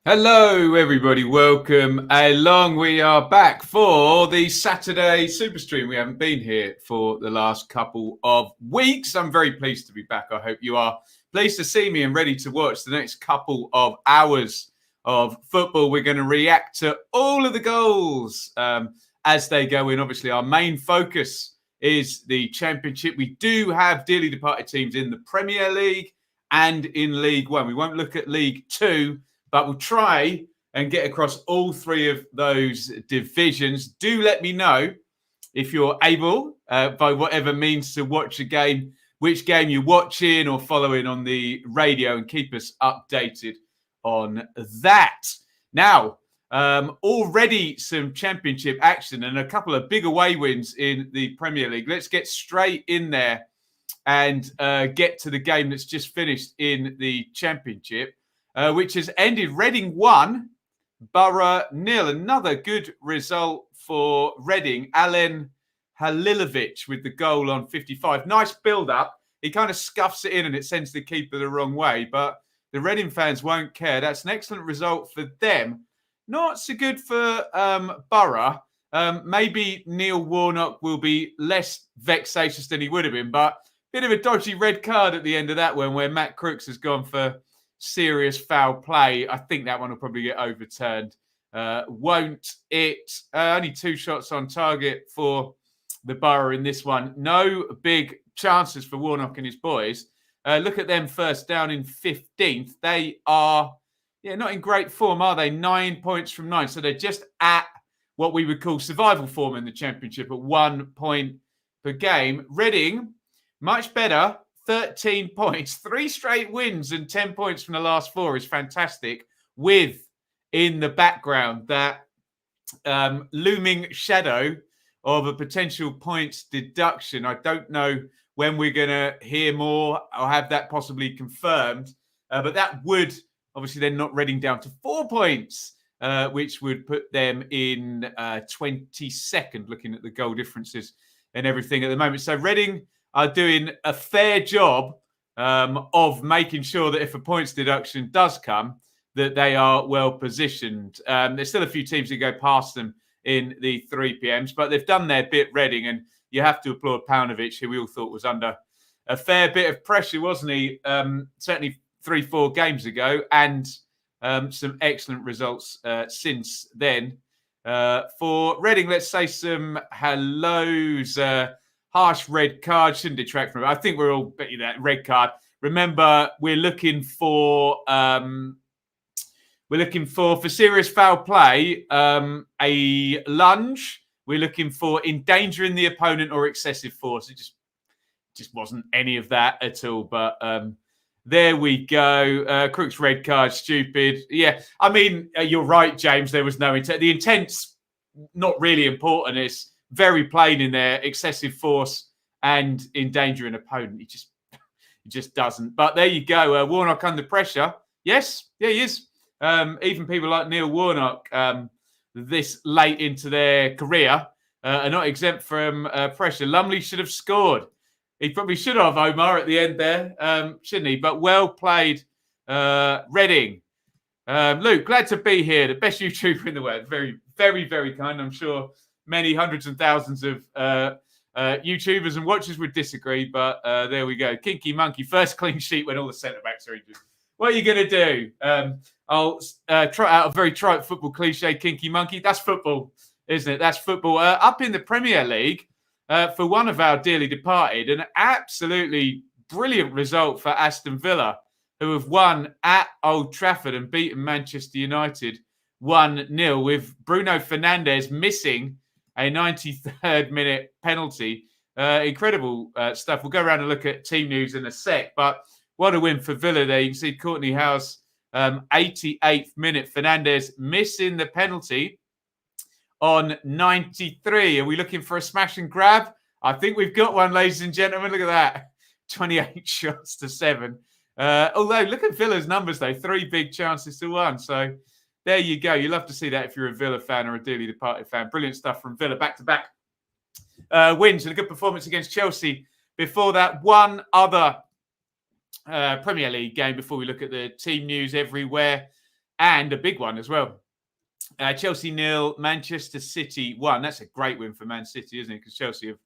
Hello, everybody. Welcome along. We are back for the Saturday Superstream. We haven't been here for the last couple of weeks. I'm very pleased to be back. I hope you are pleased to see me and ready to watch the next couple of hours of football. We're going to react to all of the goals as they go in. Obviously, our main focus is the Championship. We do have dearly departed teams in the Premier League and in League One. We won't look at League Two, but we'll try and get across all three of those divisions. Do let me know if you're able, by whatever means, to watch a game, which game you're watching or following on the radio, and keep us updated on that. Now, already some Championship action and a couple of big away wins in the Premier League. Let's get straight in there and get to the game that's just finished in the Championship. Which has ended Reading 1, Borough 0. Another good result for Reading. Alen Halilovic with the goal on 55. Nice build-up. He kind of scuffs it in and it sends the keeper the wrong way, but the Reading fans won't care. That's an excellent result for them. Not so good for Borough. Maybe Neil Warnock will be less vexatious than he would have been, but a bit of a dodgy red card at the end of that one where Matt Crooks has gone for serious foul play. I think that one will probably get overturned. Won't it? Only 2 shots on target for the Borough in this one. No big chances for Warnock and his boys. Look at them first down in 15th. They are, not in great form, are they? 9 points from 9. So they're just at what we would call survival form in the Championship at 1 point per game. Reading, much better. 13 points, 3 straight wins and 10 points from the last 4 is fantastic, with in the background that looming shadow of a potential points deduction. I don't know when we're going to hear more or have that possibly confirmed, but that would obviously then knock Reading down to 4 points, which would put them in 22nd, looking at the goal differences and everything at the moment. So Reading are doing a fair job of making sure that if a points deduction does come, that they are well positioned. There's still a few teams that go past them in the 3 p.m.s, but they've done their bit, Reading, and you have to applaud Paunovic, who we all thought was under a fair bit of pressure, wasn't he? Certainly 3-4 games ago, and some excellent results since then. For Reading, let's say some hellos. Harsh red card, shouldn't detract from it. I think we're all betting that red card. Remember, we're looking for serious foul play, a lunge. We're looking for endangering the opponent or excessive force. It just wasn't any of that at all. But there we go. Crook's red card, stupid. Yeah, I mean, you're right, James. There was no intent. The intent's not really important. It's very plain in there, excessive force and endangering opponent. He just doesn't. But there you go. Warnock under pressure. Yes, yeah, he is. Even people like Neil Warnock, this late into their career, are not exempt from pressure. Lumley should have scored. He probably should have, Omar, at the end there, shouldn't he? But well played, Reading. Luke, glad to be here. The best YouTuber in the world. Very, very, very kind. I'm sure many hundreds and thousands of YouTubers and watchers would disagree, but there we go. Kinky Monkey, first clean sheet when all the centre-backs are injured. What are you going to do? I'll try out a very trite football cliche, Kinky Monkey. That's football, isn't it? That's football. Up in the Premier League, for one of our dearly departed, an absolutely brilliant result for Aston Villa, who have won at Old Trafford and beaten Manchester United 1-0, with Bruno Fernandes missing a 93rd minute penalty. Incredible stuff. We'll go around and look at team news in a sec, but what a win for Villa there. You can see Courtney Howe's 88th minute. Fernandes missing the penalty on 93. Are we looking for a smash and grab? I think we've got one, ladies and gentlemen. Look at that. 28 shots to 7. Although, look at Villa's numbers, though. 3 big chances to 1. So there you go. You love to see that if you're a Villa fan or a dearly departed fan. Brilliant stuff from Villa. Back-to-back wins and a good performance against Chelsea. Before that, one other Premier League game before we look at the team news everywhere. And a big one as well. Chelsea 0, Manchester City 1. That's a great win for Man City, isn't it? Because Chelsea have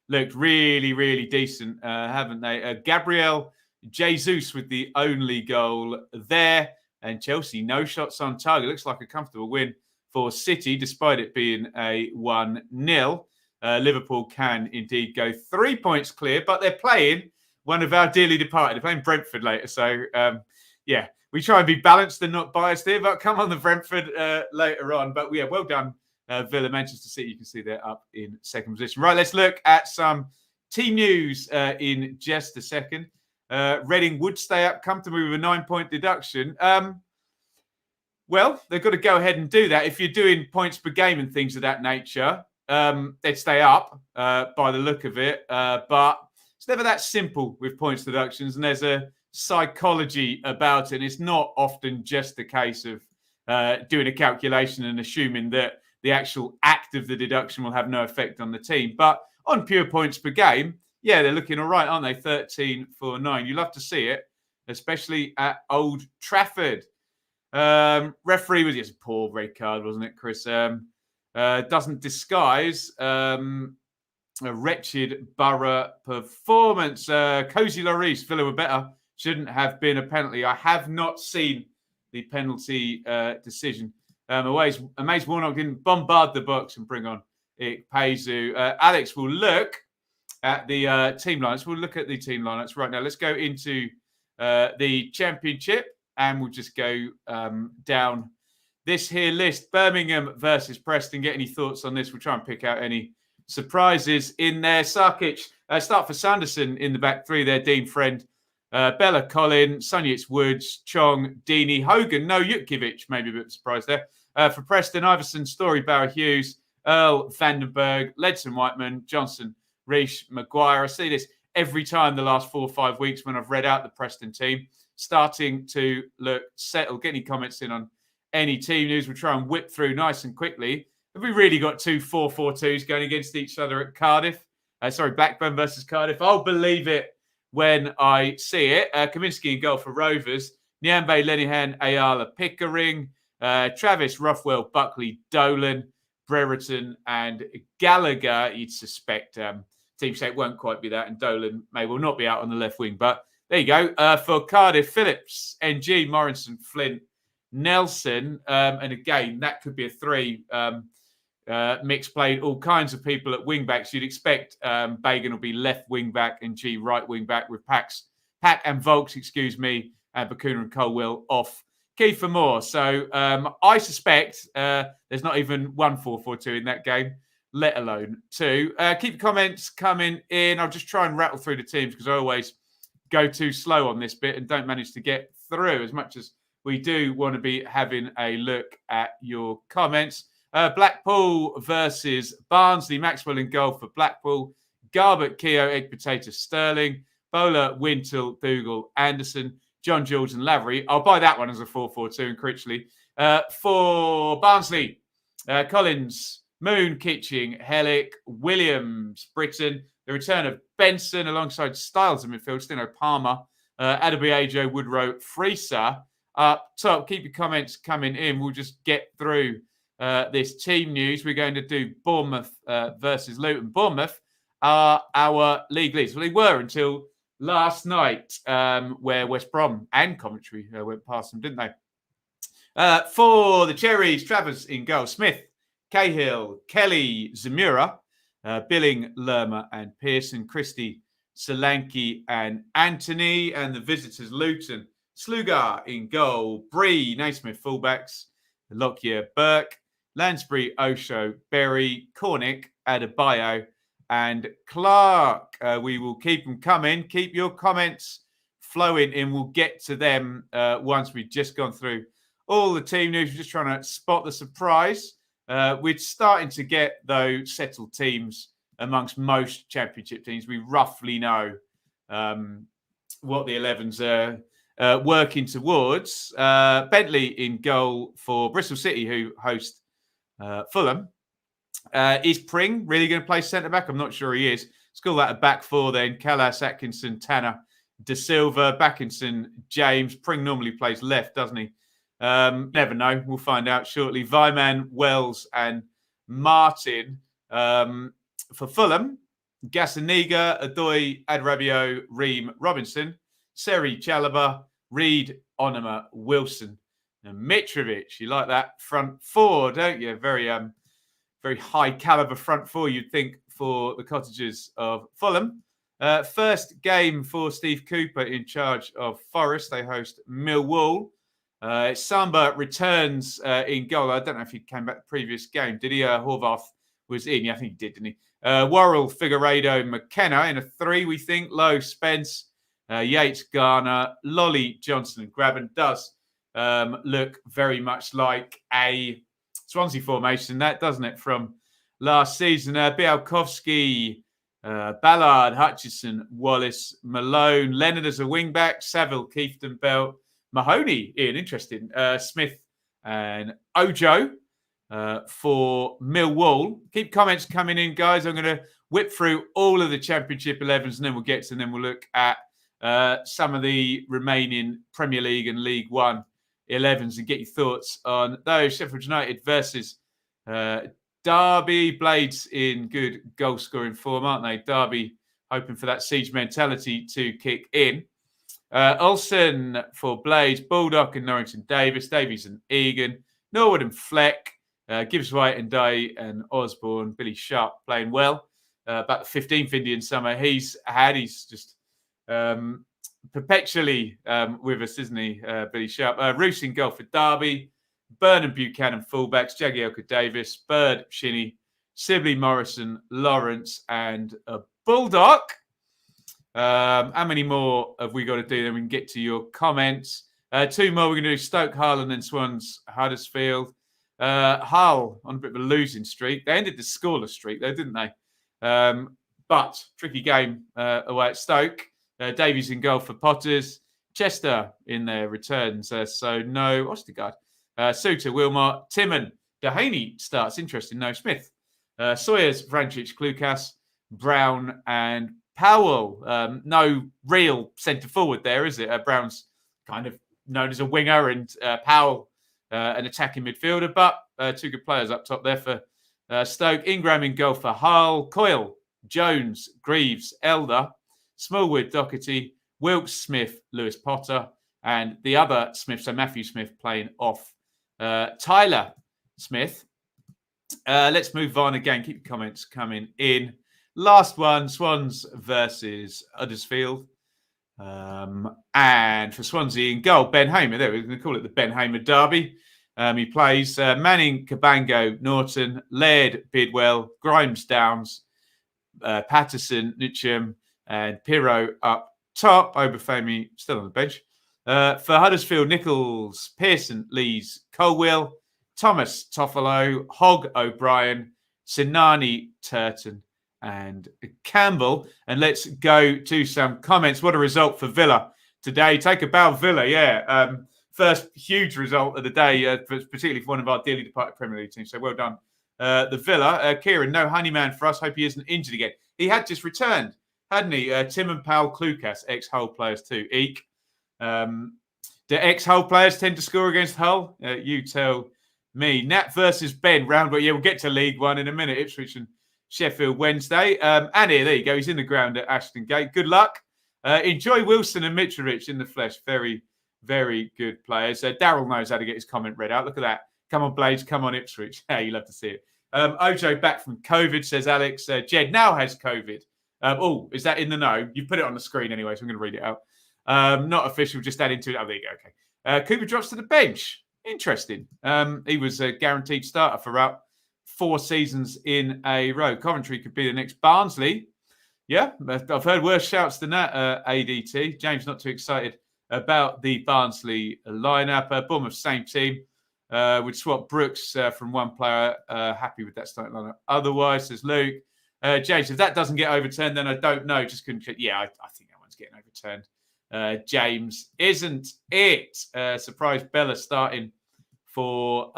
looked really, really decent, haven't they? Gabriel Jesus with the only goal there. And Chelsea, no shots on target. Looks like a comfortable win for City, despite it being a 1-0. Liverpool can indeed go 3 points clear, but they're playing one of our dearly departed. They're playing Brentford later. So, yeah, we try and be balanced and not biased here, but come on the Brentford later on. But, yeah, well done, Villa. Manchester City, you can see they're up in second position. Right, let's look at some team news in just a second. Reading would stay up comfortably with a 9-point deduction. Well, they've got to go ahead and do that. If you're doing points per game and things of that nature, they'd stay up by the look of it. But it's never that simple with points deductions, and there's a psychology about it. And it's not often just a case of doing a calculation and assuming that the actual act of the deduction will have no effect on the team. But on pure points per game, yeah, they're looking all right, aren't they? 13 for 9. You love to see it, especially at Old Trafford. Referee was just a poor red card, wasn't it, Chris? Doesn't disguise a wretched Borough performance. Cozy Lloris, Villa were better. Shouldn't have been a penalty. I have not seen the penalty decision. Amazed Warnock didn't bombard the box and bring on Ikpeazu. Alex will look at the team lineups. We'll look at the team lineups right now. Let's go into the Championship, and we'll just go down this here list. Birmingham versus Preston. Get any thoughts on this? We'll try and pick out any surprises in there. Sarkic, start for Sanderson in the back three there. Dean Friend, Bella, Colin, Sunyates, Woods, Chong, Deeney, Hogan, no Jutkiewicz, maybe a bit of a surprise there. For Preston, Iverson, Story, Barrow, Hughes, Earl, Vandenberg, Ledson, Whiteman, Johnson, Reish, Maguire. I see this every time the last 4 or 5 weeks when I've read out the Preston team, starting to look settled. Get any comments in on any team news? We'll try and whip through nice and quickly. Have we really got 2 4-4-2s going against each other at Cardiff? Blackburn versus Cardiff. I'll believe it when I see it. Kaminsky in goal for Rovers. Nyambe, Lenihan, Ayala, Pickering. Travis, Rothwell, Buckley, Dolan, Brereton and Gallagher. You'd suspect team shape won't quite be that, and Dolan may well not be out on the left wing. But there you go. For Cardiff, Phillips, NG, Morrison, Flint, Nelson. And again, that could be a 3 mix played. All kinds of people at wing backs. You'd expect Bagan will be left wing back and G right wing back with Pack and Volks, and Bakuna and Coyle off. Kiefer Moore. So I suspect there's not even 1 4-4-2 in that game, let alone 2. Keep comments coming in. I'll just try and rattle through the teams because I always go too slow on this bit and don't manage to get through as much as we do want to be having a look at your comments. Blackpool versus Barnsley. Maxwell in goal for Blackpool. Garbett, Keogh, Egg Potato, Stirling. Bowler, Wintle, Dougal, Anderson. John George and Lavery. I'll buy that one as a 4-4-2 and Critchley. For Barnsley, Collins, Moon, Kitching, Hellick, Williams, Britton. The return of Benson alongside Styles in midfield. Stino Palmer, Adebayo, Woodrow, Freesa. Up top, keep your comments coming in. We'll just get through this team news. We're going to do Bournemouth versus Luton. Bournemouth are our league leads. Well, they were until last night, where West Brom and Coventry went past them, didn't they? For the Cherries, Travers in goal. Smith, Cahill, Kelly, Zamura, Billing, Lerma and Pearson. Christie, Solanke and Anthony. And the visitors, Luton, Slugar in goal. Bree, Naismith, fullbacks. Lockyer, Burke, Lansbury, Osho, Berry, Cornick, Adebayo, and Clark. We will keep them coming. Keep your comments flowing in. We'll get to them once we've just gone through all the team news. We're just trying to spot the surprise. We're starting to get, though, settled teams amongst most championship teams. We roughly know what the 11s are working towards. Bentley in goal for Bristol City, who host Fulham. Is Pring really going to play centre-back? I'm not sure he is. Let's call that a back 4 then. Callas, Atkinson, Tanner, De Silva, Backinson, James. Pring normally plays left, doesn't he? Never know. We'll find out shortly. Vyman, Wells and Martin. For Fulham, Gazzaniga, Adoy, Adrabio, Ream, Robinson, Seri, Chalobah, Reed, Onoma, Wilson, and Mitrovic. You like that front four, don't you? Very high caliber front four, you'd think, for the Cottagers of Fulham. First game for Steve Cooper in charge of Forest. They host Millwall. Samba returns in goal. I don't know if he came back the previous game. Did he? Horvath was in. Yeah, I think he did, didn't he? Worrell, Figueiredo, McKenna in a 3, we think. Lowe, Spence, Yates, Garner, Lolly, Johnson and Graben. Does look very much like a Swansea formation, that, doesn't it, from last season? Bialkowski, Ballard, Hutchison, Wallace, Malone, Leonard as a wing-back, Saville, Keefton, Bell, Mahoney, Iain, interesting, Smith and Ojo for Millwall. Keep comments coming in, guys. I'm going to whip through all of the Championship 11s and then we'll get to them. Then we'll look at some of the remaining Premier League and League One 11s and get your thoughts on those. Sheffield United versus Derby. Blades in good goal-scoring form, aren't they? Derby hoping for that siege mentality to kick in. Olsen for Blades, Baldock and Norrington Davis, Davies and Egan, Norwood and Fleck, Gibbs White and Day and Osborne, Billy Sharp playing well. About the 15th Indian summer he's had. He's just perpetually with us, isn't he, Billy Sharp? Roos in goal for Derby, Byrne and Buchanan fullbacks, Jagielka Davis, Bird, Shinnie, Sibley, Morrison, Lawrence and Baldock. How many more have we got to do? Then we can get to your comments. 2 more. We're going to do Stoke, Hull, and then Swans, Huddersfield. Hull on a bit of a losing streak. They ended the scoreless streak, though, didn't they? But tricky game away at Stoke. Davies in goal for Potters. Chester in their returns. So no Ostergaard. Suter, Wilmot, Timon. Dehaney starts. Interesting. No Smith. Sawyers, Vrancic, Klukas, Brown, and Powell. No real centre forward there, is it? Brown's kind of known as a winger and Powell an attacking midfielder, but 2 good players up top there for Stoke. Ingram in goal for Hull. Coyle, Jones, Greaves, Elder, Smallwood, Doherty, Wilkes, Smith, Lewis Potter, and the other Smith, so Matthew Smith playing off Tyler Smith. Let's move on again. Keep your comments coming in. Last one, Swans versus Huddersfield. And for Swansea in goal, Ben Hamer. There, we're going to call it the Ben Hamer Derby. He plays Manning, Cabango, Norton, Laird, Bidwell, Grimes, Downs, Patterson, Nitcham, and Pirro up top. Obafemi still on the bench. For Huddersfield, Nichols, Pearson, Lees, Colwill, Thomas, Toffolo, Hogg, O'Brien, Sinani, Turton, and Campbell. And let's go to some comments. What a result for Villa today. Take a bow, Villa, yeah. First huge result of the day, particularly for one of our dearly departed Premier League teams. So well done, the Villa. Kieran, no Honeyman for us. Hope he isn't injured again. He had just returned, hadn't he? Tim and Powell Klukas, ex-Hull players too. Eek. Do ex-Hull players tend to score against Hull? You tell me. Nat versus Ben, round. Yeah, we'll get to League One in a minute. Ipswich and Sheffield Wednesday. And here, there you go. He's in the ground at Ashton Gate. Good luck. Enjoy Wilson and Mitrovic in the flesh. Very, very good players. Daryl knows how to get his comment read out. Look at that. Come on, Blades. Come on, Ipswich. Hey, you love to see it. Ojo back from COVID, says Alex. Jed now has COVID. Is that in the know? You put it on the screen anyway, so I'm going to read it out. Not official, just add into it. Oh, there you go. Okay. Cooper drops to the bench. Interesting. He was a guaranteed starter for about 4 seasons in a row. Coventry could be the next Barnsley. Yeah, I've heard worse shouts than that, ADT. James not too excited about the Barnsley lineup. Bournemouth, same team. Would swap Brooks from one player. Happy with that starting lineup. Otherwise, says Luke. James, if that doesn't get overturned, then I don't know. Just couldn't check. Yeah, I think that one's getting overturned. James, isn't it? Surprise Bella starting for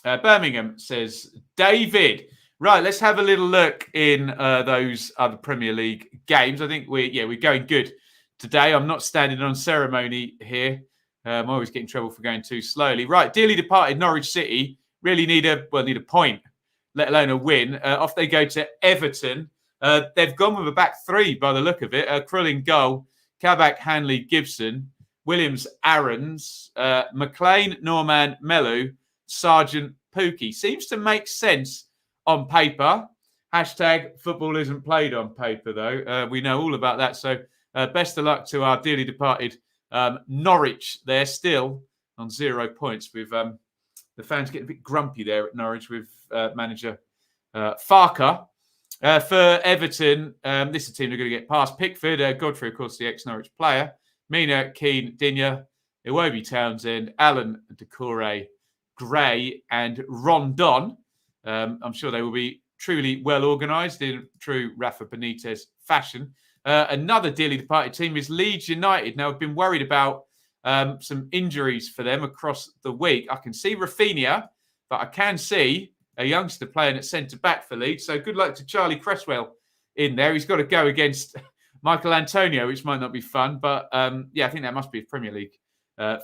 Birmingham, says David. Right, let's have a little look in those other Premier League games. I think we're going good today. I'm not standing on ceremony here. I'm always getting trouble for going too slowly. Right, dearly departed Norwich City really need a point, let alone a win. Off they go to Everton. They've gone with a back three by the look of it. Krull in goal, Kabak, Hanley, Gibson, Williams, Aarons, McLean, Norman, Melu, Sargent, Pookie. Seems to make sense on paper. Hashtag football isn't played on paper, though. We know all about that. So best of luck to our dearly departed Norwich. They're still on 0 points with the fans getting a bit grumpy there at Norwich with manager Farker. For Everton, this is a team they're going to get past. Pickford, Godfrey, of course, the ex-Norwich player. Mina, Keane, Dinya, Iwobi, Townsend, Allen, Decore, Gray, and Rondon. I'm sure they will be truly well organised in true Rafa Benitez fashion. Another dearly departed team is Leeds United. Now, I've been worried about some injuries for them across the week. I can see Rafinha, but I can see a youngster playing at centre-back for Leeds. So good luck to Charlie Cresswell in there. He's got to go against Michael Antonio, which might not be fun. But, yeah, I think that must be a Premier League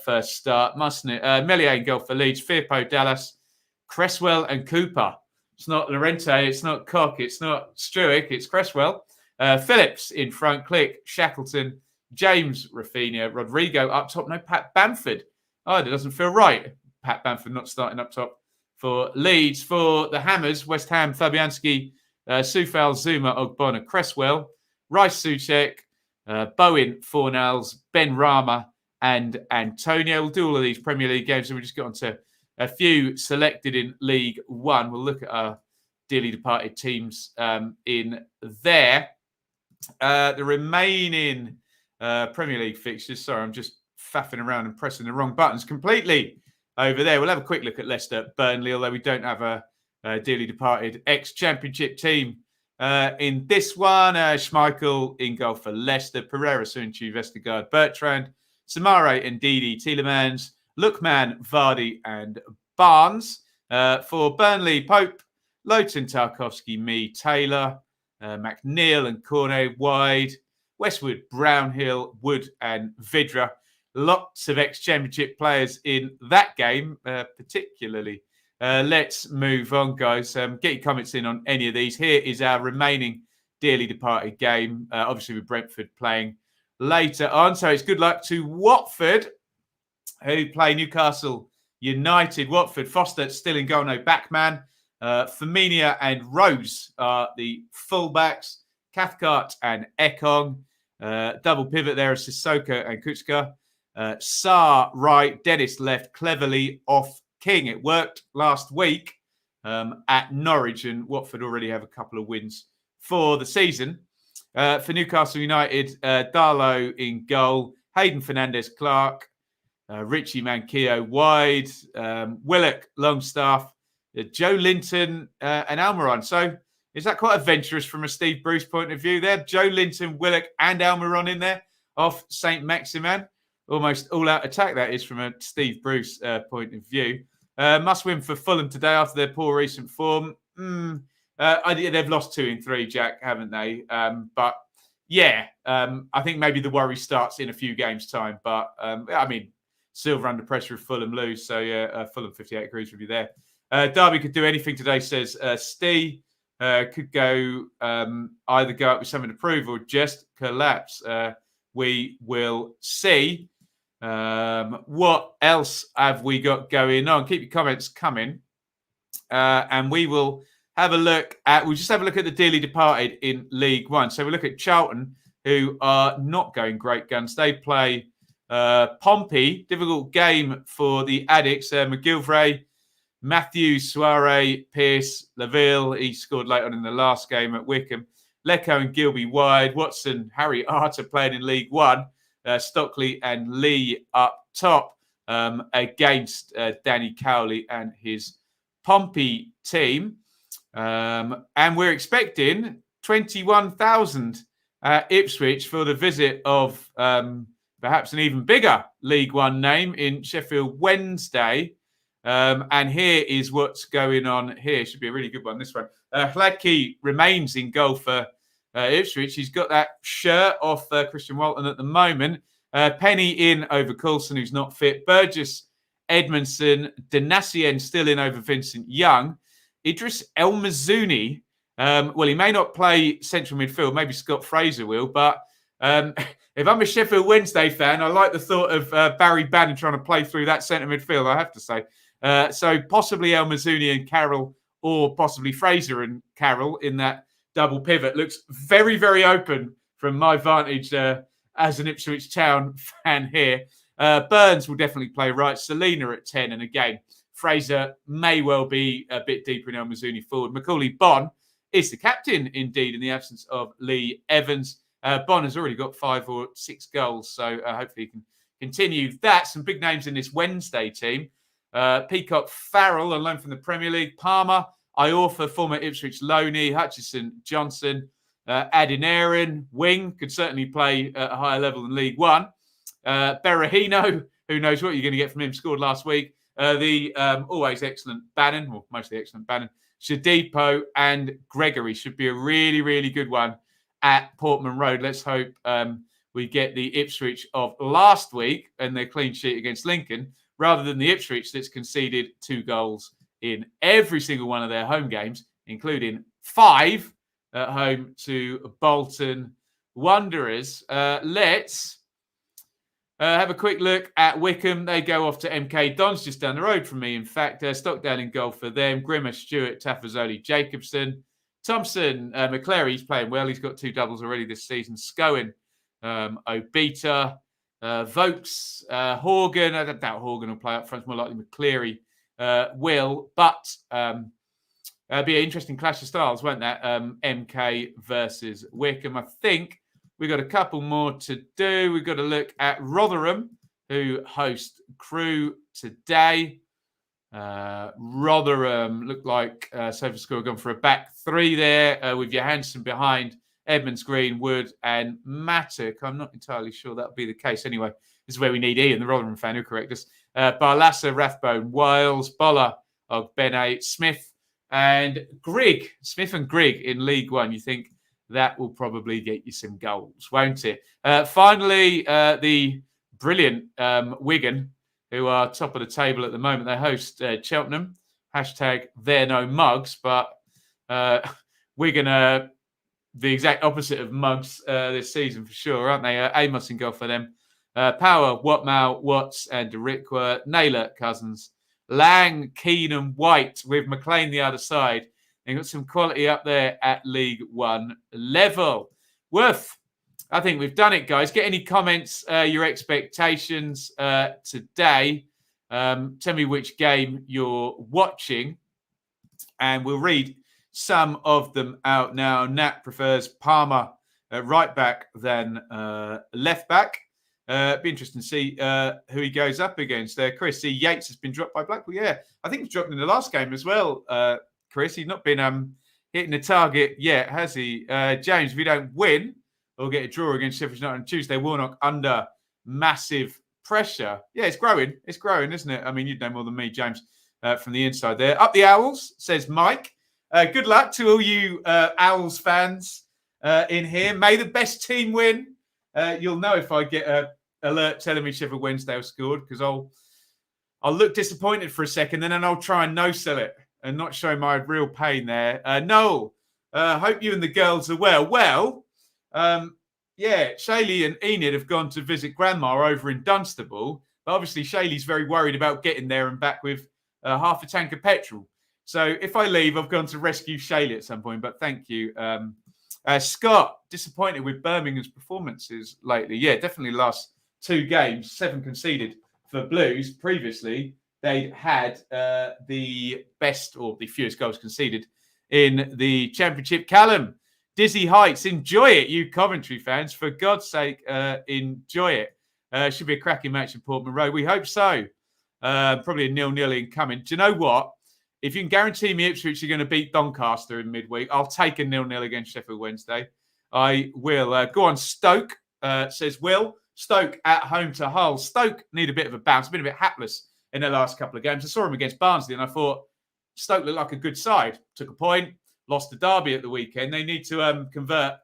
first start, mustn't it? Melier in goal for Leeds, Firpo, Dallas, Cresswell and Cooper. It's not Llorente, it's not Koch, it's not Struick, it's Cresswell. Phillips in front, Click, Shackleton, James, Rafinha, Rodrigo up top. No, Pat Bamford. Oh, that doesn't feel right. Pat Bamford not starting up top for Leeds. For the Hammers, West Ham, Fabianski, Soufal, Zuma, Ogbonna, Cresswell, Rice, Soucek, Bowen, Fornals, Ben Rama, and Antonio. We'll do all of these Premier League games, and we just got on to a few selected in League One. We'll look at our dearly departed teams in there. The remaining Premier League fixtures. Sorry, I'm just faffing around and pressing the wrong buttons completely over there. We'll have a quick look at Leicester, Burnley, although we don't have a dearly departed ex-championship team in this one. Schmeichel in goal for Leicester, Pereira, Sunchu, Vestergaard, Bertrand, Samare, and Ndidi, Tielemans, Lookman, Vardy, and Barnes. For Burnley, Pope, Lowton, Tarkovsky, me, Taylor, McNeil and Cornet wide, Westwood, Brownhill, Wood, and Vidra. Lots of ex-championship players in that game, particularly. Let's move on, guys. Get your comments in on any of these. Here is our remaining dearly departed game, obviously with Brentford playing later on. So it's good luck to Watford, who play Newcastle United. Watford, Foster still in goal, no backman. Firmino and Rose are the fullbacks. Cathcart and Ekong. Double pivot there is Sissoko and Kutska. Sarr right, Dennis left, cleverly off King. It worked last week at Norwich, and Watford already have a couple of wins for the season. For Newcastle United, Darlow in goal, Hayden Fernandez-Clark, Richie Manquillo wide, Willock, Longstaff, Joe Linton and Almiron. So is that quite adventurous from a Steve Bruce point of view there? Joe Linton, Willock and Almiron in there off St. Maximin. Almost all-out attack that is from a Steve Bruce point of view. Must win for Fulham today after their poor recent form. They've lost 2 in 3, Jack, haven't they? But yeah, I think maybe the worry starts in a few games' time. But I mean, Silver under pressure if Fulham lose. So yeah, Fulham 58 agrees with you there. Darby could do anything today, says Steve. Could go either go up with something to prove or just collapse. We will see. What else have we got going on? Keep your comments coming. And we will have a look at, we'll just have a look at the dearly departed in League One. So we look at Charlton, who are not going great guns. They play Pompey, difficult game for the Addicts. McGoldrick, Matthews, Suarez, Pearce, Laville. He scored late on in the last game at Wickham. Lecco and Gilby wide. Watson, Harry Arter playing in League One. Stockley and Lee up top against Danny Cowley and his Pompey team. And we're expecting 21,000 Ipswich for the visit of perhaps an even bigger League One name in Sheffield Wednesday. And here is what's going on here. Should be a really good one, this one. Hladky remains in goal for Ipswich. He's got that shirt off Christian Walton at the moment. Penny in over Coulson, who's not fit. Burgess, Edmondson, Danasien still in over Vincent Young. Idris El-Mazouni, well, he may not play central midfield. Maybe Scott Fraser will. But if I'm a Sheffield Wednesday fan, I like the thought of Barry Bannon trying to play through that centre midfield, I have to say. So possibly El-Mazouni and Carroll, or possibly Fraser and Carroll in that double pivot. Looks very, very open from my vantage as an Ipswich Town fan here. Burns will definitely play right. Selina at 10. And again, Fraser may well be a bit deeper in El-Mazouni forward. Macaulay Bonne is the captain, indeed, in the absence of Lee Evans. Bonne has already got 5 or 6 goals, so hopefully he can continue that. Some big names in this Wednesday team. Peacock Farrell, on loan from the Premier League. Palmer, Iorfa, former Ipswich Loney. Hutchison, Johnson. Adinaran, wing, could certainly play at a higher level than League One. Berahino, who knows what you're going to get from him, scored last week. The always excellent Bannon, or mostly excellent Bannon. Shadipo and Gregory should be a really, really good one at Portman Road. Let's hope we get the Ipswich of last week and their clean sheet against Lincoln, rather than the Ipswich that's conceded 2 goals in every single one of their home games, including 5 at home to Bolton Wanderers. Let's have a quick look at Wickham. They go off to MK Dons, just down the road from me. In fact, Stockdale in goal for them. Grimmer, Stewart, Tafazoli, Jacobson. Thompson, McClary, he's playing well. He's got 2 doubles already this season. Scowen, Obita, Vokes, Horgan. I don't doubt Horgan will play up front. It's more likely McCleary will. But it'll be an interesting clash of styles, won't that? MK versus Wickham. I think we've got a couple more to do. We've got to look at Rotherham, who host Crewe today. Rotherham look like SofaScore gone for a back 3 there with Johansson behind Edmonds, Green, Wood and Mattock. I'm not entirely sure that'll be the case. Anyway, this is where we need Iain, the Rotherham fan, who correct us. Barlassa, Rathbone, Wiles, Boller, Ogbene, Smith and Grigg. Smith and Grigg in League One. You think that will probably get you some goals, won't it? Finally, the brilliant Wigan, who are top of the table at the moment. They host Cheltenham. Hashtag they're no mugs, but Wigan are the exact opposite of mugs this season for sure, aren't they? Amos in goal for them. Power, Watmow, Watts and Derrickwa, Naylor, Cousins, Lang, Keane and White with McLean the other side. They've got some quality up there at League One level. Worth, I think we've done it, guys. Get any comments, your expectations today. Tell me which game you're watching, and we'll read some of them out now. Nat prefers Palmer right back than left back. Be interesting to see who he goes up against. Krissy, Yates has been dropped by Blackpool. Yeah, I think he was dropped in the last game as well. Chris, he's not been hitting the target yet, has he? James, if we don't win, we'll get a draw against Sheffield United on Tuesday. Warnock under massive pressure. Yeah, it's growing. It's growing, isn't it? I mean, you'd know more than me, James, from the inside there. Up the Owls, says Mike. Good luck to all you Owls fans in here. May the best team win. You'll know if I get an alert telling me Sheffield Wednesday have scored, because I'll look disappointed for a second, and then I'll try and no-sell it and not show my real pain there. Noel, hope you and the girls are well. Well, yeah, Shaylee and Enid have gone to visit Grandma over in Dunstable. But obviously, Shaylee's very worried about getting there and back with half a tank of petrol. So if I leave, I've gone to rescue Shaylee at some point. But thank you. Scott, disappointed with Birmingham's performances lately. Yeah, definitely last 2 games, 7 conceded for Blues. Previously, they had the best or the fewest goals conceded in the Championship. Callum, dizzy heights. Enjoy it, you Coventry fans. For God's sake, enjoy it. Should be a cracking match in Portman Road. We hope so. Probably a 0-0 incoming. Do you know what? If you can guarantee me Ipswich are going to beat Doncaster in midweek, I'll take a 0-0 against Sheffield Wednesday. I will. Go on, Stoke, says Will. Stoke at home to Hull. Stoke need a bit of a bounce. Been a bit hapless in their last couple of games. I saw them against Barnsley and I thought Stoke looked like a good side. Took a point, lost to Darby at the weekend. They need to convert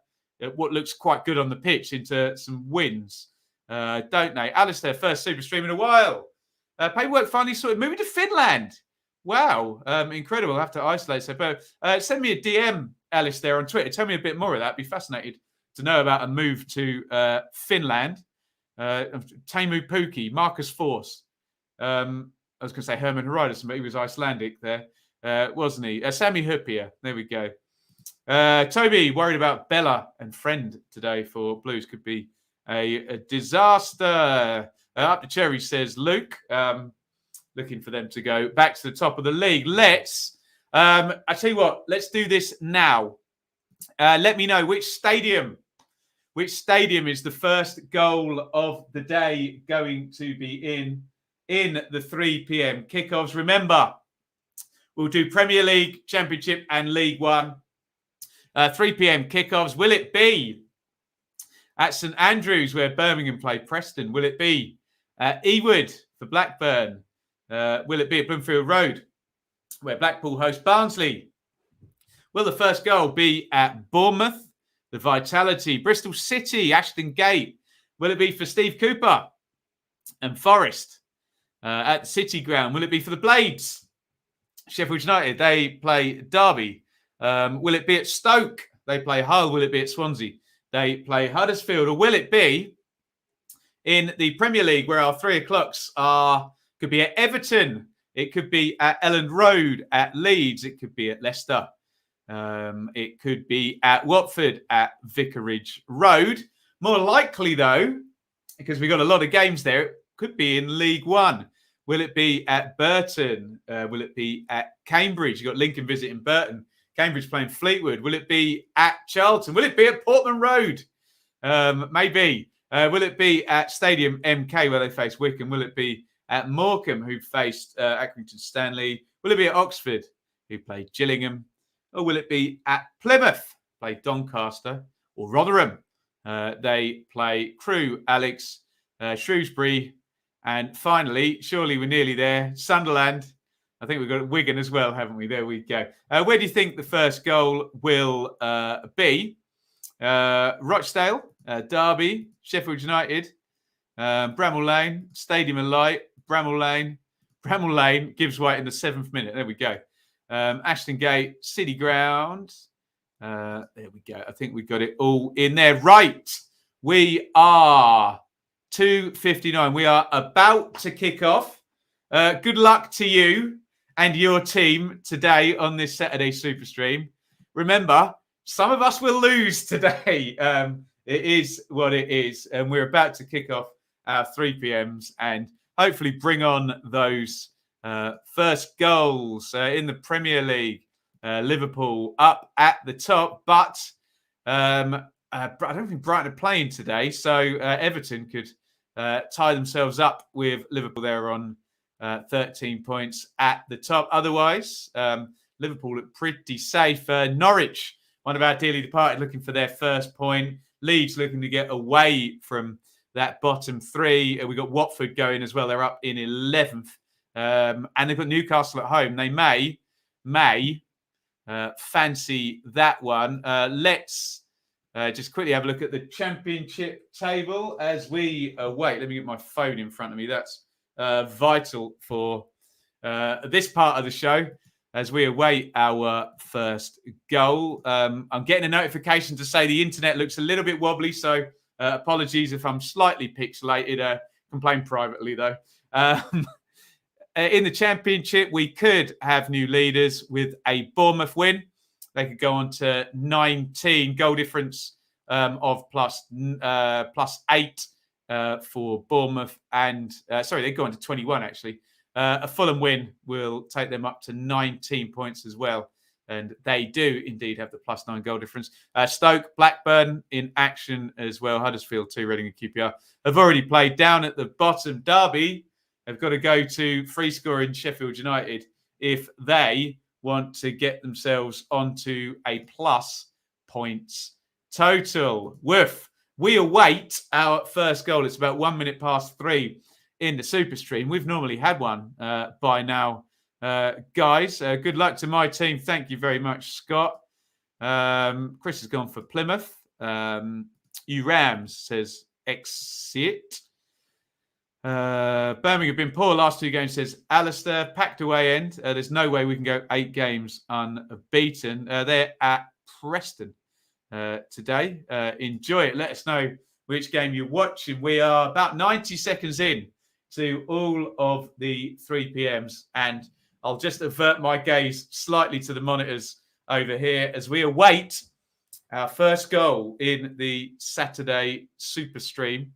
what looks quite good on the pitch into some wins. don't they? Alistair, first super stream in a while. Paperwork finally sorted. Moving to Finland. Wow, incredible. I'll have to isolate. So, but send me a DM, Alistair, on Twitter. Tell me a bit more of that. I'd be fascinated to know about a move to Finland. Teemu Pukki, Marcus Force. I was going to say Herman Hreidarsson, but he was Icelandic there, wasn't he? Sammy Huppier. There we go. Toby, worried about Bella and Friend today for Blues. Could be a disaster. Up the cherry, says Luke. Looking for them to go back to the top of the league. Let's, I tell you what, let's do this now. Let me know which stadium is the first goal of the day going to be in the 3 p.m. kickoffs. Remember, we'll do Premier League, Championship and League One. 3 p.m. kickoffs. Will it be at St Andrews, where Birmingham play Preston? Will it be at Ewood for Blackburn? Will it be at Bloomfield Road, where Blackpool host Barnsley? Will the first goal be at Bournemouth, the Vitality, Bristol City, Ashton Gate? Will it be for Steve Cooper and Forest at the City Ground? Will it be for the Blades? Sheffield United, they play Derby. Will it be at Stoke? They play Hull. Will it be at Swansea? They play Huddersfield. Or will it be in the Premier League, where our 3 o'clocks are? Could be at Everton. It could be at Elland Road, at Leeds. It could be at Leicester. It could be at Watford, at Vicarage Road. More likely, though, because we've got a lot of games there, it could be in League One. Will it be at Burton? Will it be at Cambridge? You've got Lincoln visiting Burton. Cambridge playing Fleetwood. Will it be at Charlton? Will it be at Portman Road? Maybe. Will it be at Stadium MK, where they face Wycombe? Will it be at Morecambe, who faced Accrington Stanley? Will it be at Oxford, who played Gillingham? Or will it be at Plymouth, played Doncaster? Or Rotherham? They play Crewe, Alex, Shrewsbury. And finally, surely we're nearly there, Sunderland. I think we've got Wigan as well, haven't we? There we go. Where do you think the first goal will be? Rochdale, Derby, Sheffield United, Bramall Lane, Stadium of Light, Bramall Lane, Gibbs White in the 7th minute. There we go. Ashton Gate, City Ground. There we go. I think we've got it all in there. Right. We are 2:59. We are about to kick off. Good luck to you and your team today on this Saturday Super Stream. Remember, some of us will lose today. It is what it is. And we're about to kick off our 3 p.m.s and hopefully bring on those first goals in the Premier League. Liverpool up at the top, but I don't think Brighton are playing today, so Everton could tie themselves up with Liverpool there on 13 points at the top. Otherwise, Liverpool look pretty safe. Norwich, one of our dearly departed, looking for their first point. Leeds looking to get away from that bottom 3. We've got Watford going as well. They're up in 11th. And they've got Newcastle at home. They may fancy that one. Let's just quickly have a look at the championship table as we wait. Let me get my phone in front of me. That's vital for this part of the show as we await our first goal. I'm getting a notification to say the internet looks a little bit wobbly, so apologies if I'm slightly pixelated. Complain privately, though. In the championship, we could have new leaders with a Bournemouth win. They could go on to 19 goal difference of plus 8 for Bournemouth. And they go on to 21, actually. A Fulham win will take them up to 19 points as well. And they do indeed have the plus 9 goal difference. Stoke, Blackburn in action as well. Huddersfield 2, Reading and QPR have already played. Down at the bottom, Derby have got to go to free scoring Sheffield United if they want to get themselves onto a plus points total. Woof. We await our first goal. It's about 1 minute past 3 in the Super Stream. We've normally had one by now. Guys, good luck to my team. Thank you very much, Scott. Chris has gone for Plymouth. You Rams, says exit. Birmingham have been poor last 2 games, says Alistair. Packed away end. There's no way we can go 8 games unbeaten. They're at Preston today. Enjoy it. Let us know which game you're watching. We are about 90 seconds in to all of the 3 p.m s, and I'll just avert my gaze slightly to the monitors over here as we await our first goal in the Saturday Superstream.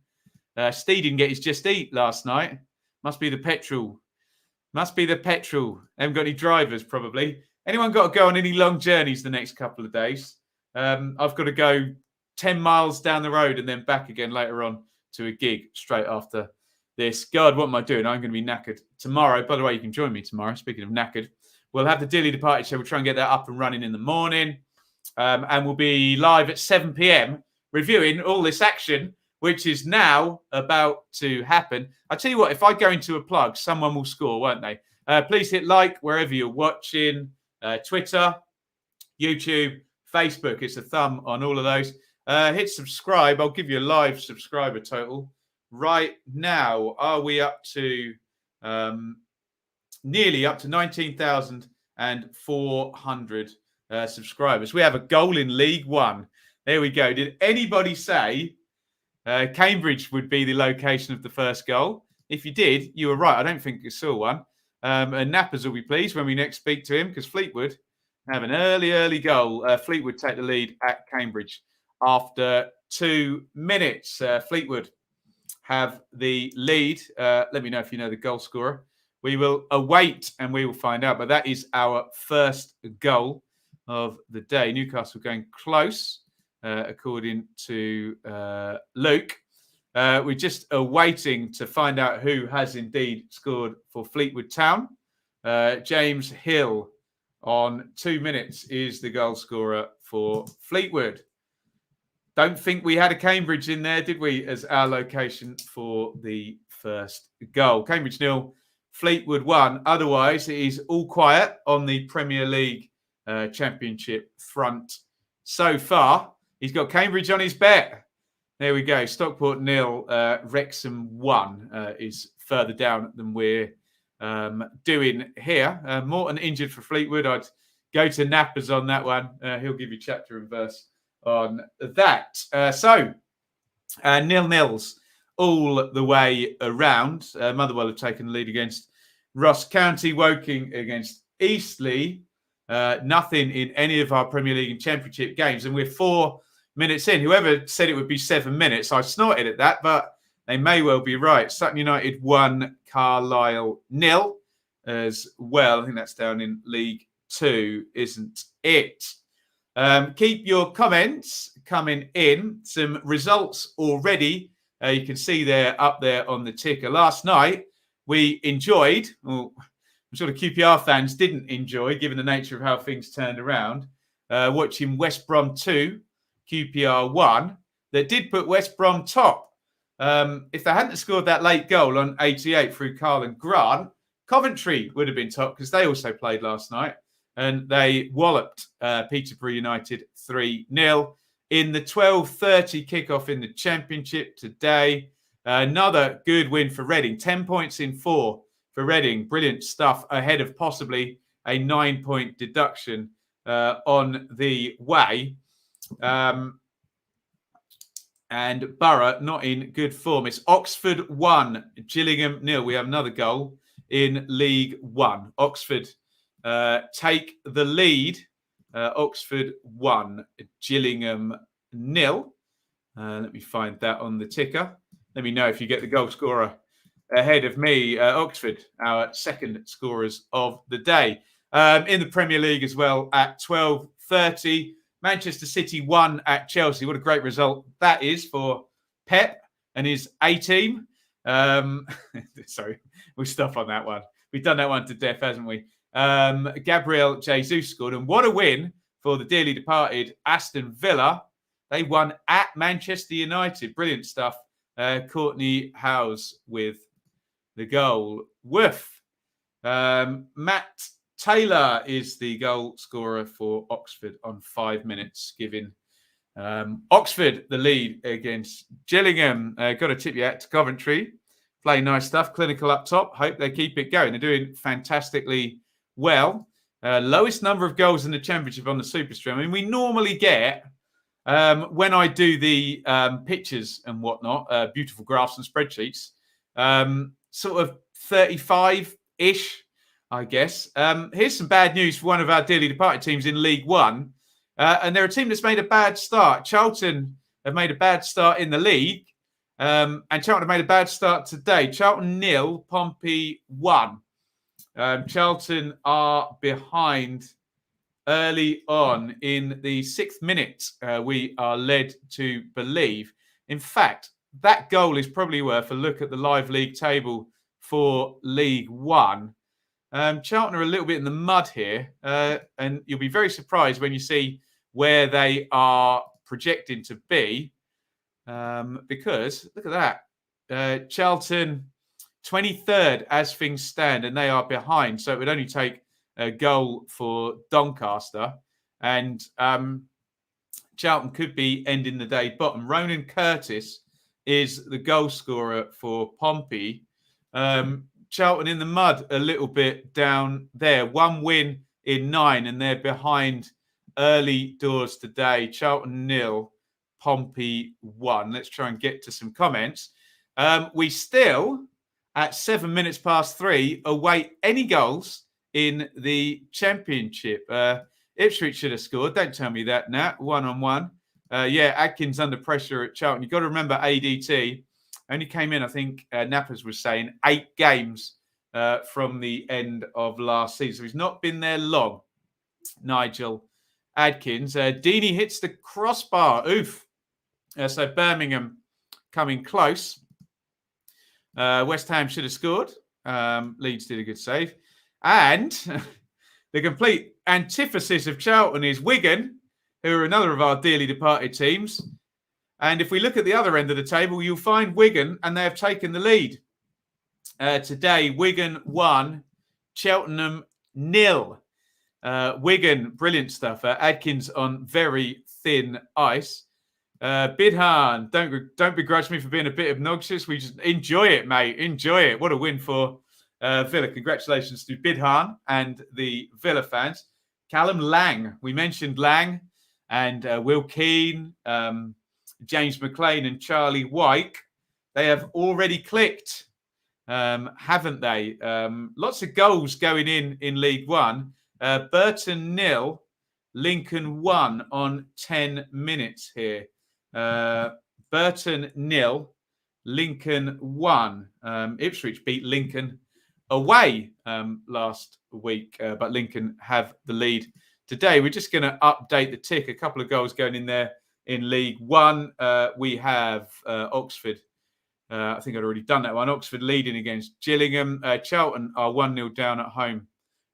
Steve didn't get his Just Eat last night. Must be the petrol. Must be the petrol. Haven't got any drivers, probably. Anyone got to go on any long journeys the next couple of days? I've got to go 10 miles down the road and then back again later on to a gig straight after this. God, what am I doing? I'm going to be knackered tomorrow. By the way, you can join me tomorrow. Speaking of knackered, we'll have the Dearly Departed show. We'll try and get that up and running in the morning. And we'll be live at 7 p.m. reviewing all this action, which is now about to happen. I tell you what, if I go into a plug, someone will score, won't they? Please hit like wherever you're watching. Twitter, YouTube, Facebook. It's a thumb on all of those. Hit subscribe. I'll give you a live subscriber total. Right now, are we up to nearly up to 19,400 subscribers? We have a goal in League One. There we go. Did anybody say Cambridge would be the location of the first goal? If you did, you were right. I don't think you saw one. And Nappers will be pleased when we next speak to him because Fleetwood have an early goal. Fleetwood take the lead at Cambridge after 2 minutes. Fleetwood have the lead. Let me know if you know the goal scorer. We will await and we will find out. But that is our first goal of the day. Newcastle going close, according to Luke. We're just awaiting to find out who has indeed scored for Fleetwood Town. James Hill on 2 minutes is the goal scorer for Fleetwood. Don't think we had a Cambridge in there, did we, as our location for the first goal. Cambridge 0, Fleetwood 1. Otherwise, it is all quiet on the Premier League Championship front so far. He's got Cambridge on his bet. There we go. Stockport 0, Wrexham 1 is further down than we're doing here. Morton injured for Fleetwood. I'd go to Nappers on that one. He'll give you chapter and verse on that. So 0-0s all the way around. Motherwell have taken the lead against Ross County. Woking against Eastleigh. Nothing in any of our Premier League and Championship games. And we're 4 minutes in. Whoever said it would be 7 minutes, I snorted at that, but they may well be right. Sutton United 1, Carlisle 0 as well. I think that's down in League 2, isn't it? Keep your comments coming in. Some results already. You can see they're up there on the ticker. Last night, we enjoyed, or sort of QPR fans didn't enjoy, given the nature of how things turned around, watching West Brom 2, QPR 1, that did put West Brom top. If they hadn't scored that late goal on 88 through Carl and Grant, Coventry would have been top because they also played last night. And they walloped Peterborough United 3-0 in the 12:30 kickoff in the Championship today. Another good win for Reading. 10 points in 4 for Reading. Brilliant stuff ahead of possibly a 9-point deduction on the way. And Borough not in good form. It's Oxford 1, Gillingham 0. We have another goal in League 1. Oxford take the lead. Oxford 1, Gillingham 0. Let me find that on the ticker. Let me know if you get the goal scorer ahead of me. Oxford, our second scorers of the day. In the Premier League as well at 12:30. Manchester City 1 at Chelsea. What a great result that is for Pep and his A-team. Sorry, we'll stop on that one. We've done that one to death, hasn't we? Gabriel Jesus scored. And what a win for the dearly departed Aston Villa. They won at Manchester United. Brilliant stuff. Courtney Howes with the goal. Woof. Matt Taylor is the goal scorer for Oxford on 5 minutes, giving Oxford, the lead against Gillingham. Got to tip you out to Coventry. Playing nice stuff. Clinical up top. Hope they keep it going. They're doing fantastically well. Lowest number of goals in the championship on the Superstream. I mean, we normally get, when I do the pictures and whatnot, beautiful graphs and spreadsheets, sort of 35-ish, I guess. Here's some bad news for one of our dearly departed teams in League One. And they're a team that's made a bad start. Charlton have made a bad start in the league. And Charlton have made a bad start today. Charlton 0, Pompey 1. Charlton are behind early on in the 6th minute, we are led to believe. In fact, that goal is probably worth a look at the live league table for League One. Charlton are a little bit in the mud here, and you'll be very surprised when you see where they are projecting to be, because look at that. Charlton 23rd as things stand, and they are behind. So it would only take a goal for Doncaster, and Charlton could be ending the day bottom. Ronan Curtis is the goal scorer for Pompey. Charlton in the mud a little bit down there. 1 win in 9, and they're behind early doors today. Charlton 0, Pompey 1. Let's try and get to some comments. We still, at 7 minutes past 3, await any goals in the championship. Ipswich should have scored. Don't tell me that, Nat. 1-on-1. Yeah, Adkins under pressure at Charlton. You've got to remember ADT only came in, I think Nappers was saying, 8 games from the end of last season. So he's not been there long, Nigel Adkins. Deeney hits the crossbar. Oof. So Birmingham coming close. West Ham should have scored. Leeds did a good save. And the complete antithesis of Charlton is Wigan, who are another of our dearly departed teams. And if we look at the other end of the table, you'll find Wigan, and they have taken the lead. Today, Wigan 1, Cheltenham 0. Wigan, brilliant stuff. Adkins on very thin ice. Bidhan, don't begrudge me for being a bit obnoxious. We just enjoy it, mate. Enjoy it. What a win for Villa. Congratulations to Bidhan and the Villa fans. Callum Lang. We mentioned Lang and Will Keane, James McLean and Charlie White. They have already clicked, haven't they? Lots of goals going in League One. Burton 0, Lincoln 1 on 10 minutes here. Burton 0, Lincoln 1. Ipswich beat Lincoln away last week, but Lincoln have the lead today. We're just going to update the tick. A couple of goals going in there in League One. We have Oxford. I think I'd already done that one. Oxford leading against Gillingham. Charlton are 1-0 down at home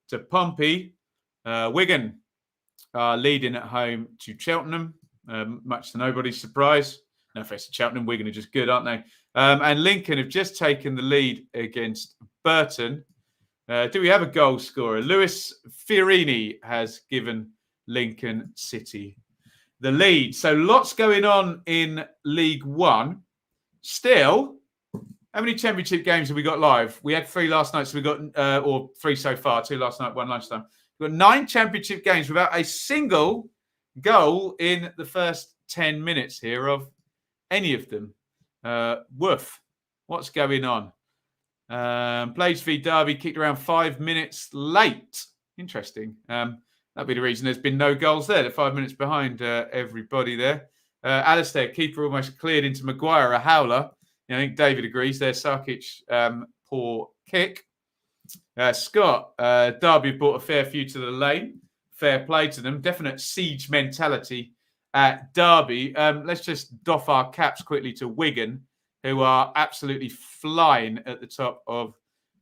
to Pompey. Wigan are leading at home to Cheltenham, much to nobody's surprise. No offense to Cheltenham, Wigan are just good, aren't they? And Lincoln have just taken the lead against Burton. Do we have a goal scorer? Lewis Fiorini has given Lincoln City the lead. So lots going on in League One. Still, how many championship games have we got live? We had 3 last night, so we got, or 3 so far, 2 last night, 1 lunchtime. We've got 9 championship games without a single goal in the first 10 minutes here of any of them. Woof. What's going on? Blades v Darby kicked around 5 minutes late. Interesting. That'd be the reason there's been no goals there. They're 5 minutes behind everybody there. Alistair, keeper almost cleared into Maguire, a howler. I think David agrees there. Sarkic, poor kick. Scott, Darby brought a fair few to the lane. Fair play to them. Definite siege mentality at Darby. Let's just doff our caps quickly to Wigan, who are absolutely flying at the top of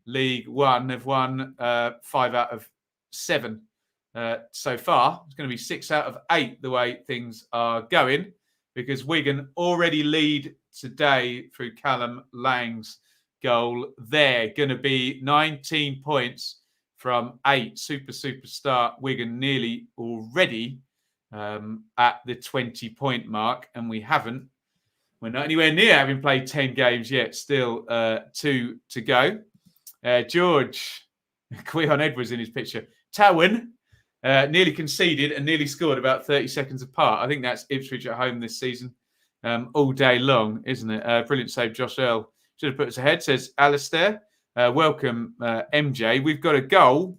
League One. They've won 5 out of 7 so far. It's going to be 6 out of 8 the way things are going, because Wigan already lead today through Callum Lang's goal. They're going to be 19 points from 8. Super start. Wigan nearly already at the 20-point mark, and we haven't. We're not anywhere near having played 10 games yet. Still 2 to go. George, Queon Edwards in his picture. Towan nearly conceded and nearly scored about 30 seconds apart. I think that's Ipswich at home this season all day long, isn't it? Brilliant save, Josh Earl. Should have put us ahead, says Alistair. Welcome, MJ. We've got a goal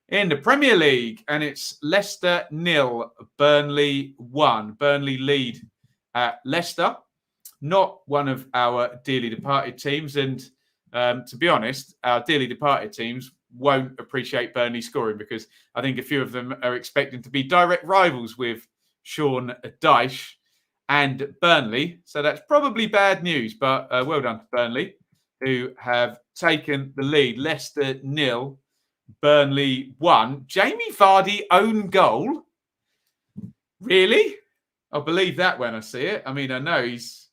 in the Premier League, and it's Leicester 0, Burnley 1. Burnley lead at Leicester. Not one of our dearly departed teams. And to be honest, our dearly departed teams won't appreciate Burnley scoring, because I think a few of them are expecting to be direct rivals with Sean Dyche and Burnley. So that's probably bad news, but well done to Burnley, who have taken the lead. Leicester 0, Burnley 1. Jamie Vardy own goal? Really? I'll believe that when I see it. I mean, I know he's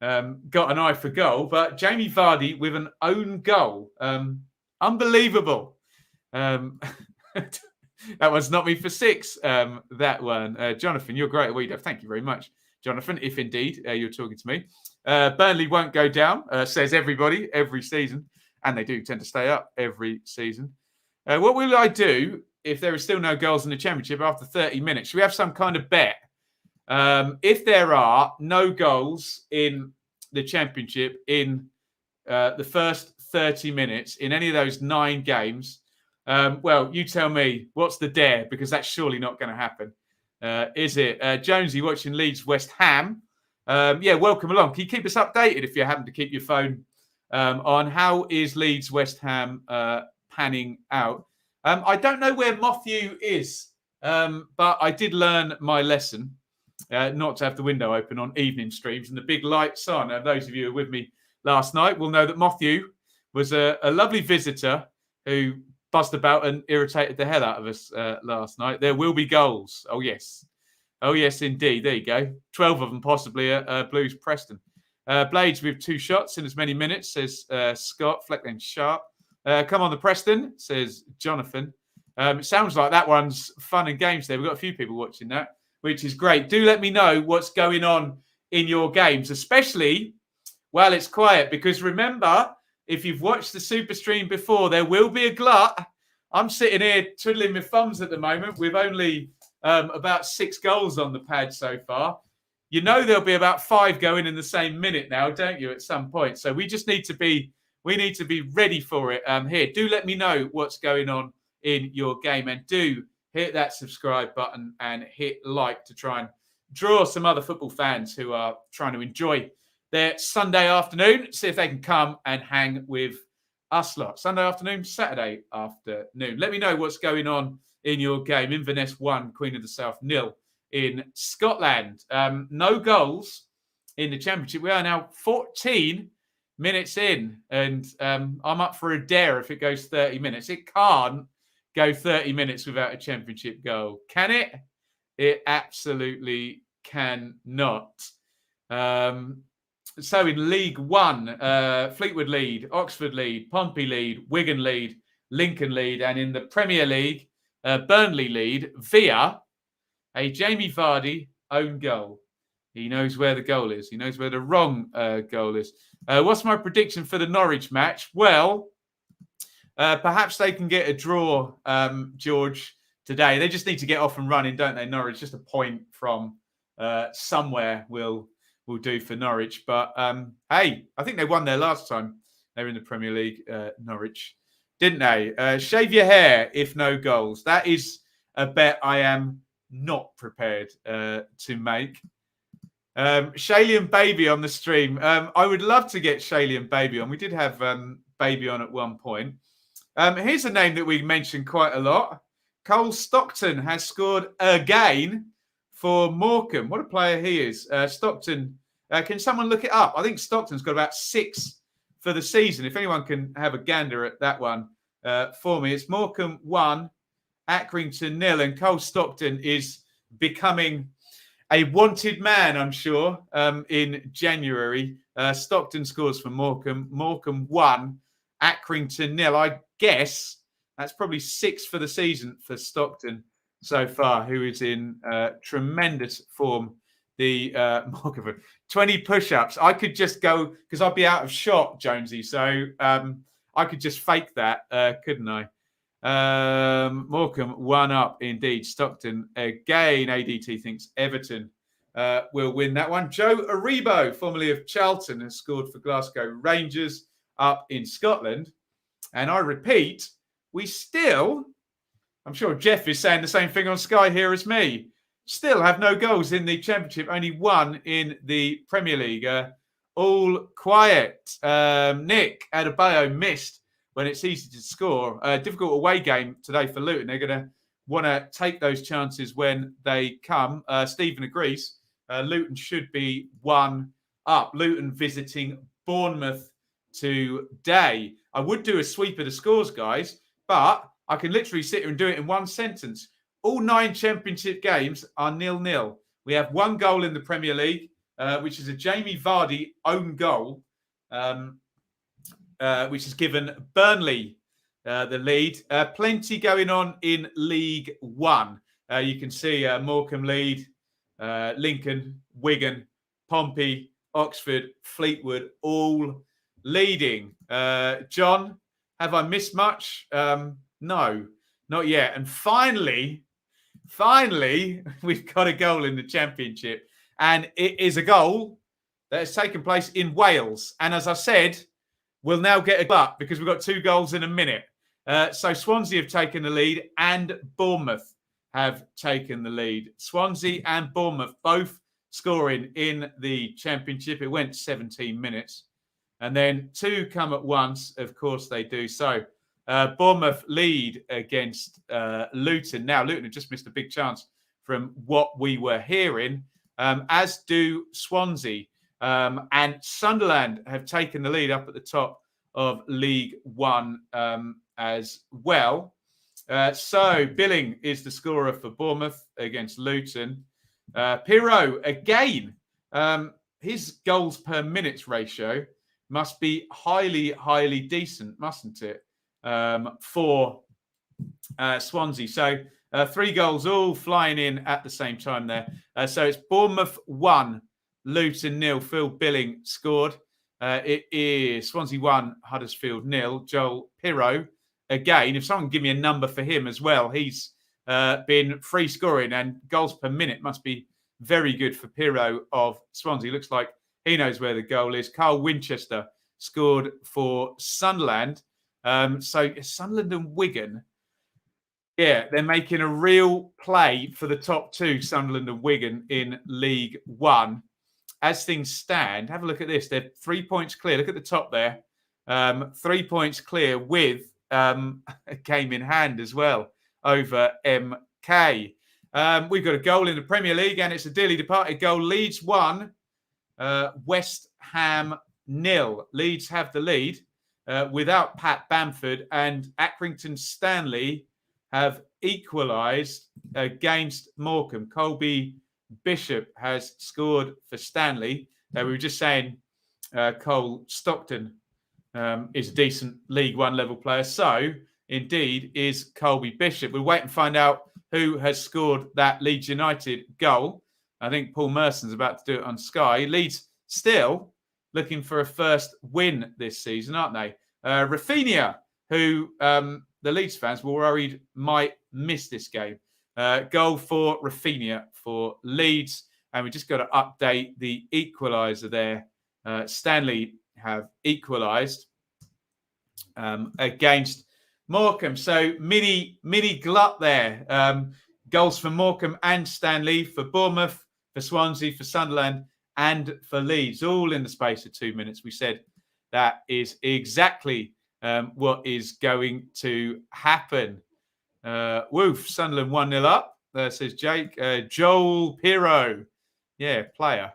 got an eye for goal, but Jamie Vardy with an own goal. Unbelievable. That one's not me for 6, that one. Jonathan, you're great at Weedo. Thank you very much, Jonathan, if indeed you're talking to me. Burnley won't go down, says everybody, every season. And they do tend to stay up every season. What will I do if there are still no goals in the Championship after 30 minutes? Should we have some kind of bet? If there are no goals in the Championship in the first 30 minutes in any of those 9 games, well, you tell me, what's the dare? Because that's surely not going to happen. Is it? Jonesy watching Leeds West Ham. Yeah, welcome along. Can you keep us updated if you happen to keep your phone on how is Leeds West Ham panning out? I don't know where Matthew is, but I did learn my lesson. Not to have the window open on evening streams and the big lights on. Those of you who were with me last night will know that Matthew was a lovely visitor who buzzed about and irritated the hell out of us last night. There will be goals. Oh, yes. Oh, yes, indeed. There you go. 12 of them possibly at Blues Preston. Blades with 2 shots in as many minutes, says Scott. Fleckland Sharp. Come on, the Preston, says Jonathan. It sounds like that one's fun and games there. We've got a few people watching that, which is great. Do let me know what's going on in your games, especially while it's quiet. Because remember, if you've watched the Superstream before, there will be a glut. I'm sitting here twiddling my thumbs at the moment with only about 6 goals on the pad so far. You know there'll be about 5 going in the same minute now, don't you, at some point? So we just need to be ready for it. Here, do let me know what's going on in your game, and do hit that subscribe button and hit like to try and draw some other football fans who are trying to enjoy their Sunday afternoon. See if they can come and hang with us lot. Sunday afternoon, Saturday afternoon. Let me know what's going on in your game. Inverness 1, Queen of the South 0 in Scotland. No goals in the Championship. We are now 14 minutes in, and I'm up for a dare if it goes 30 minutes. It can't go 30 minutes without a Championship goal. Can it? It absolutely cannot. So in League One, Fleetwood lead, Oxford lead, Pompey lead, Wigan lead, Lincoln lead, and in the Premier League, Burnley lead via a Jamie Vardy own goal. He knows where the goal is. He knows where the wrong goal is. What's my prediction for the Norwich match? Well, perhaps they can get a draw, George, today. They just need to get off and running, don't they, Norwich? Just a point from somewhere will do for Norwich. But, hey, I think they won there last time. They were in the Premier League, Norwich, didn't they? Shave your hair if no goals. That is a bet I am not prepared to make. Shayley and Baby on the stream. I would love to get Shayley and Baby on. We did have Baby on at one point. Here's a name that we mentioned quite a lot. Cole Stockton has scored again for Morecambe. What a player he is. Stockton, can someone look it up? I think Stockton's got about 6 for the season. If anyone can have a gander at that one for me. It's Morecambe 1, Accrington 0, and Cole Stockton is becoming a wanted man, I'm sure, in January. Stockton scores for Morecambe. Morecambe 1, Accrington 0. I guess that's probably 6 for the season for Stockton. so far, who is in tremendous form. The Morecambe 20 push-ups. I could just go because I'd be out of shot, Jonesy. So I could just fake that, couldn't I? Morecambe 1 up indeed. Stockton again. ADT thinks Everton will win that one. Joe Aribo, formerly of Charlton, has scored for Glasgow Rangers up in Scotland. And I repeat, we still, I'm sure Jeff is saying the same thing on Sky here as me, still have no goals in the Championship, only one in the Premier League. All quiet. Nick Adebayo missed when it's easy to score. Difficult away game today for Luton. They're going to want to take those chances when they come. Stephen agrees. Luton should be 1 up. Luton visiting Bournemouth today. I would do a sweep of the scores, guys, but I can literally sit here and do it in one sentence. All 9 Championship games are 0-0. We have 1 goal in the Premier League, which is a Jamie Vardy own goal, which has given Burnley the lead. Plenty going on in League One. You can see Morecambe lead, Lincoln, Wigan, Pompey, Oxford, Fleetwood, all leading. John, have I missed much? No, not yet. And finally, we've got a goal in the Championship. And it is a goal that has taken place in Wales. And as I said, we'll now get a glut because we've got 2 goals in a minute. So Swansea have taken the lead and Bournemouth have taken the lead. Swansea and Bournemouth both scoring in the Championship. It went 17 minutes. And then 2 come at once. Of course they do. So Bournemouth lead against Luton. Now, Luton have just missed a big chance from what we were hearing, as do Swansea. And Sunderland have taken the lead up at the top of League One as well. So Billing is the scorer for Bournemouth against Luton. Pirro, again, his goals per minutes ratio must be highly, highly decent, mustn't it, for Swansea. So 3 goals all flying in at the same time there. So it's Bournemouth 1, Luton 0. Phil Billing scored. It is Swansea 1, Huddersfield 0. Joel Pirro, again, if someone can give me a number for him as well, he's been free scoring and goals per minute must be very good for Pirro of Swansea. Looks like he knows where the goal is. Carl Winchester scored for Sunderland. So Sunderland and Wigan, yeah, they're making a real play for the top 2, Sunderland and Wigan, in League One. As things stand, have a look at this. They're 3 points clear. Look at the top there. 3 points clear with a game in hand as well over MK. We've got a goal in the Premier League, and it's a dearly departed goal. Leeds 1, West Ham 0. Leeds have the lead without Pat Bamford, and Accrington Stanley have equalised against Morecambe. Colby Bishop has scored for Stanley. We were just saying Cole Stockton is a decent League One level player. So, indeed, is Colby Bishop. We'll wait and find out who has scored that Leeds United goal. I think Paul Merson's about to do it on Sky. Leeds still looking for a first win this season, aren't they? Rafinha, who the Leeds fans were worried might miss this game. Goal for Rafinha for Leeds. And we just got to update the equaliser there. Stanley have equalised against Morecambe. So mini glut there. Goals for Morecambe and Stanley, for Bournemouth, for Swansea, for Sunderland, and for Leeds, all in the space of 2 minutes. We said that is exactly what is going to happen. Woof, Sunderland 1-0 up, says Jake. Joel Pirro, yeah, player,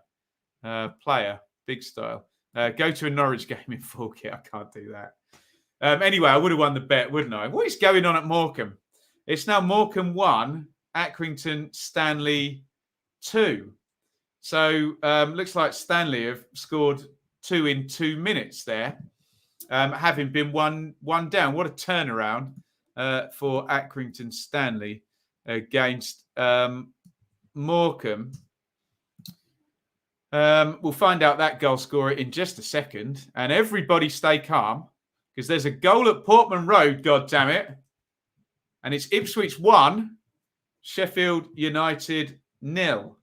big style. Go to a Norwich game in full kit. I can't do that. Anyway, I would have won the bet, wouldn't I? What is going on at Morecambe? It's now Morecambe 1, Accrington Stanley 2. So looks like Stanley have scored 2 in 2 minutes there, having been one down. What a turnaround for Accrington Stanley. against Morecambe. We'll find out that goal scorer in just a second. And everybody stay calm, because there's a goal at Portman Road, God damn it. And it's Ipswich 1, Sheffield United 0.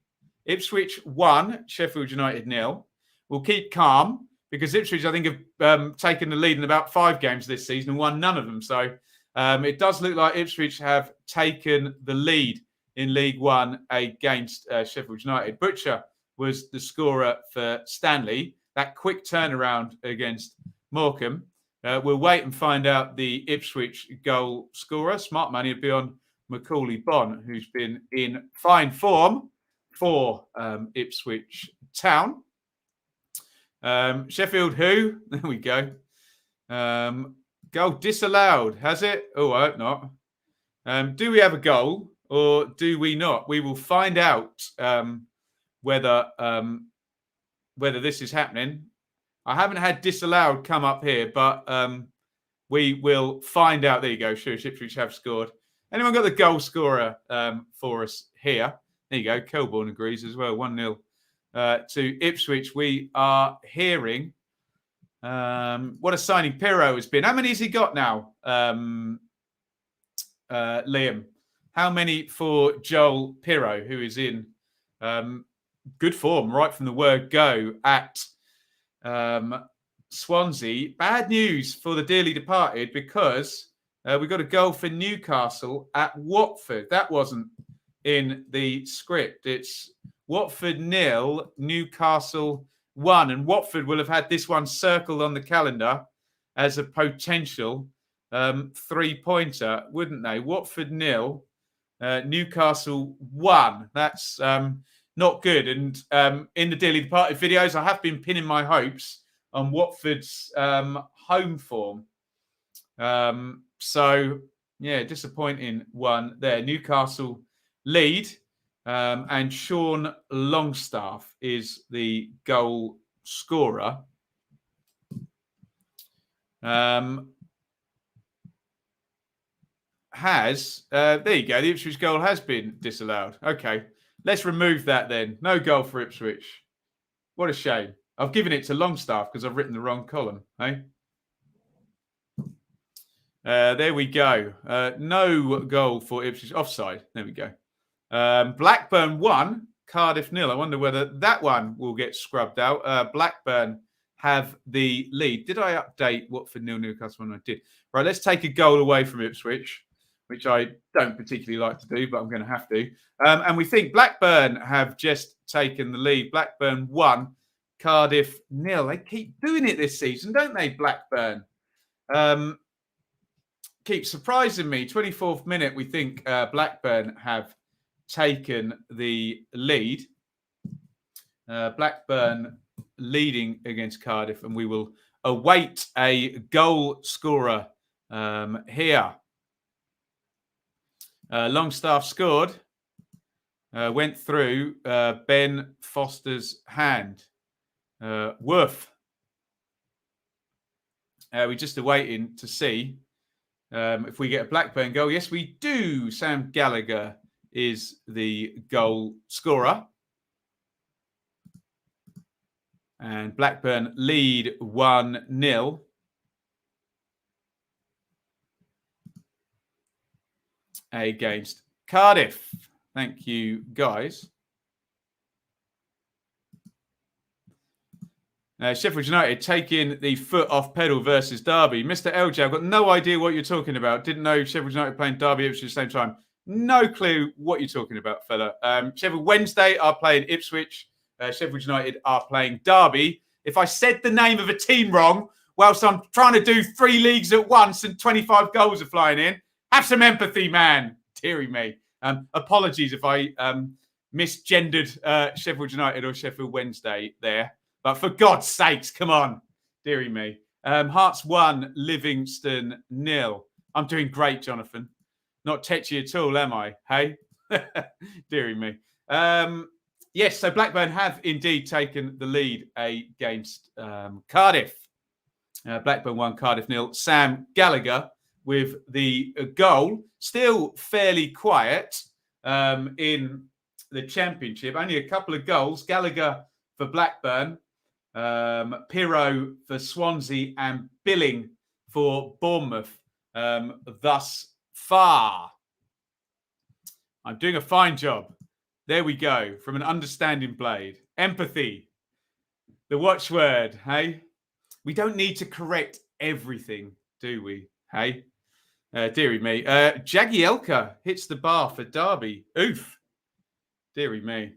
Ipswich 1, Sheffield United 0. We'll keep calm, because Ipswich, I think, have taken the lead in about 5 games this season and won none of them. So it does look like Ipswich have taken the lead in League One against Sheffield United. Butcher was the scorer for Stanley. That quick turnaround against Morecambe. We'll wait and find out the Ipswich goal scorer. Smart money would be on Macaulay Bonne, who's been in fine form for Ipswich Town. Sheffield who? There we go. Goal disallowed, has it? Oh, I hope not. Do we have a goal or do we not? We will find out whether this is happening. I haven't had disallowed come up here, but we will find out. There you go. Sure, Ipswich have scored. Anyone got the goal scorer for us here? There you go. Colborne agrees as well. 1-0 to Ipswich. We are hearing what a signing Pirro has been. How many has he got now, Liam? How many for Joel Pirro, who is in good form right from the word go at Swansea? Bad news for the dearly departed, because we got a goal for Newcastle at Watford. That wasn't in the script. It's Watford 0, Newcastle 1. And Watford will have had this one circled on the calendar as a potential 3-pointer, wouldn't they? Watford 0, Newcastle 1. That's not good. And in the Dearly Departed videos, I have been pinning my hopes on Watford's home form. So, yeah, disappointing one there. Newcastle lead, and Sean Longstaff is the goal scorer. There you go. The Ipswich goal has been disallowed. Okay, let's remove that then. No goal for Ipswich. What a shame. I've given it to Longstaff because I've written the wrong column. Hey? There we go. No goal for Ipswich. Offside. There we go. Blackburn 1, Cardiff 0. I wonder whether that one will get scrubbed out. Blackburn have the lead. Did I update Watford 0, Newcastle 1? I did. Right, let's take a goal away from Ipswich, which I don't particularly like to do, but I'm going to have to. And we think Blackburn have just taken the lead. Blackburn 1, Cardiff 0. They keep doing it this season, don't they, Blackburn? Keep surprising me. 24th minute, we think Blackburn have taken the lead. Blackburn leading against Cardiff, and we will await a goal scorer here. Longstaff scored, went through Ben Foster's hand. Woof. We're just awaiting to see if we get a Blackburn goal. Yes, we do. Sam Gallagher is the goal scorer. And Blackburn lead 1-0. Against Cardiff. Thank you, guys. Sheffield United taking the foot off pedal versus Derby. Mr. LJ, I've got no idea what you're talking about. Didn't know Sheffield United playing Derby Ipswich at the same time. No clue what you're talking about, fella. Sheffield Wednesday are playing Ipswich. Sheffield United are playing Derby. If I said the name of a team wrong whilst I'm trying to do 3 leagues at once and 25 goals are flying in, have some empathy, man. Deary me. Apologies if I misgendered Sheffield United or Sheffield Wednesday there. But for God's sakes, come on. Deary me. Hearts 1, Livingston 0. I'm doing great, Jonathan. Not tetchy at all, am I? Hey? Deary me. Yes, so Blackburn have indeed taken the lead against Cardiff. Blackburn 1, Cardiff 0. Sam Gallagher with the goal. Still fairly quiet. in the Championship. Only a couple of goals. Gallagher for Blackburn, Pirro for Swansea, and Billing for Bournemouth thus far. I'm doing a fine job. There we go. From an understanding blade. Empathy. The watchword, hey? We don't need to correct everything, do we? Hey? Deary me. Jagielka hits the bar for Darby. Oof. Deary me.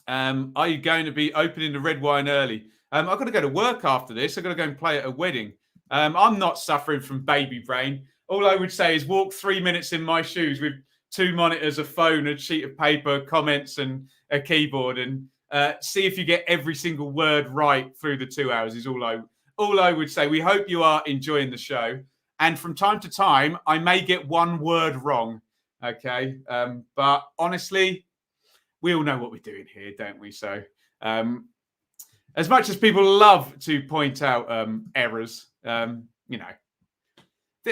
Are you going to be opening the red wine early? I've got to go to work after this. I've got to go and play at a wedding. I'm not suffering from baby brain. All I would say is walk 3 minutes in my shoes with 2 monitors, a phone, a sheet of paper, comments, and a keyboard, and see if you get every single word right through the 2 hours. Is all I would say. We hope you are enjoying the show, and from time to time, I may get one word wrong. Okay, but honestly, we all know what we're doing here, don't we? So, as much as people love to point out errors, you know.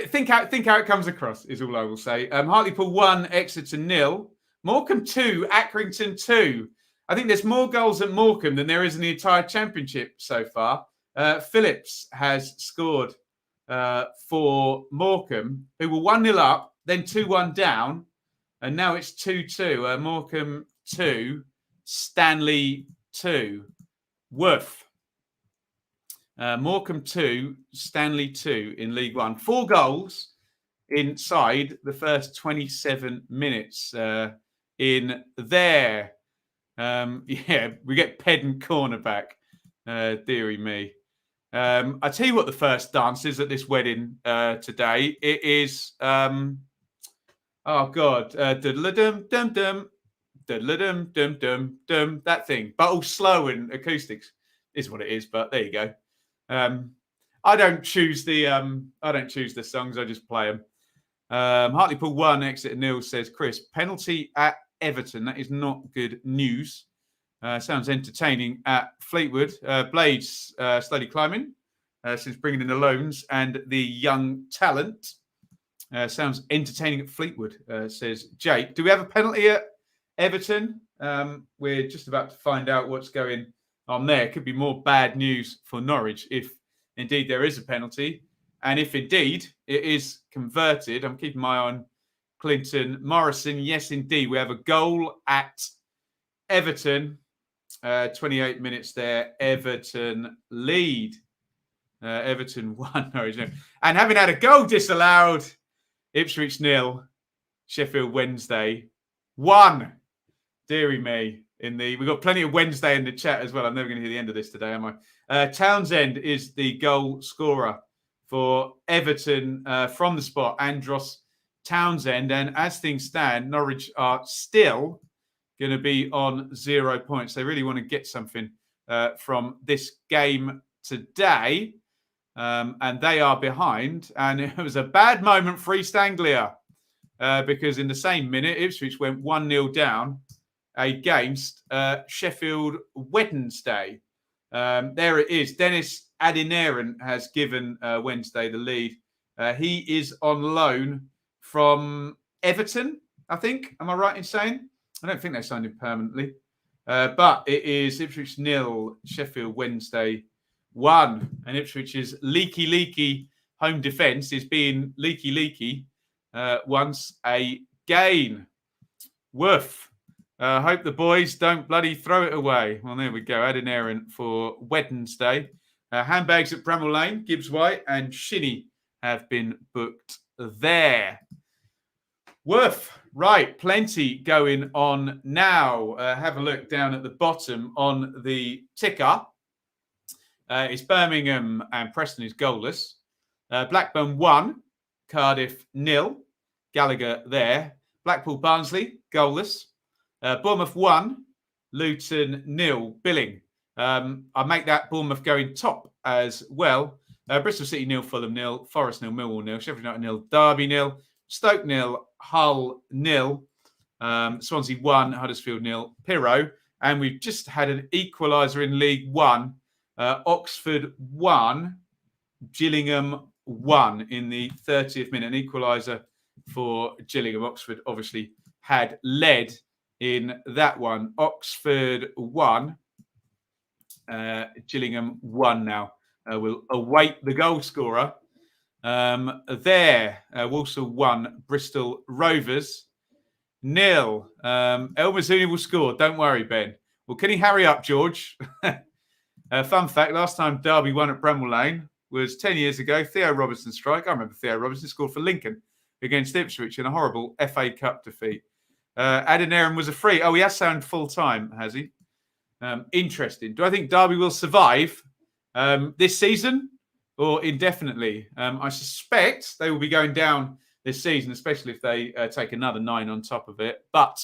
Think how it comes across is all I will say. Hartlepool 1, Exeter 0. Morecambe 2, Accrington 2. I think there's more goals at Morecambe than there is in the entire Championship so far. Phillips has scored for Morecambe, who were 1-0 up, then 2-1 down, and now it's 2-2. Morecambe 2, Stanley 2. Woof. Morecambe 2, Stanley 2 in League One. 4 goals inside the first 27 minutes in there. Yeah, we get pedant cornerback. Deary me. I tell you what the first dance is at this wedding today. It is, oh God, diddle-a-dum-dum-dum, diddle-a-dum-dum-dum-dum, that thing. But all slow and acoustics is what it is, but there you go. I don't choose the songs. I just play them. Hartlepool 1, Exeter 0, says Chris. Penalty at Everton. That is not good news. Sounds entertaining at Fleetwood. Blades slowly climbing since bringing in the loans and the young talent. Sounds entertaining at Fleetwood, says Jake. Do we have a penalty at Everton? We're just about to find out what's going on there. Could be more bad news for Norwich if indeed there is a penalty. And if indeed it is converted, I'm keeping my eye on Clinton Morrison. Yes, indeed. We have a goal at Everton. 28 minutes there. Everton lead. Everton 1. Norwich 0. And having had a goal disallowed, Ipswich 0. Sheffield Wednesday 1. Deary me. We've got plenty of Wednesday in the chat as well. I'm never going to hear the end of this today, am I? Townsend is the goal scorer for Everton from the spot, Andros Townsend. And as things stand, Norwich are still going to be on 0 points. They really want to get something from this game today. And they are behind. And it was a bad moment for East Anglia because in the same minute, Ipswich went 1-0 down against Sheffield Wednesday. There it is. Dennis Adinaran has given Wednesday the lead. He is on loan from Everton, I think. Am I right in saying? I don't think they signed him permanently. But it is Ipswich 0, Sheffield Wednesday 1. And Ipswich's leaky home defence is being leaky once again. Woof. Hope the boys don't bloody throw it away. Well, there we go. Adinaran for Wednesday. Handbags at Bramall Lane, Gibbs White and Shinny have been booked there. Woof. Right, plenty going on now. Have a look down at the bottom on the ticker. It's Birmingham and Preston is goalless. Blackburn 1, Cardiff 0. Gallagher there. Blackpool Barnsley goalless. Bournemouth 1, Luton 0. Billing. I make that Bournemouth going top as well. Bristol City 0, Fulham 0. Forest 0, Millwall 0. Sheffield United 0, Derby 0. Stoke 0, Hull 0. Swansea 1, Huddersfield 0. Pirro. And we've just had an equaliser in League One. Oxford 1, Gillingham 1 in the 30th minute. An equaliser for Gillingham. Oxford obviously had led in that one. Oxford 1, Gillingham 1 now. We'll await the goal scorer. Walsall 1, Bristol Rovers 0. El Mazzuni will score. Don't worry, Ben. Well, can he hurry up, George? Fun fact, last time Darby won at Bramall Lane was 10 years ago. Theo Robertson strike. I remember Theo Robertson scored for Lincoln against Ipswich in a horrible FA Cup defeat. Adeniran was a free. Oh, he has signed full-time, has he? Interesting. Do I think Darby will survive this season or indefinitely? I suspect they will be going down this season, especially if they take another 9 on top of it. But,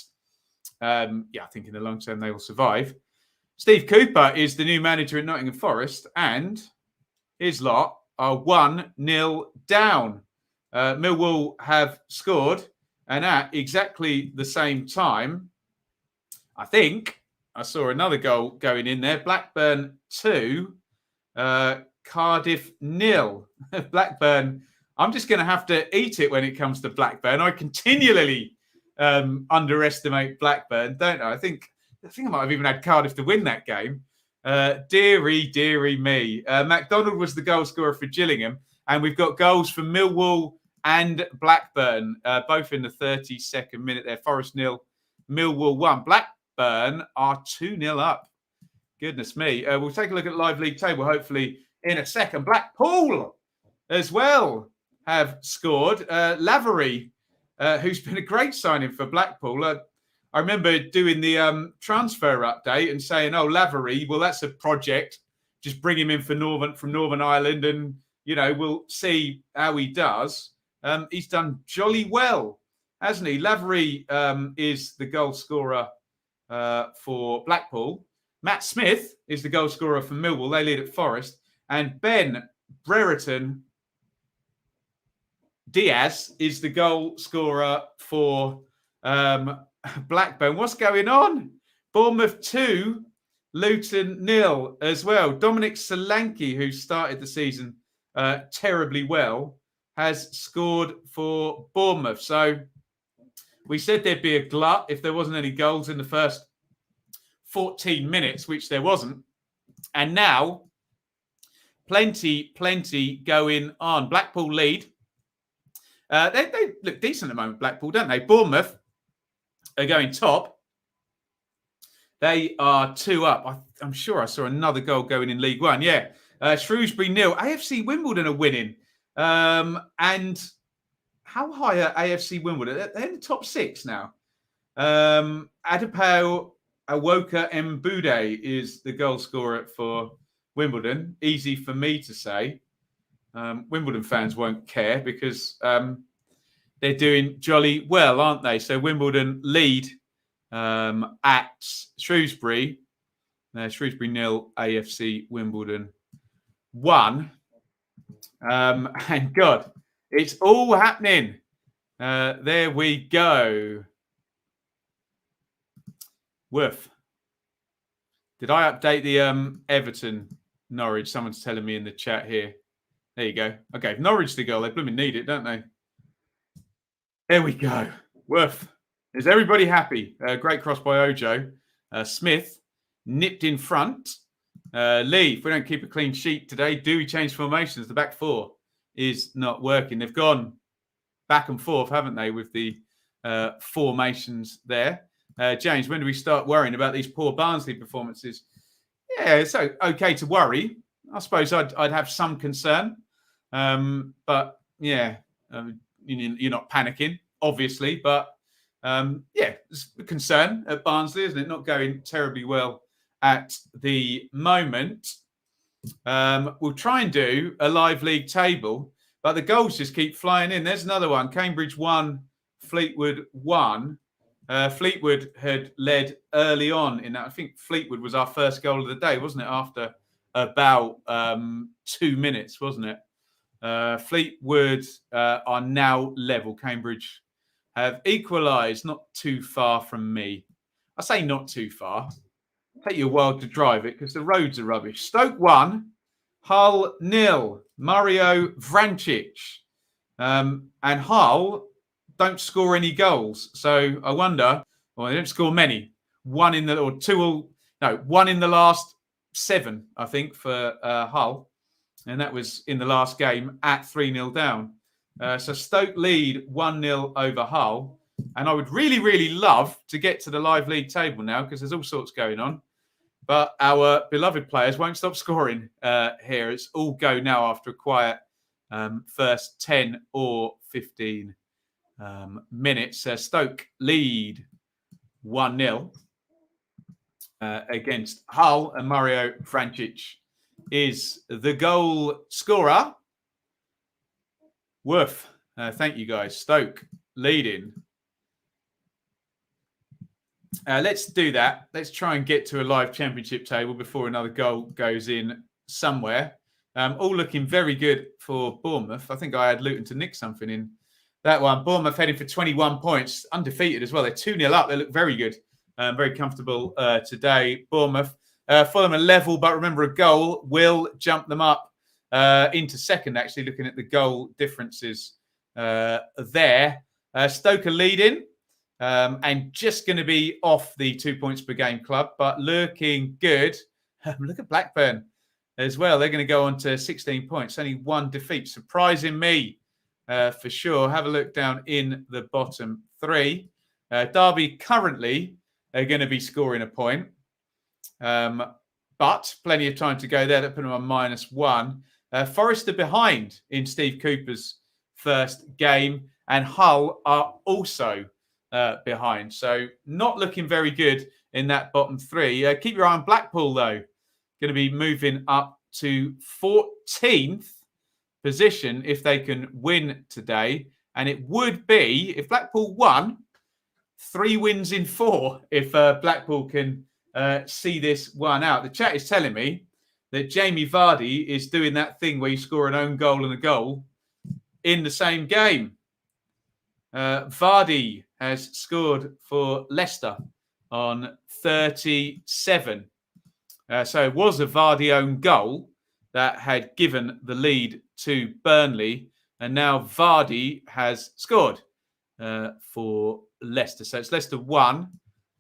I think in the long term they will survive. Steve Cooper is the new manager at Nottingham Forest, and his lot are 1-0 down. Millwall have scored, and at exactly the same time, I think I saw another goal going in there. Blackburn 2, Cardiff 0. Blackburn, I'm just going to have to eat it when it comes to Blackburn. I continually underestimate Blackburn, don't I? I think I might have even had Cardiff to win that game. Deary me. MacDonald was the goal scorer for Gillingham, and we've got goals for Millwall and Blackburn, both in the 32nd minute there. Forest 0, Millwall 1. Blackburn are 2-0 up. Goodness me. We'll take a look at live league table, hopefully, in a second. Blackpool as well have scored. Lavery, who's been a great signing for Blackpool. I remember doing the transfer update and saying, Lavery, well, that's a project. Just bring him in from Northern Ireland and, we'll see how he does. He's done jolly well, hasn't he? Lavery is the goal scorer for Blackpool. Matt Smith is the goal scorer for Millwall. They lead at Forest. And Ben Brereton Diaz is the goal scorer for Blackburn. What's going on? Bournemouth 2, Luton 0 as well. Dominic Solanke, who started the season terribly well, has scored for Bournemouth. So we said there'd be a glut if there wasn't any goals in the first 14 minutes, which there wasn't. And now, plenty going on. Blackpool lead. They look decent at the moment, Blackpool, don't they? Bournemouth are going top. They are 2 up. I'm sure I saw another goal going in League One. Yeah. Shrewsbury 0. AFC Wimbledon are winning. And how high are AFC Wimbledon? They're in the top 6 now. Adebayo Awoka Mbude is the goal scorer for Wimbledon. Easy for me to say. Wimbledon fans won't care because they're doing jolly well, aren't they? So Wimbledon lead at Shrewsbury. Shrewsbury 0, AFC Wimbledon 1. And God, it's all happening. There we go. Woof. Did I update the Everton Norwich? Someone's telling me in the chat here. There you go. Okay, Norwich the goal. They blooming need it, don't they? There we go. Woof. Is everybody happy? Great cross by Ojo. Smith nipped in front. Lee, if we don't keep a clean sheet today, do we change formations? The back four is not working. They've gone back and forth, haven't they, with the formations there. James, when do we start worrying about these poor Barnsley performances? Yeah, it's okay to worry. I suppose I'd have some concern. But, yeah, you're not panicking, obviously. But, yeah, it's a concern at Barnsley, isn't it? Not going terribly well at the moment. We'll try and do a live league table, but the goals just keep flying in. There's another one. Cambridge 1, Fleetwood 1. Fleetwood had led early on in that. I think Fleetwood was our first goal of the day, wasn't it? After about 2 minutes, wasn't it? Fleetwood are now level. Cambridge have equalised, not too far from me. I say not too far. Take you a while to drive it because the roads are rubbish. Stoke 1, Hull 0. Mario Vrancic. And Hull don't score any goals. So I wonder, well, they don't score many. One in the last 7, I think, for Hull. And that was in the last game at 3-0 down. So Stoke lead 1-0 over Hull. And I would really, really love to get to the live league table now because there's all sorts going on. But our beloved players won't stop scoring here. It's all go now after a quiet first 10 or 15 minutes. Stoke lead 1-0 against Hull, and Mario Vrancic is the goal scorer. Woof. Thank you, guys. Stoke leading. Let's do that. Let's try and get to a live championship table before another goal goes in somewhere. All looking very good for Bournemouth. I think I had Luton to nick something in that one. Bournemouth heading for 21 points, undefeated as well. They're 2-0 up. They look very good, very comfortable today. Bournemouth. Fulham are level, but remember a goal will jump them up into second, actually, looking at the goal differences there. Stoke are leading. And just going to be off the 2 points per game club, but looking good. Look at Blackburn as well. They're going to go on to 16 points, only 1 defeat. Surprising me for sure. Have a look down in the bottom 3. Derby currently are going to be scoring a point, but plenty of time to go there. They're putting them on -1. Forest are behind in Steve Cooper's first game, and Hull are also behind. So not looking very good in that bottom 3. Keep your eye on Blackpool, though. Going to be moving up to 14th position if they can win today. And it would be, if Blackpool won, 3 wins in 4 if Blackpool can see this one out. The chat is telling me that Jamie Vardy is doing that thing where you score an own goal and a goal in the same game. Vardy has scored for Leicester on 37. So it was a Vardy own goal that had given the lead to Burnley. And now Vardy has scored for Leicester. So it's Leicester 1,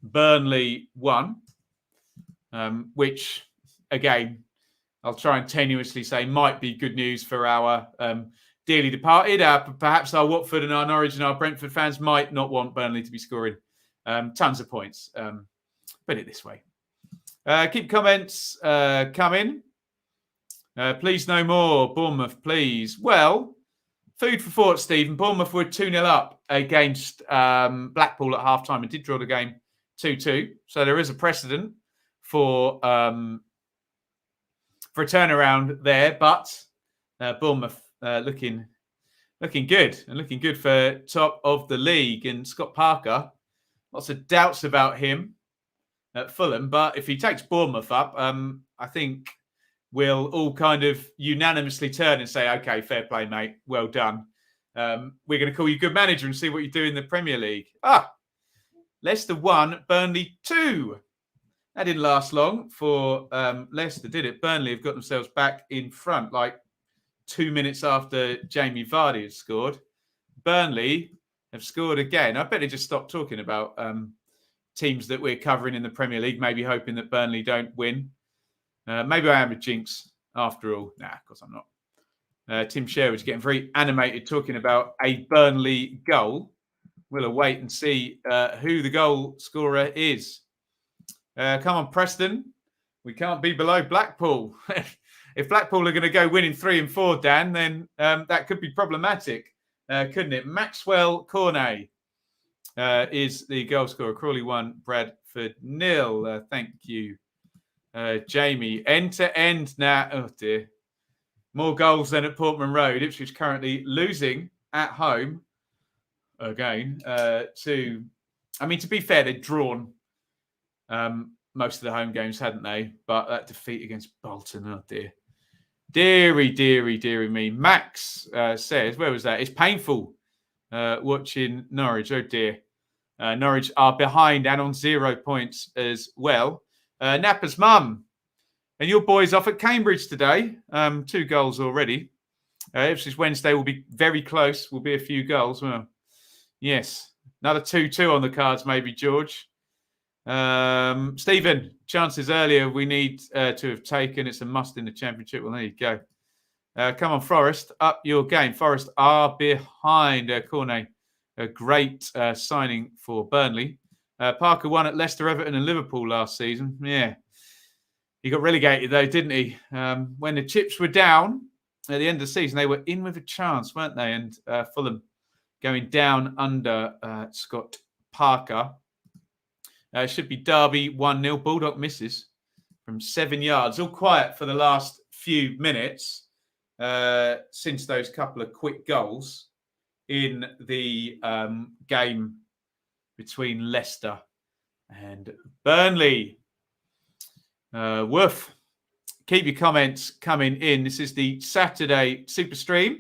Burnley 1, which, again, I'll try and tenuously say might be good news for our dearly departed. Perhaps our Watford and our Norwich and our Brentford fans might not want Burnley to be scoring tons of points. Put it this way. Keep comments coming. Please no more. Bournemouth, please. Well, food for thought, Stephen. Bournemouth were 2-0 up against Blackpool at half-time and did draw the game 2-2. So there is a precedent for a turnaround there. But Bournemouth looking good and looking good for top of the league. And Scott Parker, lots of doubts about him at Fulham. But if he takes Bournemouth up, I think we'll all kind of unanimously turn and say, okay, fair play, mate. Well done. We're going to call you good manager and see what you do in the Premier League. Leicester 1, Burnley 2. That didn't last long for Leicester, did it? Burnley have got themselves back in front like 2 minutes after Jamie Vardy had scored. Burnley have scored again. I better just stop talking about teams that we're covering in the Premier League, maybe hoping that Burnley don't win. Maybe I am a jinx after all. Nah, of course I'm not. Tim Sherwood's getting very animated talking about a Burnley goal. We'll await and see who the goal scorer is. Come on, Preston. We can't be below Blackpool. If Blackpool are going to go winning 3 and 4, Dan, then that could be problematic, couldn't it? Maxwell Cornet is the goal scorer. Crawley 1, Bradford 0. Thank you, Jamie. End to end now. Oh, dear. More goals than at Portman Road. Ipswich currently losing at home again to... I mean, to be fair, they'd drawn most of the home games, hadn't they? But that defeat against Bolton, oh dear. Deary me. Max says, where was that? It's painful watching Norwich. Oh dear. Norwich are behind and on 0 points as well. Napper's mum. And your boys off at Cambridge today. 2 goals already. Ipswich Wednesday will be very close. Will be a few goals. Well, Yes. Another 2-2 on the cards, maybe, George. Stephen, chances earlier we need to have taken. It's a must in the Championship. Well, there you go. Come on, Forest, up your game. Forest are behind Cornet. A great signing for Burnley. Parker won at Leicester, Everton and Liverpool last season. Yeah. He got relegated, though, didn't he? When the chips were down at the end of the season, they were in with a chance, weren't they? And Fulham going down under Scott Parker. Should be Darby 1-0. Bulldog misses from 7 yards. All quiet for the last few minutes since those couple of quick goals in the game between Leicester and Burnley. Woof. Keep your comments coming in. This is the Saturday Superstream,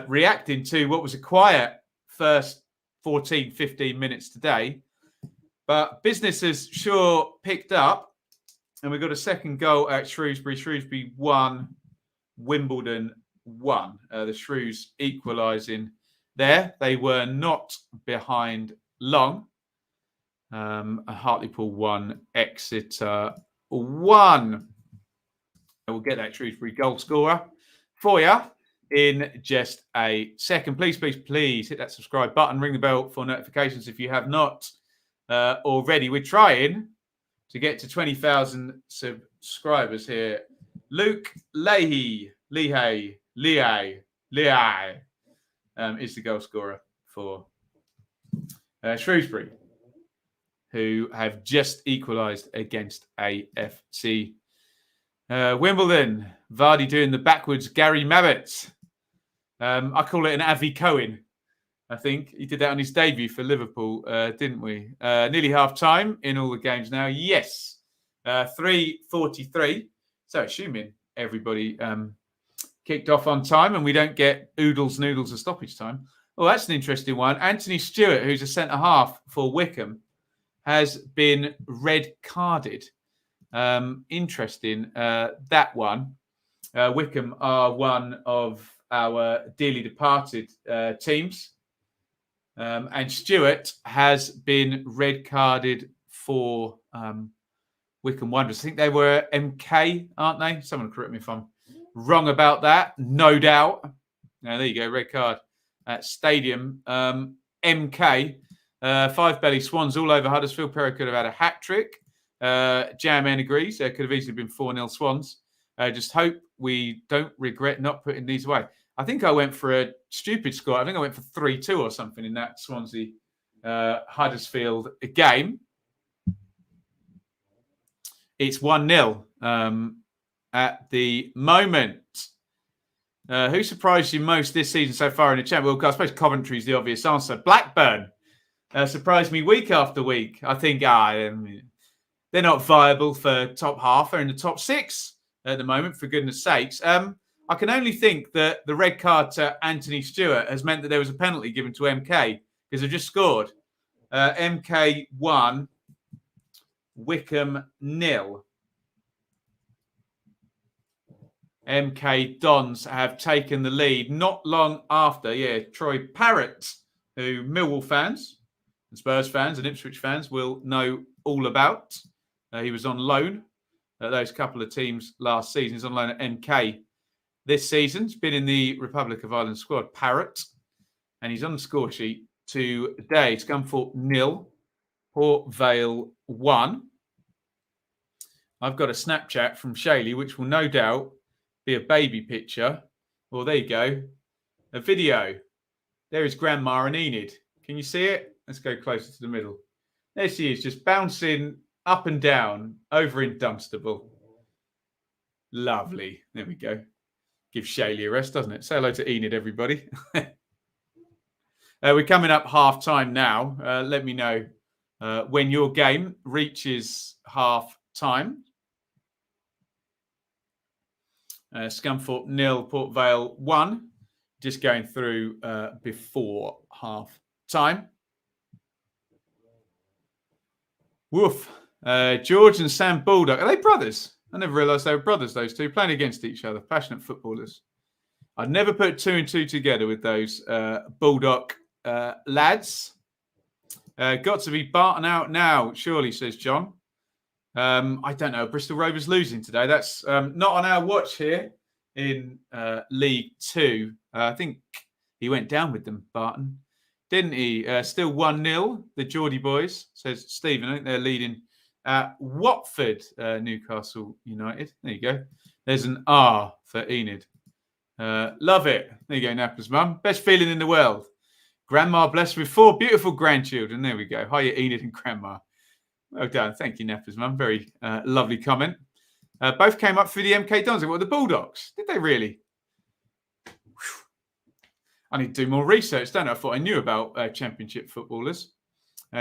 reacting to what was a quiet first 14, 15 minutes today. But business has sure picked up, and we've got a second goal at Shrewsbury. Shrewsbury 1, Wimbledon 1. The Shrews equalising there. They were not behind long. Hartlepool 1, Exeter 1. We'll get that Shrewsbury goal scorer for you in just a second. Please hit that subscribe button. Ring the bell for notifications if you have not already. We're trying to get to 20,000 subscribers here. Luke Leahy is the goal scorer for Shrewsbury, who have just equalised against AFC Wimbledon. Vardy doing the backwards Gary Mabbott. I call it an Avi Cohen. I think he did that on his debut for Liverpool, didn't we? Nearly half time in all the games now. Yes. 3:43. So assuming everybody kicked off on time and we don't get oodles noodles of stoppage time. Well, that's an interesting one. Anthony Stewart, who's a centre-half for Wycombe, has been red carded. Interesting, that one. Wycombe are one of our dearly departed teams. And Stewart has been red carded for Wycombe Wanderers. I think they were MK, aren't they? Someone correct me if I'm wrong about that. No doubt. Now, there you go, red card at Stadium. MK, 5 belly swans all over Huddersfield. Perry could have had a hat-trick. Jam agrees. There could have easily been 4-0 Swans. Just hope we don't regret not putting these away. I think I went for a stupid score. I think I went for 3-2 or something in that Swansea Huddersfield game. It's 1-0 at the moment. Who surprised you most this season so far in the Champions? Well, I suppose Coventry's the obvious answer. Blackburn surprised me week after week. I think they're not viable for top half. They're in the top 6 at the moment, for goodness sakes. I can only think that the red card to Anthony Stewart has meant that there was a penalty given to MK because they've just scored. MK 1, Wycombe 0. MK Dons have taken the lead not long after. Yeah, Troy Parrott, who Millwall fans and Spurs fans and Ipswich fans will know all about. He was on loan at those couple of teams last season. He's on loan at MK this season. He's been in the Republic of Ireland squad, Parrott, and he's on the score sheet today. Scunthorpe 0, Port Vale 1. I've got a Snapchat from Shaylee, which will no doubt be a baby picture. Well, there you go. A video. There is Grandma and Enid. Can you see it? Let's go closer to the middle. There she is, just bouncing up and down over in Dunstable. Lovely. There we go. Gives Shaylee a rest, doesn't it? Say hello to Enid, everybody. We're coming up half time now. Let me know when your game reaches half time. Scunthorpe 0, Port Vale 1. Just going through before half time. Woof. George and Sam Bulldog. Are they brothers? I never realised they were brothers, those two, playing against each other. Passionate footballers. I'd never put 2 and 2 together with those Bulldog lads. Got to be Burton out now, surely, says John. I don't know. Bristol Rovers losing today. That's not on our watch here in League 2. I think he went down with them, Burton, didn't he? Still 1-0, the Geordie boys, says Stephen. I think they're leading Watford, Newcastle United. There you go. There's an R for Enid. Love it. There you go, Napper's mum. Best feeling in the world. Grandma blessed with 4 beautiful grandchildren. There we go. Hiya, Enid and Grandma. Well done. Thank you, Napper's mum. Very lovely comment. Both came up through the MK Dons. What, the Bulldogs? Did they really? Whew. I need to do more research, don't I? I thought I knew about Championship footballers.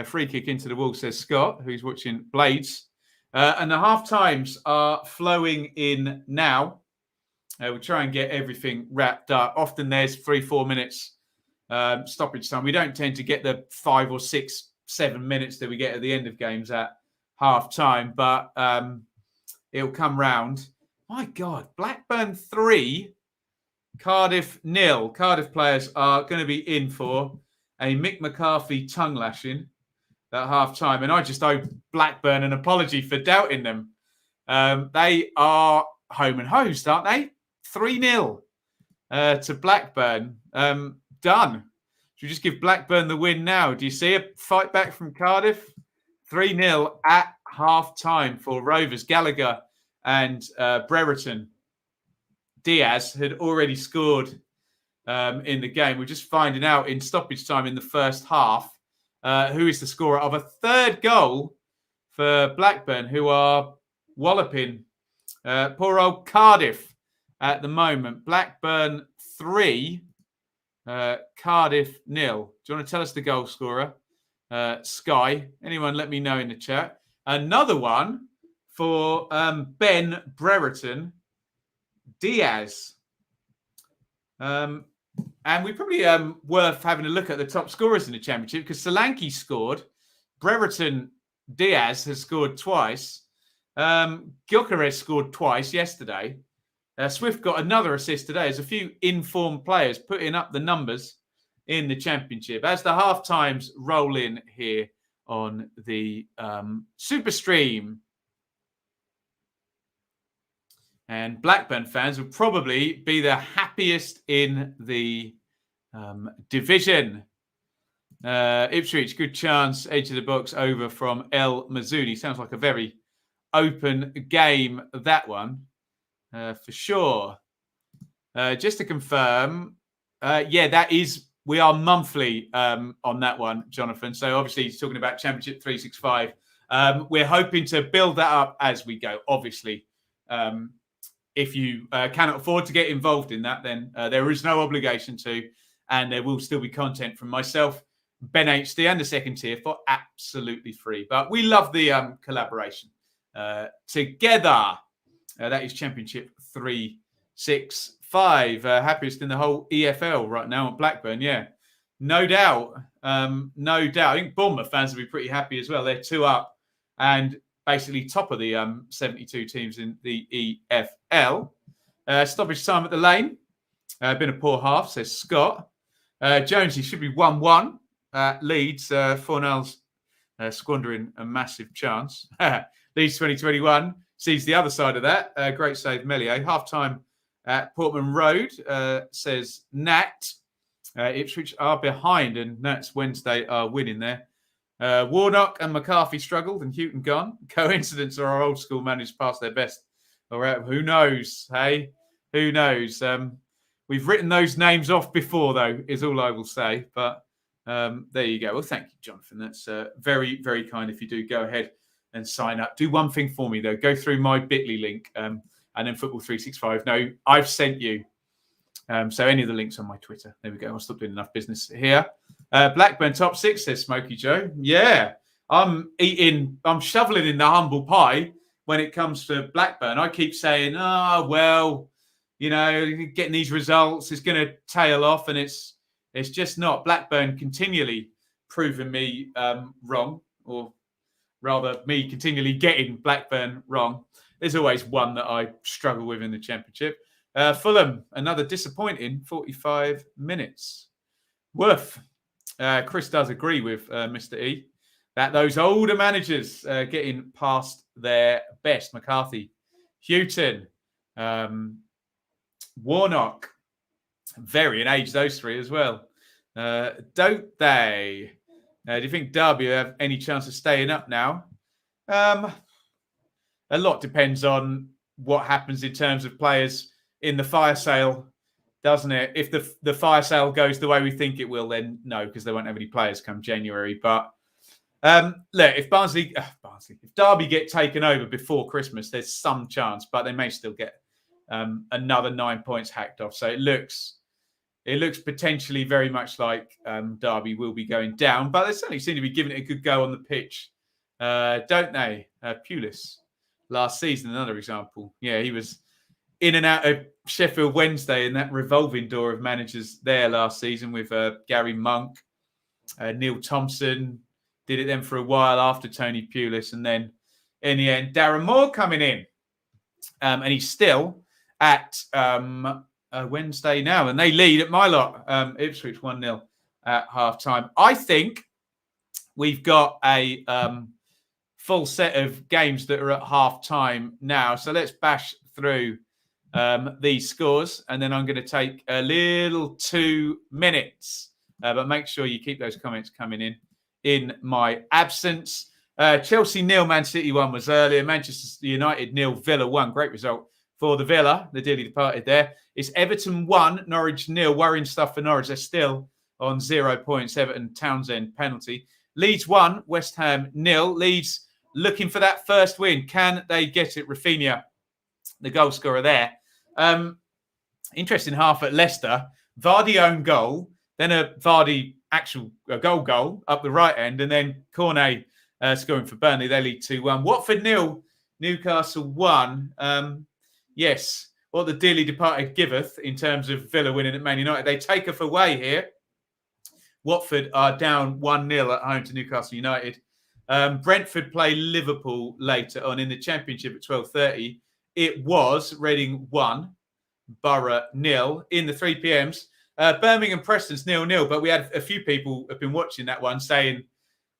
Free kick into the wall, says Scott, who's watching Blades. And the half times are flowing in now. We'll try and get everything wrapped up. Often there's 3-4 minutes stoppage time. We don't tend to get the 5 or 6, 7 minutes that we get at the end of games at half time, but it'll come round. My God, Blackburn 3, Cardiff 0. Cardiff players are going to be in for a Mick McCarthy tongue lashing at half time, and I just owe Blackburn an apology for doubting them. They are home and hosed, aren't they? 3-0 to Blackburn. Done. Should we just give Blackburn the win now? Do you see a fight back from Cardiff? 3-0 at half-time for Rovers. Gallagher and Brereton. Diaz had already scored in the game. We're just finding out in stoppage time in the first half who is the scorer of a third goal for Blackburn, who are walloping poor old Cardiff at the moment. Blackburn 3, Cardiff 0. Do you want to tell us the goal scorer? Sky. Anyone let me know in the chat. Another one for Ben Brereton. Diaz. And we probably worth having a look at the top scorers in the Championship, because Solanke scored. Brereton, Diaz has scored twice. Gyökeres scored twice yesterday. Swift got another assist today. There's a few informed players putting up the numbers in the Championship. As the half times roll in here on the Superstream. And Blackburn fans will probably be the happiest in the division. Ipswich, good chance. Edge of the box over from El Mazzoudi. Sounds like a very open game, that one. For sure. Just to confirm, that is, we are monthly on that one, Jonathan. So obviously he's talking about Championship 365. We're hoping to build that up as we go. Obviously, if you cannot afford to get involved in that, then there is no obligation to, and there will still be content from myself, Ben HD, and the second tier for absolutely free. But we love the collaboration together. That is Championship 365. Happiest in the whole EFL right now at Blackburn. Yeah, no doubt. No doubt. I think Bournemouth fans will be pretty happy as well. They're 2 up and basically top of the 72 teams in the EFL. Stoppage time at the lane. Been a poor half, says Scott. Jonesy should be 1-1 at Leeds. Fornell's squandering a massive chance. Leeds 2021. Sees the other side of that. Great save, Melier. Half-time at Portman Road, says Nat. Ipswich are behind, and Nats Wednesday are winning there. Warnock and McCarthy struggled, and Houghton gone. Coincidence, or our old school managed past their best? Or who knows, hey? Who knows? We've written those names off before, though, is all I will say. But there you go. Well, thank you, Jonathan. That's very, very kind if you do go ahead and sign up. Do one thing for me, though. Go through my Bitly link and then Football 365. No, I've sent you. So any of the links on my Twitter. There we go. I'll stop doing enough business here. Blackburn top 6, says Smokey Joe. Yeah, I'm shoveling in the humble pie when it comes to Blackburn. I keep saying, getting these results is going to tail off, and it's just not. Blackburn continually proving me wrong, or rather me continually getting Blackburn wrong. There's always one that I struggle with in the Championship. Fulham, another disappointing 45 minutes. Woof. Chris does agree with Mr. E that those older managers getting past their best. McCarthy, Houghton, Warnock, varying age, those three as well. Don't they? Do you think Darby have any chance of staying up now? A lot depends on what happens in terms of players in the fire sale, doesn't it? If the fire sale goes the way we think it will, then no, because they won't have any players come January. But look, if if Darby get taken over before Christmas, there's some chance, but they may still get another 9 points hacked off. So it looks potentially very much like Darby will be going down, but they certainly seem to be giving it a good go on the pitch, don't they? Pulis last season, another example. Yeah, he was in and out of Sheffield Wednesday in that revolving door of managers there last season with Gary Monk, Neil Thompson, did it then for a while after Tony Pulis, and then in the end, Darren Moore coming in. And he's still at Wednesday now, and they lead at my lot, Ipswich 1-0 at half-time. I think we've got a full set of games that are at half-time now, so let's bash through these scores, and then I'm going to take a little 2 minutes, but make sure you keep those comments coming in my absence. Chelsea 0, Man City 1 was earlier. Manchester United 0, Villa 1. Great result for the Villa, the dearly departed there. It's Everton 1, Norwich 0. Worrying stuff for Norwich. They're still on 0 points. Everton, Townsend penalty. Leeds 1, West Ham 0. Leeds looking for that first win. Can they get it? Rafinha, the goal scorer there. Interesting half at Leicester. Vardy own goal, then a Vardy actual goal up the right end, and then Cornet scoring for Burnley. They lead 2-1. Watford 0, Newcastle 1. Yes, what the dearly departed giveth in terms of Villa winning at Man United. They take us away here. Watford are down 1-0 at home to Newcastle United. Brentford play Liverpool later on in the Championship at 12:30. It was Reading 1, Borough 0 in the 3 p.m s. Birmingham Preston's 0-0, but we had a few people have been watching that one saying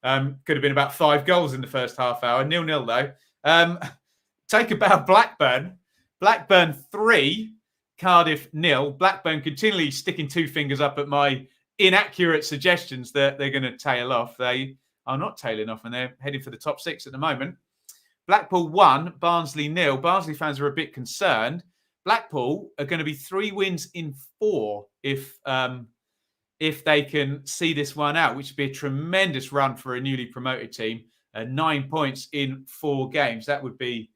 could have been about 5 goals in the first half hour. 0-0 though. Take about Blackburn. Blackburn 3, Cardiff 0. Blackburn continually sticking 2 fingers up at my inaccurate suggestions that they're going to tail off. They are not tailing off, and they're heading for the top 6 at the moment. Blackpool 1, Barnsley 0. Barnsley fans are a bit concerned. Blackpool are going to be 3 wins in 4 if they can see this one out, which would be a tremendous run for a newly promoted team. 9 points in 4 games. That would be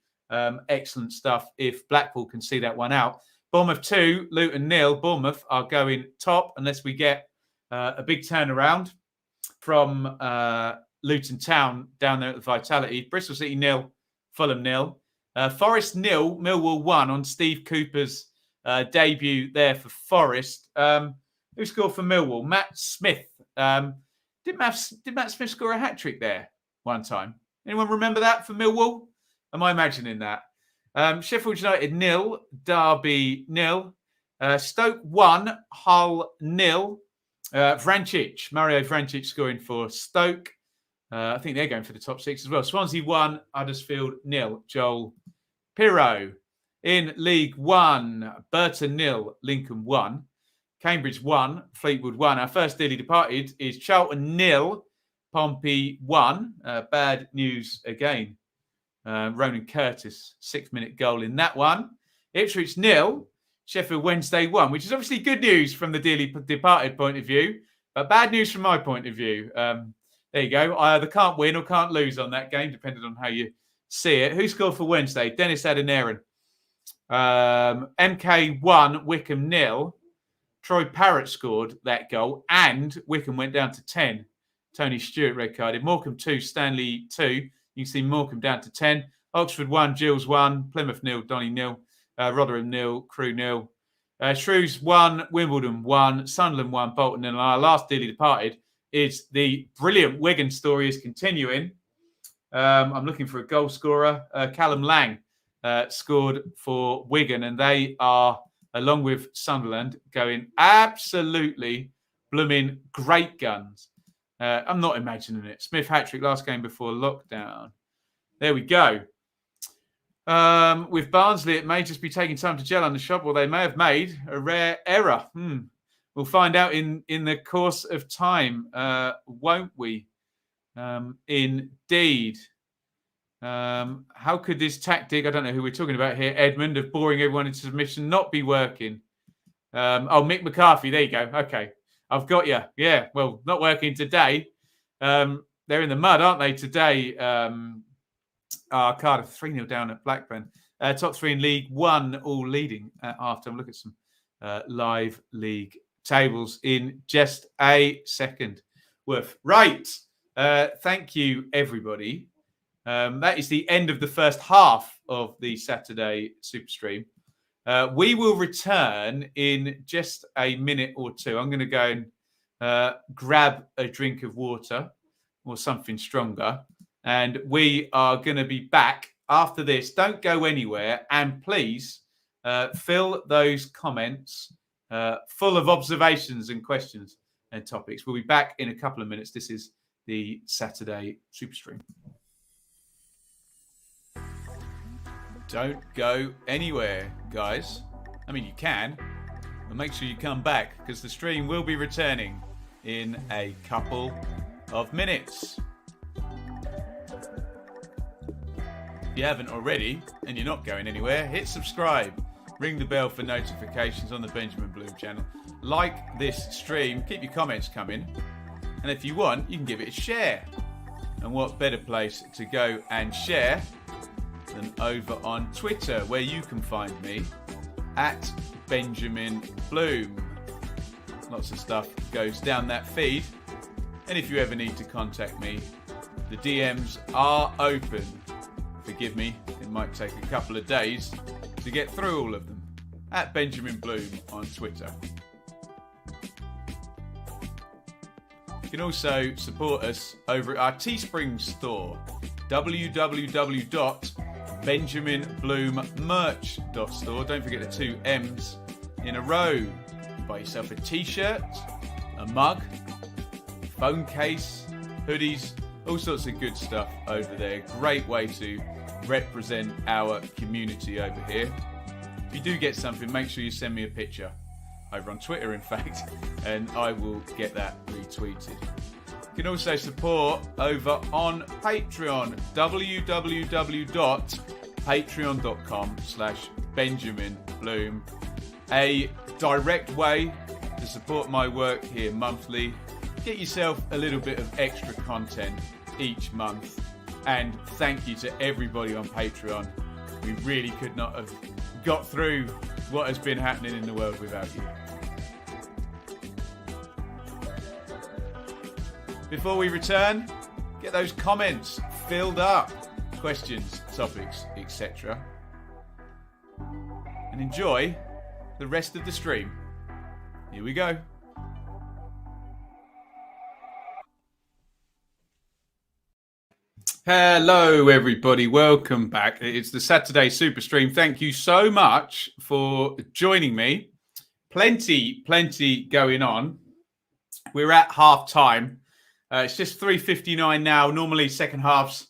excellent stuff if Blackpool can see that one out. Bournemouth 2, Luton 0. Bournemouth are going top unless we get a big turnaround from Luton Town down there at the Vitality. Bristol City 0, Fulham 0. Forest 0, Millwall 1 on Steve Cooper's debut there for Forest. Who scored for Millwall? Matt Smith. Did Matt Smith score a hat-trick there one time? Anyone remember that for Millwall? Am I imagining that? Sheffield United 0, Derby 0. Stoke 1, Hull 0. Mario Vrancic scoring for Stoke. I think they're going for the top 6 as well. Swansea 1, Huddersfield 0. Joel Pirro. In League 1, Burton 0, Lincoln 1. Cambridge 1, Fleetwood 1. Our first dearly departed is Charlton 0, Pompey 1. Bad news again. Ronan Curtis, 6-minute goal in that one. Ipswich 0, Sheffield Wednesday 1, which is obviously good news from the dearly departed point of view, but bad news from my point of view. There you go. I either can't win or can't lose on that game, depending on how you see it. Who scored for Wednesday? Dennis Adeniran. MK 1, Wickham 0. Troy Parrott scored that goal, and Wickham went down to 10. Tony Stewart red carded. Morecambe 2, Stanley 2. You can see Morecambe down to 10. Oxford 1, Gills 1. Plymouth 0, Donny 0. Rotherham 0, Crew 0. Shrews 1, Wimbledon 1. Sunderland 1, Bolton 0. And our last dearly departed is the brilliant Wigan story is continuing. I'm looking for a goal scorer. Callum Lang scored for Wigan, and they are, along with Sunderland, going absolutely blooming great guns. I'm not imagining it. Smith hat-trick last game before lockdown. There we go. With Barnsley, it may just be taking time to gel on the shop, or they may have made a rare error. We'll find out in the course of time, won't we? Indeed. How could this tactic, I don't know who we're talking about here, Edmund, of boring everyone into submission not be working? Mick McCarthy, there you go. Okay, I've got you. Yeah, well, not working today. They're in the mud, aren't they, today? Cardiff 3-0 down at Blackburn. Top 3 in League One, all leading at half-time. Look at some live league tables in just a second. Right. Thank you, everybody. That is the end of the first half of the Saturday Superstream. We will return in just a minute or two. I'm going to go and grab a drink of water or something stronger. And we are going to be back after this. Don't go anywhere. And please fill those comments full of observations and questions and topics. We'll be back in a couple of minutes. This is the Saturday Superstream. Don't go anywhere, guys. I mean, you can, but make sure you come back because the stream will be returning in a couple of minutes. If you haven't already and you're not going anywhere, hit subscribe. Ring the bell for notifications on the Benjamin Bloom channel. Like this stream. Keep your comments coming. And if you want, you can give it a share. And what better place to go and share than over on Twitter, where you can find me at Benjamin Bloom. Lots of stuff goes down that feed. And if you ever need to contact me, the DMs are open. Forgive me, it might take a couple of days to get through all of them. At Benjamin Bloom on Twitter. You can also support us over at our Teespring store, www.benjaminbloommerch.store. Don't forget the 2 M's in a row. Buy yourself a t-shirt, a mug, phone case, hoodies, all sorts of good stuff over there. Great way to represent our community over here. If you do get something, make sure you send me a picture over on Twitter, in fact, and I will get that retweeted. You can also support over on Patreon, www.patreon.com/BenjaminBloom. A direct way to support my work here monthly. Get yourself a little bit of extra content each month. And thank you to everybody on Patreon. We really could not have got through what has been happening in the world without you. Before we return, get those comments filled up. Questions, topics, etc. And enjoy the rest of the stream. Here we go. Hello, everybody. Welcome back. It's the Saturday Superstream. Thank you so much for joining me. Plenty going on. We're at half time. It's just 3:59 now. Normally, second half's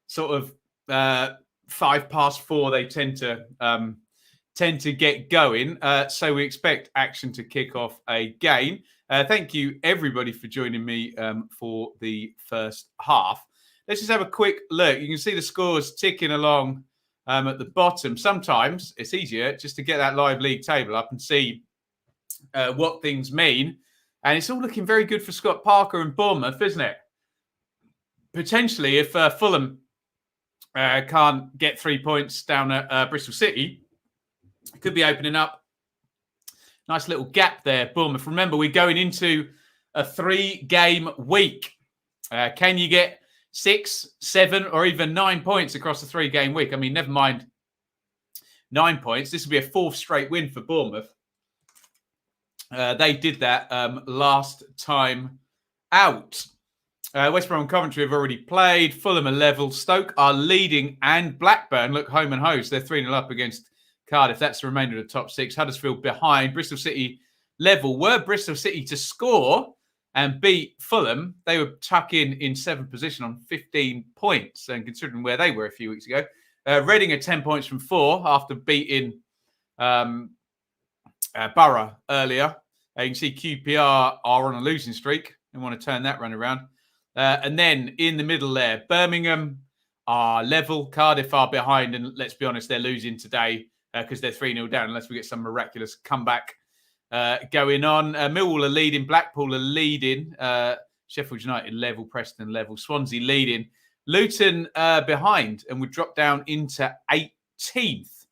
sort of 4:05. They tend to get going. So we expect action to kick off again. Thank you, everybody, for joining me for the first half. Let's just have a quick look. You can see the scores ticking along at the bottom. Sometimes it's easier just to get that live league table up and see what things mean. And it's all looking very good for Scott Parker and Bournemouth, isn't it? Potentially, if Fulham can't get 3 points down at Bristol City, it could be opening up. Nice little gap there, Bournemouth. Remember, we're going into a 3-game week. Can you get 6, 7, or even 9 points across a 3-game week? I mean, never mind 9 points. This will be a 4th straight win for Bournemouth. They did that last time out. West Brom and Coventry have already played. Fulham are level. Stoke are leading. And Blackburn look home and host. They're 3-0 up against Cardiff. That's the remainder of the top 6. Huddersfield behind. Bristol City level. Were Bristol City to score and beat Fulham, they would tuck in 7th position on 15 points. And considering where they were a few weeks ago, Reading are 10 points from 4 after beating Borough earlier. You can see QPR are on a losing streak and want to turn that run around. And then in the middle there, Birmingham are level. Cardiff are behind. And let's be honest, they're losing today because they're 3-0 down unless we get some miraculous comeback going on. Millwall are leading. Blackpool are leading. Sheffield United level. Preston level. Swansea leading. Luton behind and would drop down into 18th.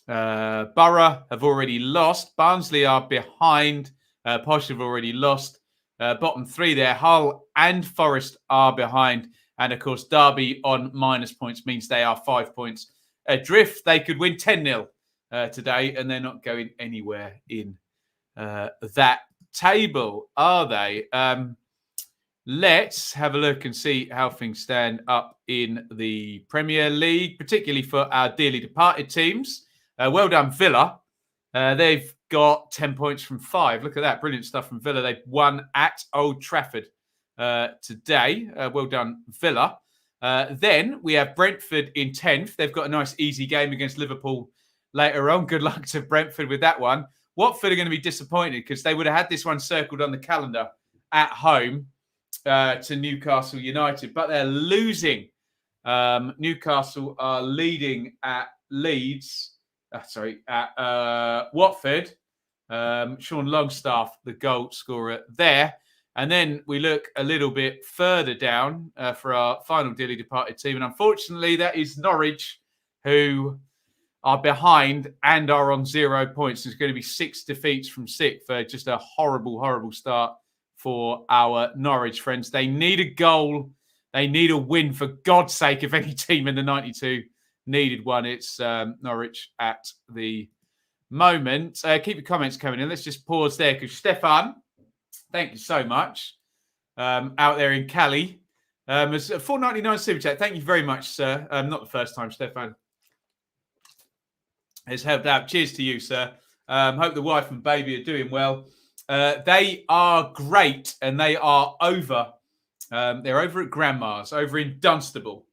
Borough have already lost. Barnsley are behind. Posh have already lost. Bottom 3 there. Hull and Forest are behind. And, of course, Derby on minus points means they are 5 points adrift. They could win 10-0 today, and they're not going anywhere in that table, are they? Let's have a look and see how things stand up in the Premier League, particularly for our dearly departed teams. Well done, Villa. They've got 10 points from 5. Look at that. Brilliant stuff from Villa. They've won at Old Trafford today. Well done, Villa. Then we have Brentford in 10th. They've got a nice easy game against Liverpool later on. Good luck to Brentford with that one. Watford are going to be disappointed because they would have had this one circled on the calendar at home to Newcastle United, but they're losing. Newcastle are leading at Leeds. At Watford. Sean Longstaff, the goal scorer there. And then we look a little bit further down for our final dearly departed team. And unfortunately, that is Norwich, who are behind and are on 0 points. There's going to be 6 defeats from 6 for just a horrible, horrible start for our Norwich friends. They need a goal. They need a win, for God's sake, if any team in the 92 needed one. It's Norwich at the moment. Keep your comments coming in. Let's just pause there because Stefan, thank you so much. Out there in Cali. It's a $4.99 super chat. Thank you very much, sir. Not the first time, Stefan has helped out. Cheers to you, sir. Hope the wife and baby are doing well. They are great, and they are over. They're over at Grandma's, over in Dunstable,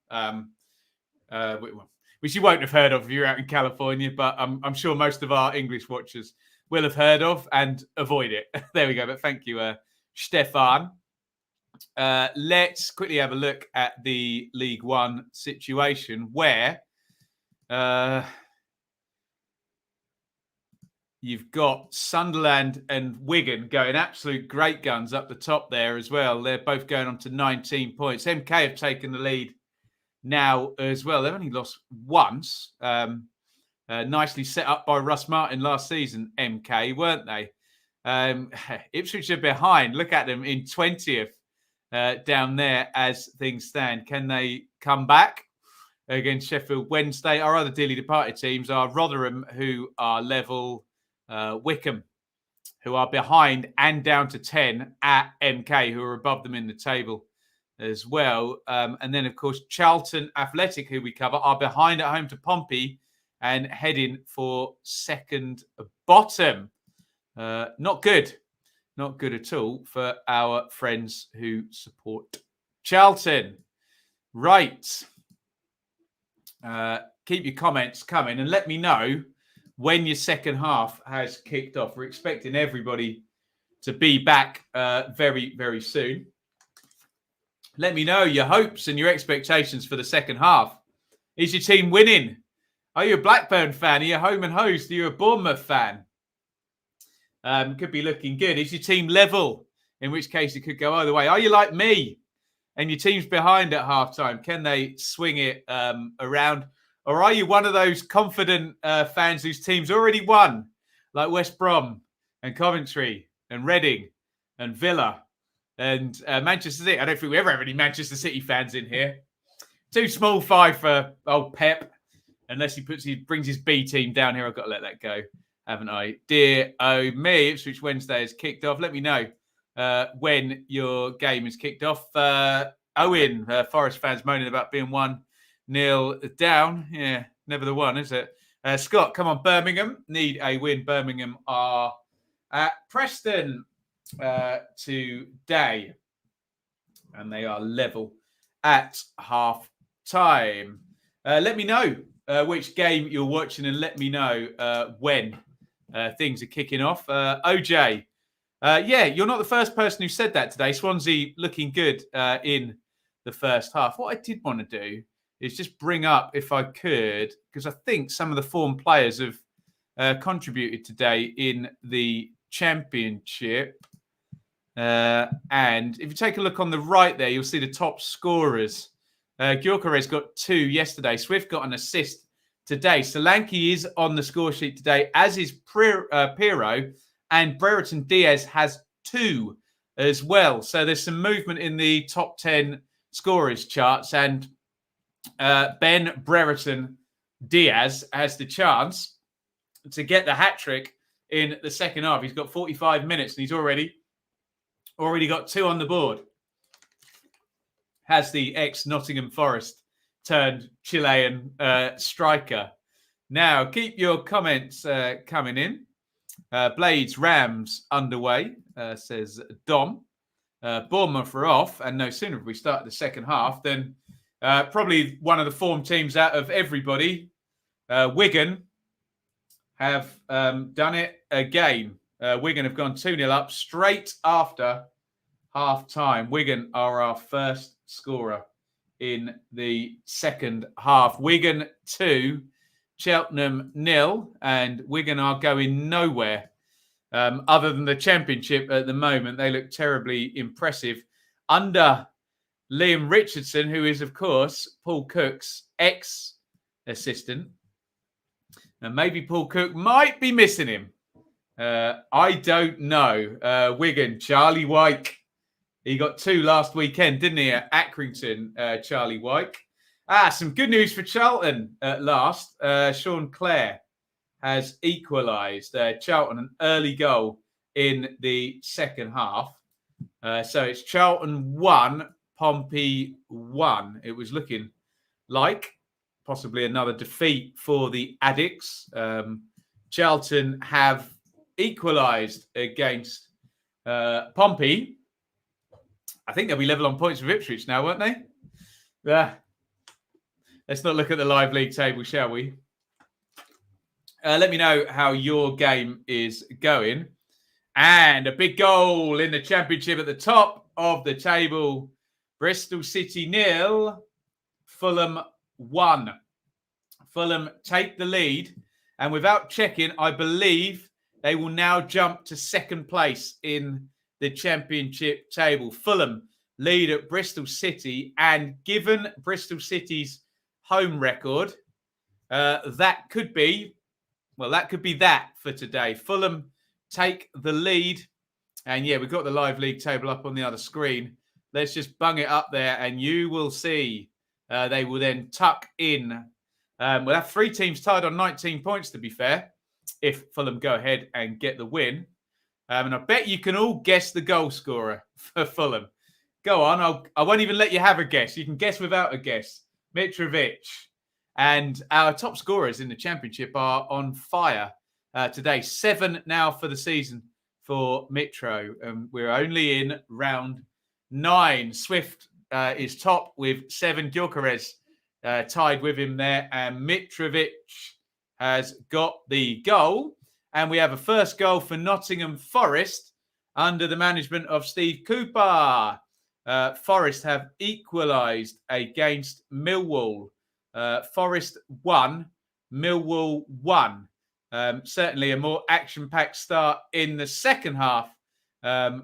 which you won't have heard of if you're out in California, but I'm sure most of our English watchers will have heard of and avoid it. There we go. But thank you, Stefan. Let's quickly have a look at the League One situation where you've got Sunderland and Wigan going absolute great guns up the top there as well. They're both going on to 19 points. MK have taken the lead now as well. They've only lost once. Nicely set up by Russ Martin last season, MK, weren't they? Ipswich are behind. Look at them in 20th down there as things stand. Can they come back against Sheffield Wednesday? Our other dearly departed teams are Rotherham, who are level, Wickham, who are behind and down to 10 at MK, who are above them in the table as well. And then, of course, Charlton Athletic, who we cover, are behind at home to Pompey and heading for second bottom. Not good. Not good at all for our friends who support Charlton. Right. Keep your comments coming and let me know when your second half has kicked off. We're expecting everybody to be back very, very soon. Let me know your hopes and your expectations for the second half. Is your team winning? Are you a Blackburn fan? Are you a home and host? Are you a Bournemouth fan? Could be looking good. Is your team level? In which case it could go either way. Are you like me and your team's behind at halftime? Can they swing it around? Or are you one of those confident fans whose team's already won, like West Brom and Coventry and Reading and Villa and Manchester City? I don't think we ever have any Manchester City fans in here. Too small 5 for old Pep, unless he brings his B team down here. I've got to let that go, haven't I? Dear oh me, Ipswich Wednesday has kicked off. Let me know when your game is kicked off. Owen, Forest fans moaning about being 1-0 down. Yeah, never the one, is it? Scott, come on, Birmingham. Need a win. Birmingham are at Preston today. And they are level at half time. Let me know which game you're watching and let me know when things are kicking off. OJ, yeah, you're not the first person who said that today. Swansea looking good in the first half. What I did want to do is just bring up, if I could, because I think some of the form players have contributed today in the Championship. And if you take a look on the right there, you'll see the top scorers. Gyökeres got 2 yesterday. Swift got an assist today. Solanke is on the score sheet today, as is Pirro. And Brereton Diaz has 2 as well. So there's some movement in the top 10 scorers charts. And Ben Brereton Diaz has the chance to get the hat-trick in the second half. He's got 45 minutes and he's already got 2 on the board. Has the ex-Nottingham Forest turned Chilean striker. Now, keep your comments coming in. Blades Rams underway, says Dom. Bournemouth are off, and no sooner have we started the second half than probably one of the form teams out of everybody, Wigan, have done it again. Wigan have gone 2-0 up straight after half-time. Wigan are our first scorer in the second half. Wigan 2, Cheltenham 0, and Wigan are going nowhere other than the Championship at the moment. They look terribly impressive under Liam Richardson, who is, of course, Paul Cook's ex-assistant. And maybe Paul Cook might be missing him. I don't know. Wigan, Charlie Wyke. He got 2 last weekend, didn't he, at Accrington, Charlie Wyke. Some good news for Charlton at last. Sean Clare has equalised. Charlton, an early goal in the second half. So it's Charlton 1, Pompey 1. It was looking like possibly another defeat for the Addicts. Charlton have equalised against Pompey. I think they'll be level on points with Ipswich now, won't they? Let's not look at the live league table, shall we? Let me know how your game is going. And a big goal in the Championship at the top of the table. Bristol City 0, Fulham 1. Fulham take the lead. And without checking, I believe they will now jump to second place in the Championship table. Fulham lead at Bristol City. And given Bristol City's home record, that could be that for today. Fulham take the lead. And yeah, we've got the live league table up on the other screen. Let's just bung it up there and you will see they will then tuck in. We'll have 3 teams tied on 19 points, to be fair, if Fulham go ahead and get the win. And I bet you can all guess the goal scorer for Fulham. Go on. I won't even let you have a guess. You can guess without a guess. Mitrovic. And our top scorers in the Championship are on fire today. 7 now for the season for Mitro. We're only in round 9. Swift is top with 7. Gyökeres tied with him there. And Mitrovic has got the goal. And we have a first goal for Nottingham Forest under the management of Steve Cooper. Forest have equalised against Millwall. Forest 1, Millwall 1. Certainly a more action-packed start in the second half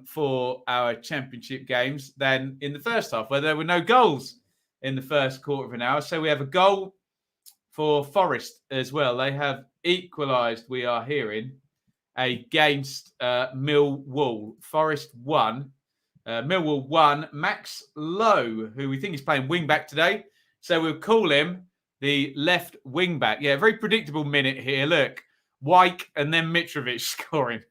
for our Championship games than in the first half, where there were no goals in the first quarter of an hour. So we have a goal for Forest as well. They have equalised, we are hearing, against Millwall. Forest 1, Millwall 1. Max Lowe, who we think is playing wing-back today. So we'll call him the left wing-back. Yeah, very predictable minute here. Look, Wyke and then Mitrovic scoring.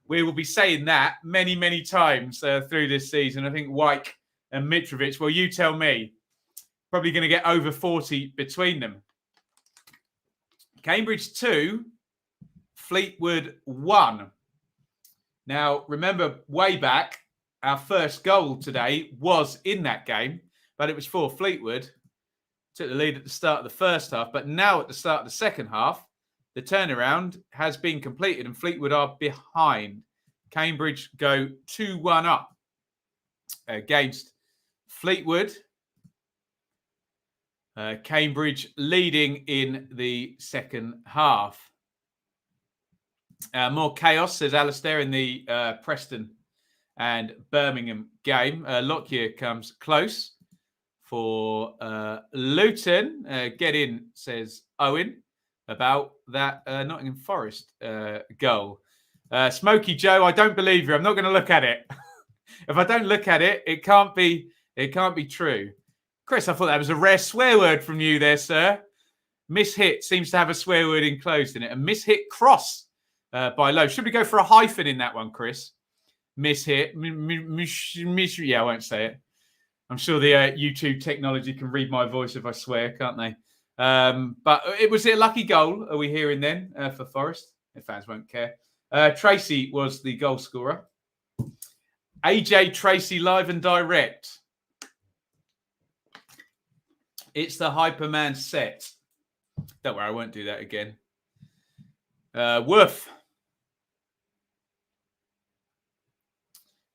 We will be saying that many, many times through this season. I think Wyke and Mitrovic, well, you tell me, probably going to get over 40 between them. Cambridge 2, Fleetwood 1. Now, remember, way back, our first goal today was in that game, but it was for Fleetwood. Took the lead at the start of the first half, but now at the start of the second half, the turnaround has been completed and Fleetwood are behind. Cambridge go 2-1 up against Fleetwood. Cambridge leading in the second half. More chaos, says Alistair, in the Preston and Birmingham game. Lockyer comes close for Luton. Get in, says Owen, about that Nottingham Forest goal. Smoky Joe, I don't believe you. I'm not going to look at it. If I don't look at it, it can't be true. Chris, I thought that was a rare swear word from you there, sir. Mishit seems to have a swear word enclosed in it. A mishit cross by Lowe. Should we go for a hyphen in that one, Chris? Mishit. Yeah, I won't say it. I'm sure the YouTube technology can read my voice if I swear, can't they? But was it a lucky goal? Are we hearing then for Forest? The fans won't care. Tracy was the goal scorer. AJ Tracy live and direct. It's the Hyperman set. Don't worry, I won't do that again. Woof.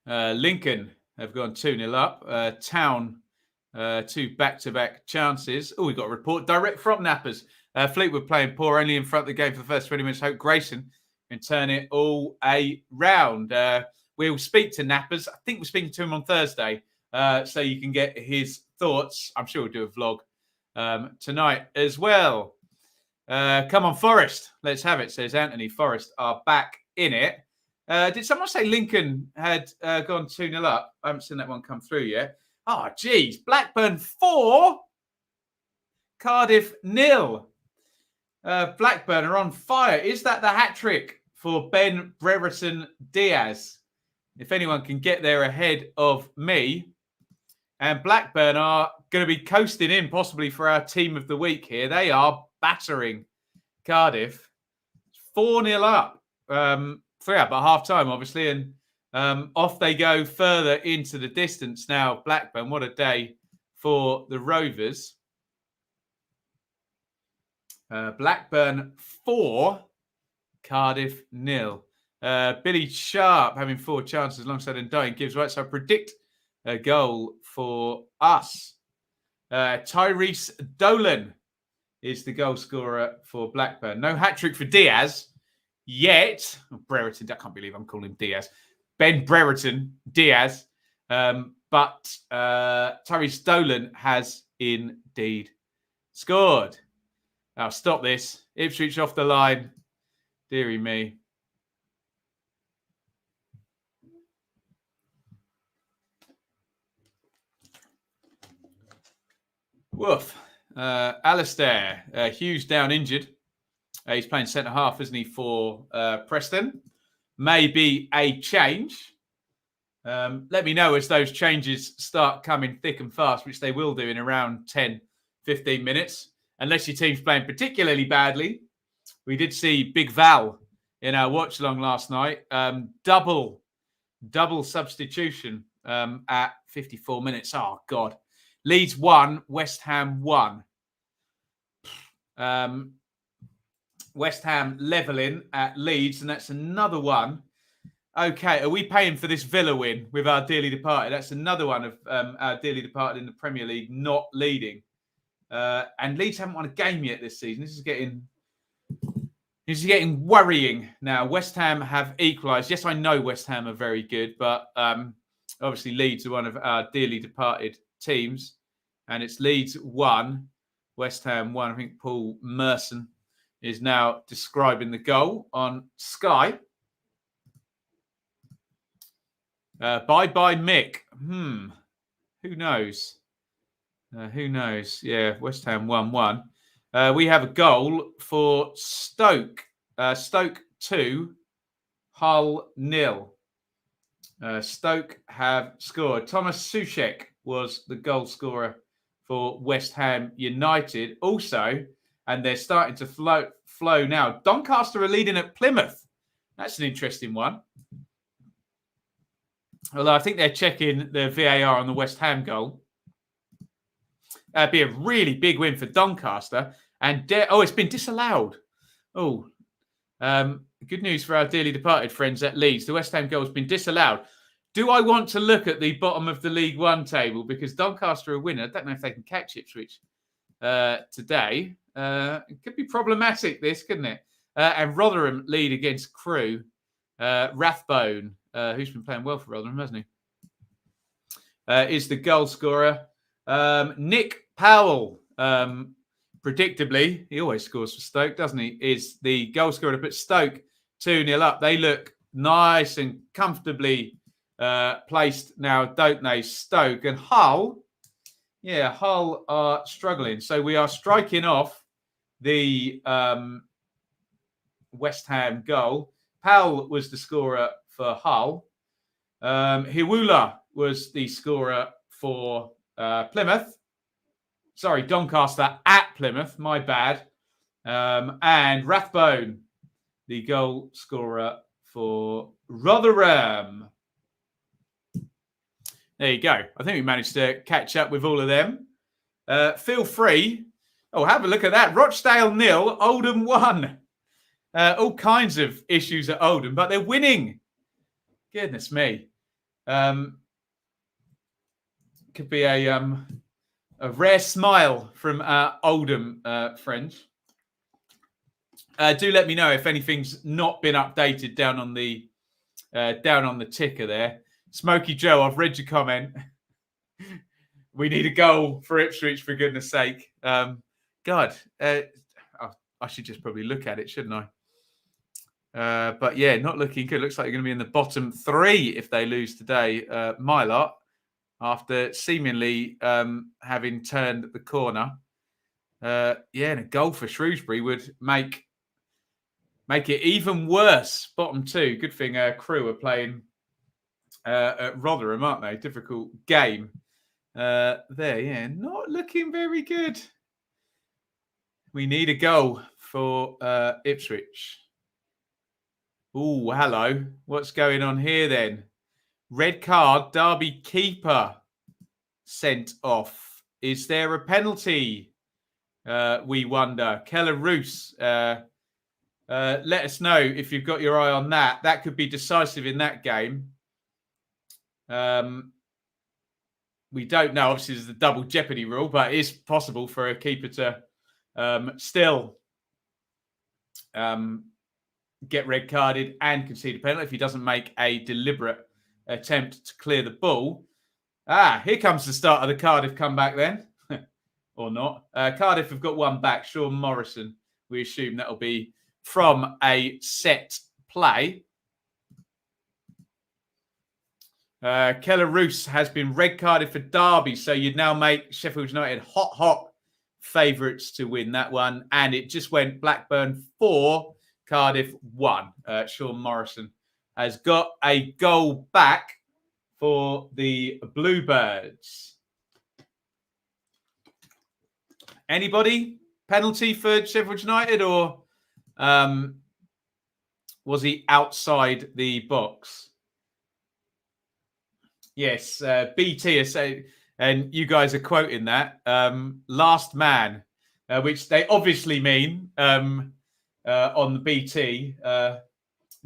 Lincoln have gone 2-0 up. Town, 2 back-to-back chances. Oh, we've got a report direct from Nappers. Fleetwood playing poor, only in front of the game for the first 20 minutes. Hope Grayson can turn it all around. We'll speak to Nappers. I think we're speaking to him on Thursday, so you can get his thoughts. I'm sure we'll do a vlog tonight as well. Come on, Forest. Let's have it, says Anthony. Forest are back in it. Did someone say Lincoln had gone 2-0 up? I haven't seen that one come through yet. Oh, geez. Blackburn 4, Cardiff 0. Blackburn are on fire. Is that the hat-trick for Ben Brereton Diaz? If anyone can get there ahead of me. And Blackburn are going to be coasting in possibly for our team of the week here. They are battering Cardiff. 4-0 up. 3 up at half-time, obviously. And off they go further into the distance now. Blackburn, what a day for the Rovers. Blackburn 4, Cardiff 0. Billy Sharp having 4 chances alongside Undying gives right. So I predict a goal for us. Tyrese Dolan is the goal scorer for Blackburn. No hat-trick for Diaz yet. Oh, Brereton, I can't believe I'm calling him Diaz. Ben Brereton Diaz. But Tyrese Dolan has indeed scored. Now, stop this. Ipswich off the line. Deary me. Woof. Alistair. Hughes down injured. He's playing centre-half, isn't he, for Preston? Maybe a change. Let me know as those changes start coming thick and fast, which they will do in around 10, 15 minutes. Unless your team's playing particularly badly. We did see Big Val in our watch-along last night. Double substitution at 54 minutes. Oh, God. Leeds 1, West Ham 1. West Ham levelling at Leeds, and that's another one. Okay, are we paying for this Villa win with our dearly departed? That's another one of our dearly departed in the Premier League not leading. And Leeds haven't won a game yet this season. This is getting worrying now. West Ham have equalised. Yes, I know West Ham are very good, but obviously Leeds are one of our dearly departed teams. And it's Leeds 1, West Ham 1. I think Paul Merson is now describing the goal on Sky. Bye-bye, Mick. Who knows? Who knows? Yeah, West Ham 1-1. We have a goal for Stoke. Stoke 2, Hull 0. Stoke have scored. Thomas Soucek was the goal scorer for West Ham United. Also, and they're starting to flow now. Doncaster are leading at Plymouth. That's an interesting one. Although I think they're checking the VAR on the West Ham goal. That'd be a really big win for Doncaster. And it's been disallowed. Oh, good news for our dearly departed friends at Leeds. The West Ham goal has been disallowed. Do I want to look at the bottom of the League One table? Because Doncaster are a winner. I don't know if they can catch Ipswich today. It could be problematic, this, couldn't it? And Rotherham lead against Crewe. Rathbone, who's been playing well for Rotherham, hasn't he? Is the goal scorer. Nick Powell, predictably, he always scores for Stoke, doesn't he? Is the goal scorer to put Stoke 2-0 up. They look nice and comfortably placed now, don't they? Stoke and Hull. Yeah, Hull are struggling. So we are striking off the West Ham goal. Powell was the scorer for Hull. Hiwula was the scorer for Plymouth. Sorry, Doncaster at Plymouth. My bad. And Rathbone, the goal scorer for Rotherham. There you go. I think we managed to catch up with all of them. Feel free. Oh, have a look at that. Rochdale 0, Oldham 1. All kinds of issues at Oldham, but they're winning. Goodness me. Could be a rare smile from our Oldham friends. Do let me know if anything's not been updated down on the ticker there. Smoky Joe, I've read your comment. We need a goal for Ipswich, for goodness sake. God, I should just probably look at it, shouldn't I? But yeah, not looking good. Looks like you're going to be in the bottom 3 if they lose today. My lot, after seemingly having turned the corner. And a goal for Shrewsbury would make it even worse. Bottom 2. Good thing Crewe are playing at Rotherham, aren't they? Difficult game. Not looking very good. We need a goal for Ipswich. Oh, hello. What's going on here then? Red card, Derby keeper sent off. Is there a penalty? We wonder. Keller Roos, let us know if you've got your eye on that. That could be decisive in that game. We don't know. Obviously, there's the double jeopardy rule, but it is possible for a keeper to still get red carded and concede a penalty if he doesn't make a deliberate attempt to clear the ball. Here comes the start of the Cardiff comeback then. Or not. Cardiff have got one back. Sean Morrison. We assume that'll be from a set play. Keller Roos has been red carded for Derby, so you'd now make Sheffield United hot favourites to win that one. And it just went Blackburn 4, Cardiff 1. Sean Morrison has got a goal back for the Bluebirds. Anybody? Penalty for Sheffield United, or was he outside the box? Yes, BT is saying, and you guys are quoting that, last man, which they obviously mean on the BT,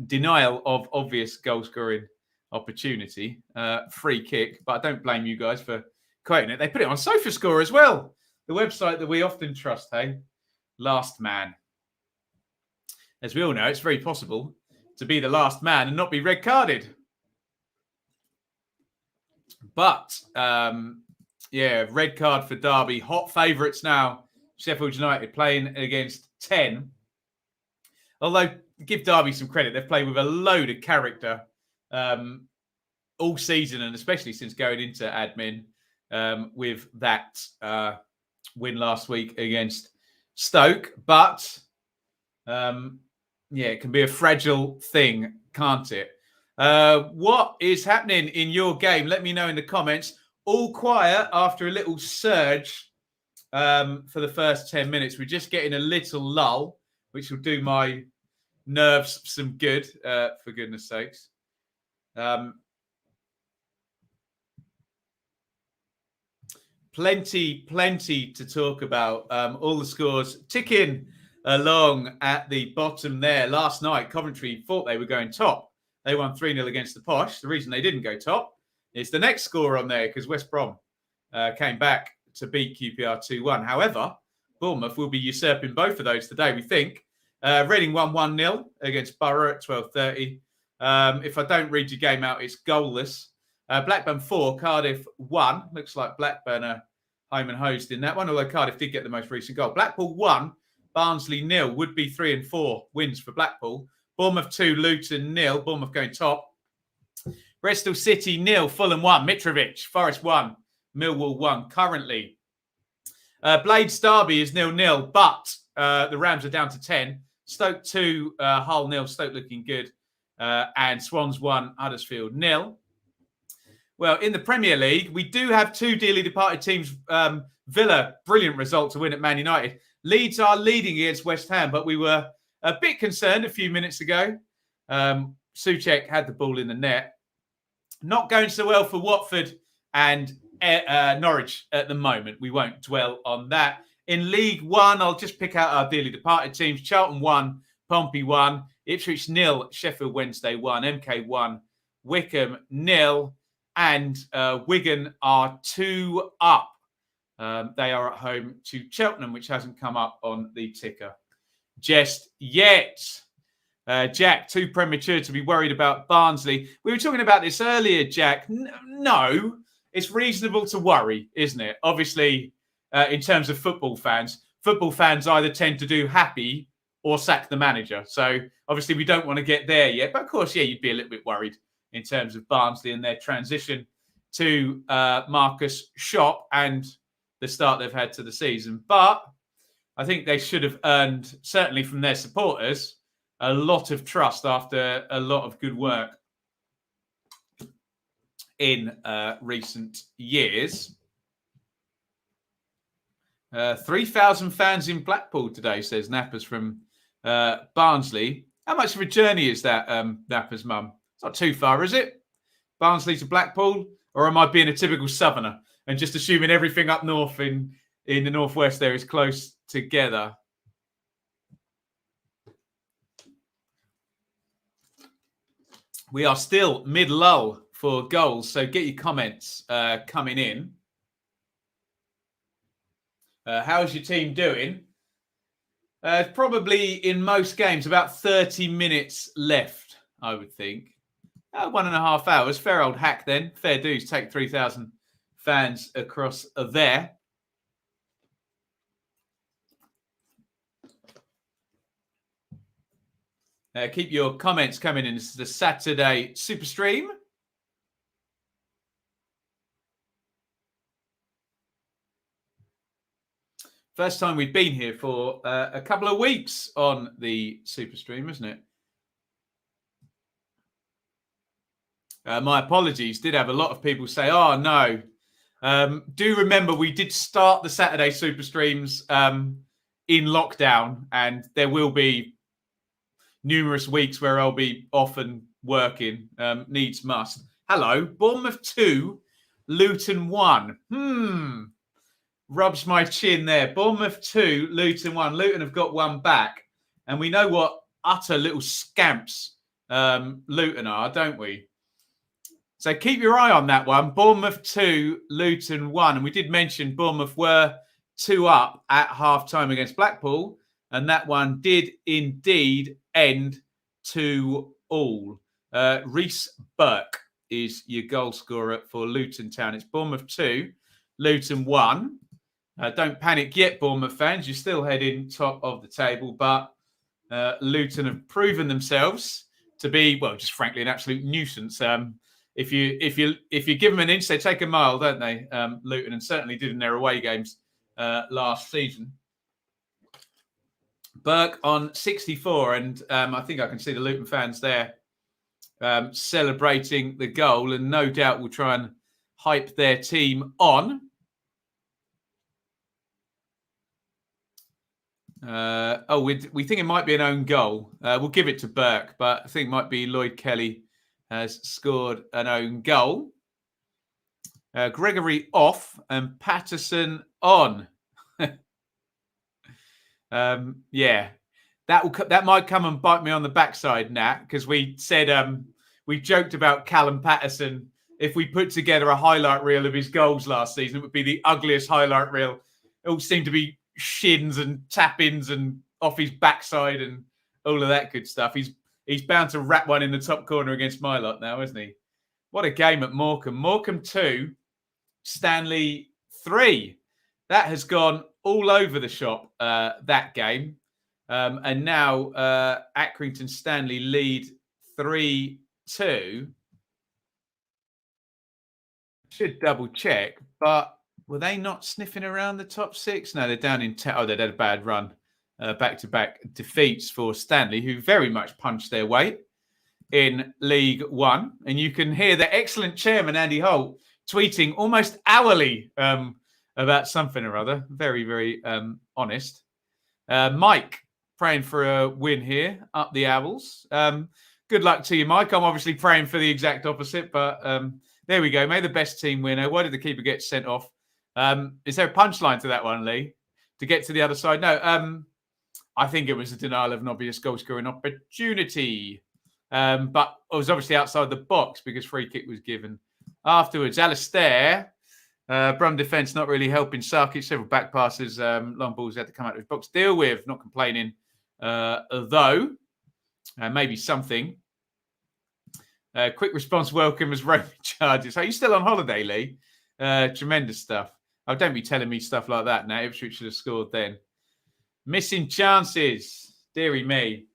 denial of obvious goal-scoring opportunity, free kick. But I don't blame you guys for quoting it. They put it on SofaScore as well, the website that we often trust, hey? Last man. As we all know, it's very possible to be the last man and not be red-carded. But, red card for Derby. Hot favourites now. Sheffield United playing against 10. Although, give Derby some credit. They've played with a load of character all season, and especially since going into admin with that win last week against Stoke. But, it can be a fragile thing, can't it? What is happening in your game? Let me know in the comments. All quiet after a little surge for the first 10 minutes. We're just getting a little lull, which will do my nerves some good, for goodness sakes. plenty to talk about. All the scores ticking along at the bottom there. Last night, Coventry thought they were going top. They won 3-0 against the Posh. The reason they didn't go top is the next score on there, because West Brom came back to beat QPR 2-1. However, Bournemouth will be usurping both of those today, we think. Reading won 1-0 against Borough at 12:30. If I don't read your game out, it's goalless. Blackburn 4, Cardiff 1. Looks like Blackburn are home and hosed in that one, although Cardiff did get the most recent goal. Blackpool 1, Barnsley 0. Would be 3 and 4 wins for Blackpool. Bournemouth 2, Luton 0. Bournemouth going top. Bristol City 0, Fulham 1. Mitrovic, Forest 1, Millwall 1. Currently, Blades Derby is 0-0, but the Rams are down to 10. Stoke 2, Hull 0. Stoke looking good. And Swans 1, Huddersfield 0. Well, in the Premier League, we do have two dearly departed teams. Villa, brilliant result to win at Man United. Leeds are leading against West Ham, but we were a bit concerned a few minutes ago. Souček had the ball in the net. Not going so well for Watford and Norwich at the moment. We won't dwell on that. In League One, I'll just pick out our dearly departed teams. Charlton 1, Pompey 1, Ipswich 0, Sheffield Wednesday 1, MK 1, Wickham 0, and Wigan are 2 up. They are at home to Cheltenham, which hasn't come up on the ticker just yet. Jack, too premature to be worried about Barnsley. We were talking about this earlier, Jack. No, it's reasonable to worry, isn't it? Obviously, in terms of football fans either tend to do happy or sack the manager. So obviously we don't want to get there yet. But of course, yeah, you'd be a little bit worried in terms of Barnsley and their transition to Marcus Shop and the start they've had to the season. But I think they should have earned, certainly from their supporters, a lot of trust after a lot of good work in recent years. 3,000 fans in Blackpool today, says Napper's from Barnsley. How much of a journey is that, Napper's mum? It's not too far, is it? Barnsley to Blackpool? Or am I being a typical southerner and just assuming everything up north in the northwest there is close together? We are still mid-lull for goals, so get your comments coming in. How's your team doing? Probably in most games, about 30 minutes left, I would think. 1.5 hours. Fair old hack then. Fair dues. Take 3,000 fans across there. Keep your comments coming in. This is the Saturday Superstream. First time we've been here for a couple of weeks on the Superstream, isn't it? My apologies. Did have a lot of people say, oh, no. Do remember we did start the Saturday Superstreams in lockdown, and there will be numerous weeks where I'll be off and working. Needs must. Hello. Bournemouth 2, Luton 1. Rubs my chin there. Bournemouth 2, Luton 1. Luton have got one back. And we know what utter little scamps Luton are, don't we? So keep your eye on that one. Bournemouth 2, Luton 1. And we did mention Bournemouth were 2 up at half-time against Blackpool. And that one did indeed end 2-2. Reece Burke is your goal scorer for Luton Town. It's Bournemouth 2, Luton 1. Don't panic yet, Bournemouth fans. You're still heading top of the table. But Luton have proven themselves to be, well, just frankly, an absolute nuisance. If you give them an inch, they take a mile, don't they? Luton, and certainly did in their away games last season. Burke on 64, and I think I can see the Luton fans there celebrating the goal, and no doubt will try and hype their team on. We think it might be an own goal. We'll give it to Burke, but I think it might be Lloyd Kelly has scored an own goal. Gregory off and Patterson on. Yeah, that might come and bite me on the backside, Nat, because we said we joked about Callum Patterson. If we put together a highlight reel of his goals last season, it would be the ugliest highlight reel. It all seemed to be shins and tap-ins and off his backside and all of that good stuff. He's bound to wrap one in the top corner against my lot now, isn't he? What a game at Morecambe. Morecambe 2, Stanley 3. That has gone all over the shop, that game. And now Accrington Stanley lead 3-2. Should double check, but were they not sniffing around the top 6? No, they're down in 10. Oh, they'd had a bad run. Back-to-back defeats for Stanley, who very much punched their weight in League One. And you can hear the excellent chairman, Andy Holt, tweeting almost hourly about something or other. Very, very honest. Mike, praying for a win here, up the Owls. Good luck to you, Mike. I'm obviously praying for the exact opposite, but there we go. May the best team win. Why did the keeper get sent off? Is there a punchline to that one, Lee? To get to the other side? No. I think it was a denial of an obvious goal-scoring opportunity. But it was obviously outside the box because free kick was given afterwards. Alistair, Brum defence not really helping Sarkic. Several back passes, long balls had to come out of his box. Deal with, not complaining, though. Maybe something. Quick response welcome as roaming charges. Are you still on holiday, Lee? Tremendous stuff. Oh, don't be telling me stuff like that now. Ipswich should have scored then. Missing chances. Deary me.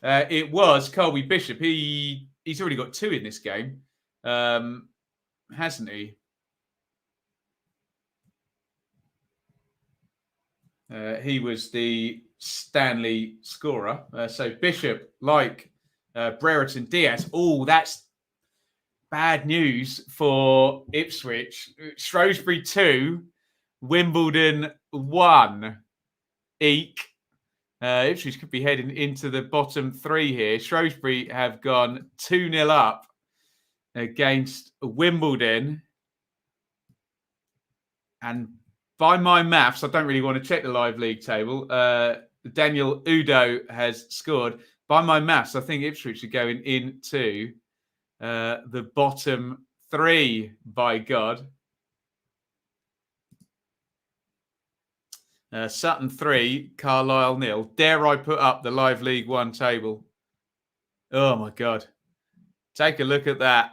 It was Colby Bishop. He's already got 2 in this game, hasn't he? He was the Stanley scorer. So Bishop, like Brereton Diaz. Oh, that's bad news for Ipswich. Shrewsbury 2, Wimbledon 1. Eek. Ipswich could be heading into the bottom 3 here. Shrewsbury have gone 2-0 up against Wimbledon. And by my maths, I don't really want to check the live league table. Daniel Udo has scored. By my maths, I think Ipswich are going into the bottom 3, by God. Sutton 3, Carlisle 0. Dare I put up the live League One table? Oh, my God. Take a look at that.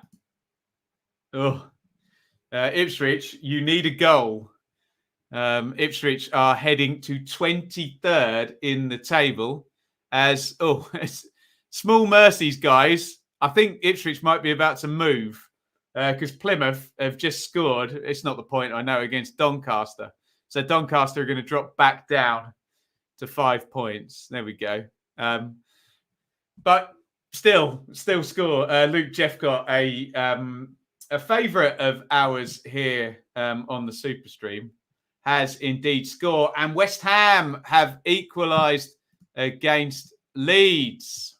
Oh, Ipswich, you need a goal. Ipswich are heading to 23rd in the table as, small mercies, guys. I think Ipswich might be about to move because Plymouth have just scored. It's not the point, I know, against Doncaster. So Doncaster are going to drop back down to 5 points. There we go. But still score. Luke Jeffcott, a favourite of ours here on the Superstream, has indeed scored. And West Ham have equalised against Leeds.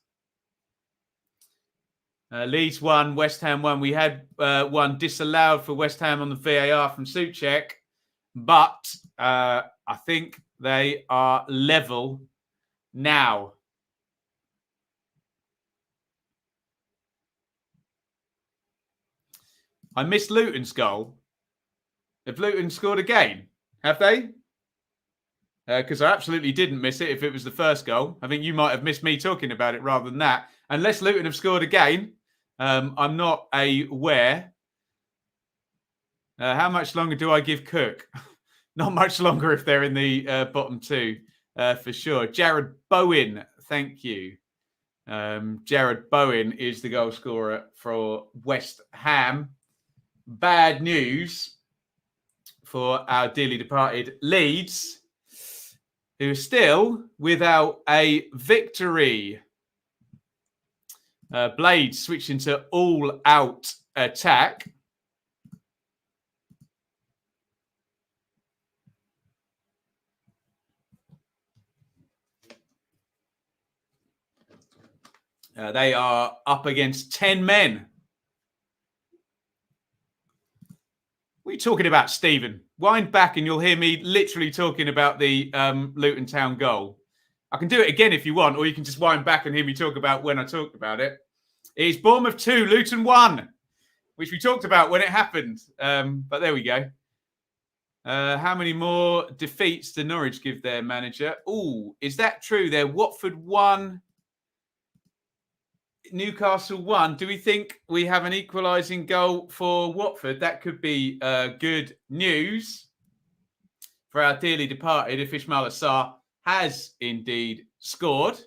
Leeds 1, West Ham 1. We had one disallowed for West Ham on the VAR from Souček. But I think they are level now. I missed Luton's goal. Have Luton scored again? Have they? Because I absolutely didn't miss it if it was the first goal. I think you might have missed me talking about it rather than that. Unless Luton have scored again, I'm not aware. How much longer do I give Cook? Not much longer if they're in the bottom 2, for sure. Jared Bowen, thank you. Jared Bowen is the goal scorer for West Ham. Bad news for our dearly departed Leeds, who are still without a victory. Blades switching to all-out attack. They are up against 10 men. What are you talking about, Stephen? Wind back and you'll hear me literally talking about the Luton Town goal. I can do it again if you want, or you can just wind back and hear me talk about when I talked about it. It's Bournemouth 2, Luton 1, which we talked about when it happened. But there we go. How many more defeats did Norwich give their manager? Oh, is that true? They're Watford 1, Newcastle 1. Do we think we have an equalising goal for Watford? That could be good news for our dearly departed if Ismail Assar has indeed scored.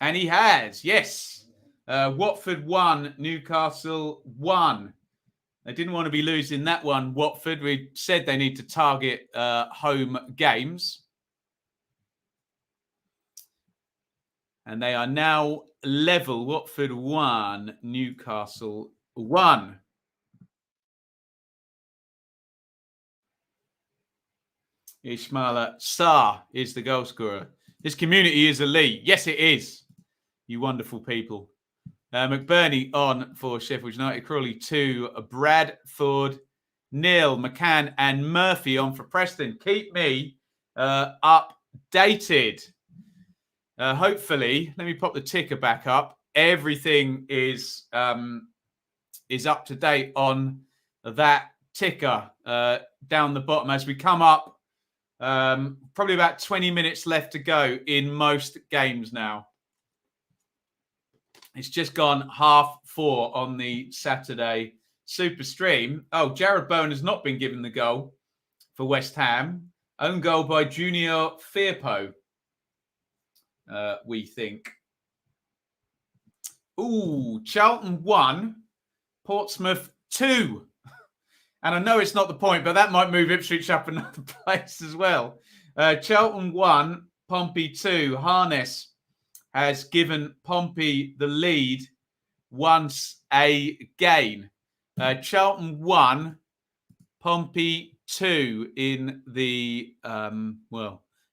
And he has, yes. Watford 1, Newcastle 1. They didn't want to be losing that one, Watford. We said they need to target home games. And they are now level. Watford 1, Newcastle 1. Ismail Sarr is the goal scorer. This community is elite. Yes, it is. You wonderful people. McBurney on for Sheffield United. Crawley 2. Bradford 0. McCann and Murphy on for Preston. Keep me updated. Hopefully, let me pop the ticker back up. Everything is up to date on that ticker down the bottom as we come up. Probably about 20 minutes left to go in most games now. It's just gone 4:30 on the Saturday Superstream. Oh, Jared Bowen has not been given the goal for West Ham. Own goal by Junior Firpo, we think. Ooh, Charlton 1, Portsmouth 2. And I know it's not the point, but that might move Ipswich up another place as well. Charlton 1, Pompey 2. Harness has given Pompey the lead once again. Charlton 1, Pompey 2 in the, in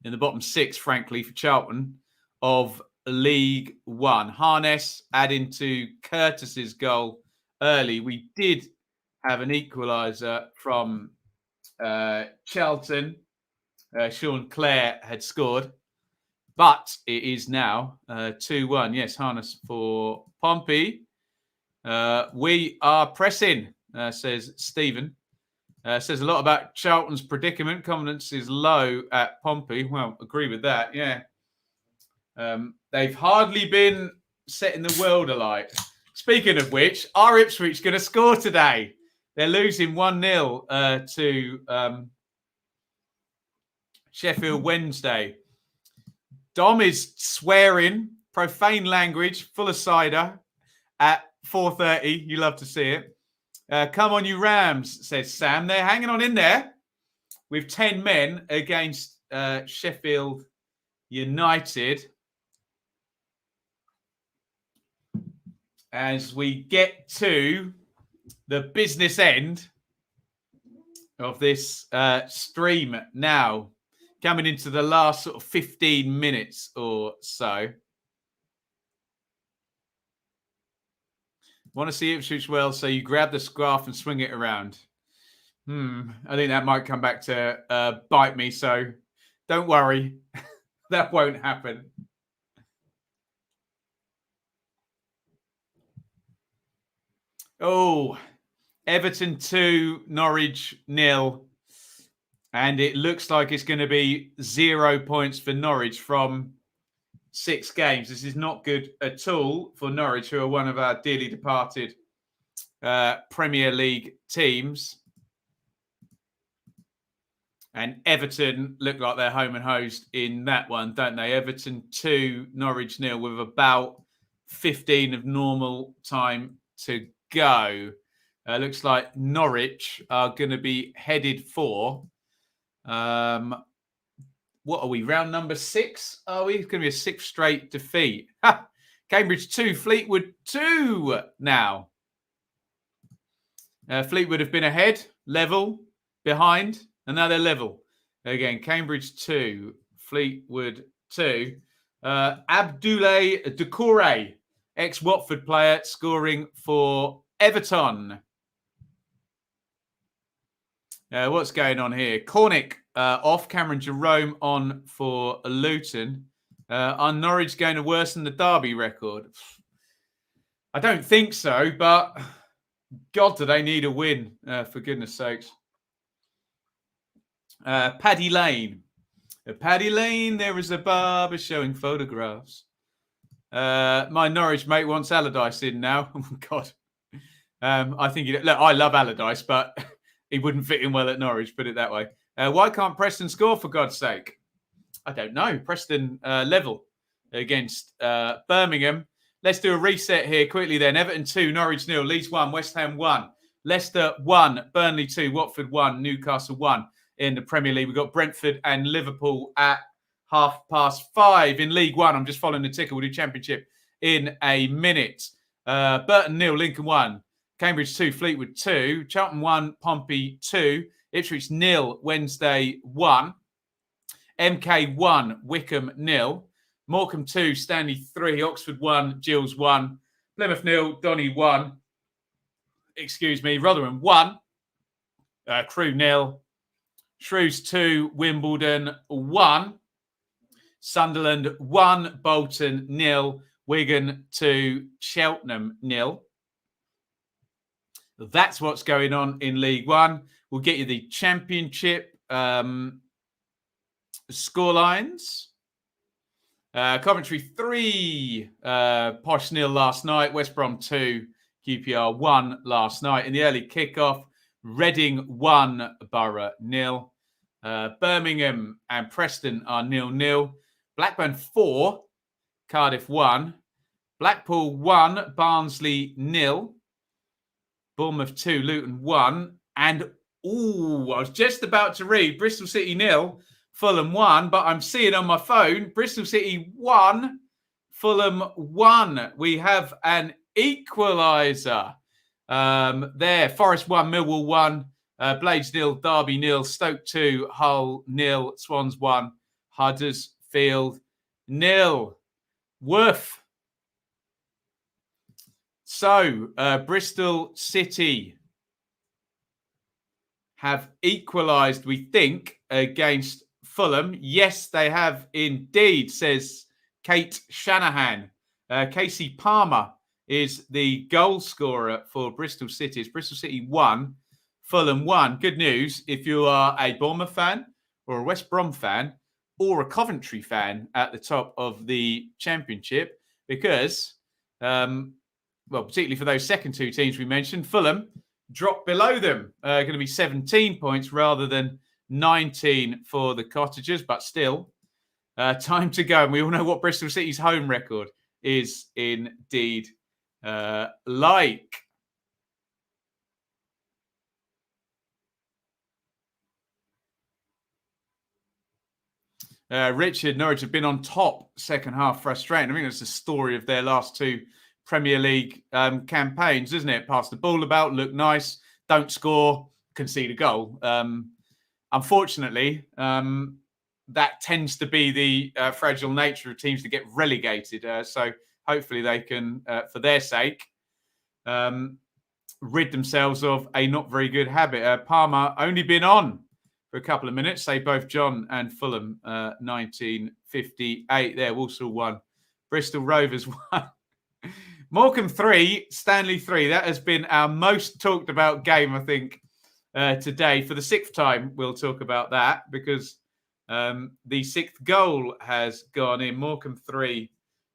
the bottom 6, frankly, for Charlton of League One. Harness adding to Curtis's goal early. We did have an equaliser from Charlton. Sean Clare had scored. But it is now 2-1. Yes, Harness for Pompey. We are pressing, says Stephen. Says a lot about Charlton's predicament. Confidence is low at Pompey. Well, agree with that, yeah. They've hardly been setting the world alight. Speaking of which, are Ipswich going to score today? They're losing 1-0 to Sheffield Wednesday. Dom is swearing, profane language, full of cider at 4:30. You love to see it. Come on, you Rams, says Sam. They're hanging on in there with 10 men against Sheffield United. As we get to the business end of this stream now. Coming into the last sort of 15 minutes or so. Want to see Ipswich well, so you grab the scarf and swing it around. I think that might come back to bite me, so don't worry. That won't happen. Oh, Everton 2, Norwich 0. And it looks like it's going to be 0 points for Norwich from 6 games. This is not good at all for Norwich, who are one of our dearly departed Premier League teams. And Everton look like they're home and hosed in that one, don't they? Everton 2, Norwich 0 with about 15 of normal time to go. Looks like Norwich are going to be headed for... what are we? Round number 6? Are we? It's going to be a 6th straight defeat. Cambridge 2, Fleetwood 2 now. Fleetwood have been ahead, level, behind, and now they're level. Again, Cambridge 2, Fleetwood 2. Abdoulaye Doucouré, ex-Watford player, scoring for Everton. What's going on here? Cornick off. Cameron Jerome on for Luton. Are Norwich going to worsen the Derby record? I don't think so, but God, do they need a win, for goodness sakes. Paddy Lane. Paddy Lane, there is a barber showing photographs. My Norwich mate wants Allardyce in now. Oh, God. I think, look, I love Allardyce, but he wouldn't fit in well at Norwich, put it that way. Why can't Preston score, for God's sake? I don't know. Preston level against Birmingham. Let's do a reset here quickly then. Everton 2, Norwich 0, Leeds 1, West Ham 1, Leicester 1, Burnley 2, Watford 1, Newcastle 1 in the Premier League. We've got Brentford and Liverpool at 5:30 in League 1. I'm just following the ticker. We'll do Championship in a minute. Burton 0, Lincoln 1, Cambridge 2, Fleetwood 2, Charlton 1, Pompey 2, Ipswich 0, Wednesday 1, MK 1, Wickham 0, Morecambe 2, Stanley 3, Oxford 1, Gills 1, Plymouth 0, Donny 1, Rotherham 1, Crewe 0, Shrews 2, Wimbledon 1, Sunderland 1, Bolton 0, Wigan 2, Cheltenham 0. That's what's going on in League 1. We'll get you the Championship scorelines. Coventry 3, Posh 0 last night. West Brom 2, QPR 1 last night. In the early kickoff, Reading 1, Borough 0. Birmingham and Preston are 0-0. Blackburn 4, Cardiff 1. Blackpool 1, Barnsley 0. Bournemouth 2, Luton 1. And, I was just about to read Bristol City 0, Fulham 1, but I'm seeing on my phone, Bristol City 1, Fulham 1. We have an equaliser there. Forest 1, Millwall 1, Blades 0, Derby 0, Stoke 2, Hull 0, Swans 1, Huddersfield 0. Woof. So, Bristol City have equalised, we think, against Fulham. Yes, they have indeed, says Kate Shanahan. Casey Palmer is the goal scorer for Bristol City. It's Bristol City 1, Fulham 1. Good news if you are a Bournemouth fan or a West Brom fan or a Coventry fan at the top of the Championship, because, particularly for those second two teams we mentioned, Fulham dropped below them. Going to be 17 points rather than 19 for the Cottagers, but still, time to go. And we all know what Bristol City's home record is indeed like. Richard, Norwich have been on top second half, frustrating. I think that's the story of their last two Premier League campaigns, isn't it? Pass the ball about, look nice, don't score, concede a goal. Unfortunately, that tends to be the fragile nature of teams that get relegated. So hopefully they can, for their sake, rid themselves of a not very good habit. Palmer only been on for a couple of minutes, say both John and Fulham, 1958 there. Walsall 1, Bristol Rovers 1. Morecambe 3, Stanley 3. That has been our most talked about game, I think, today. For the 6th time, we'll talk about that, because the 6th goal has gone in. Morecambe 3,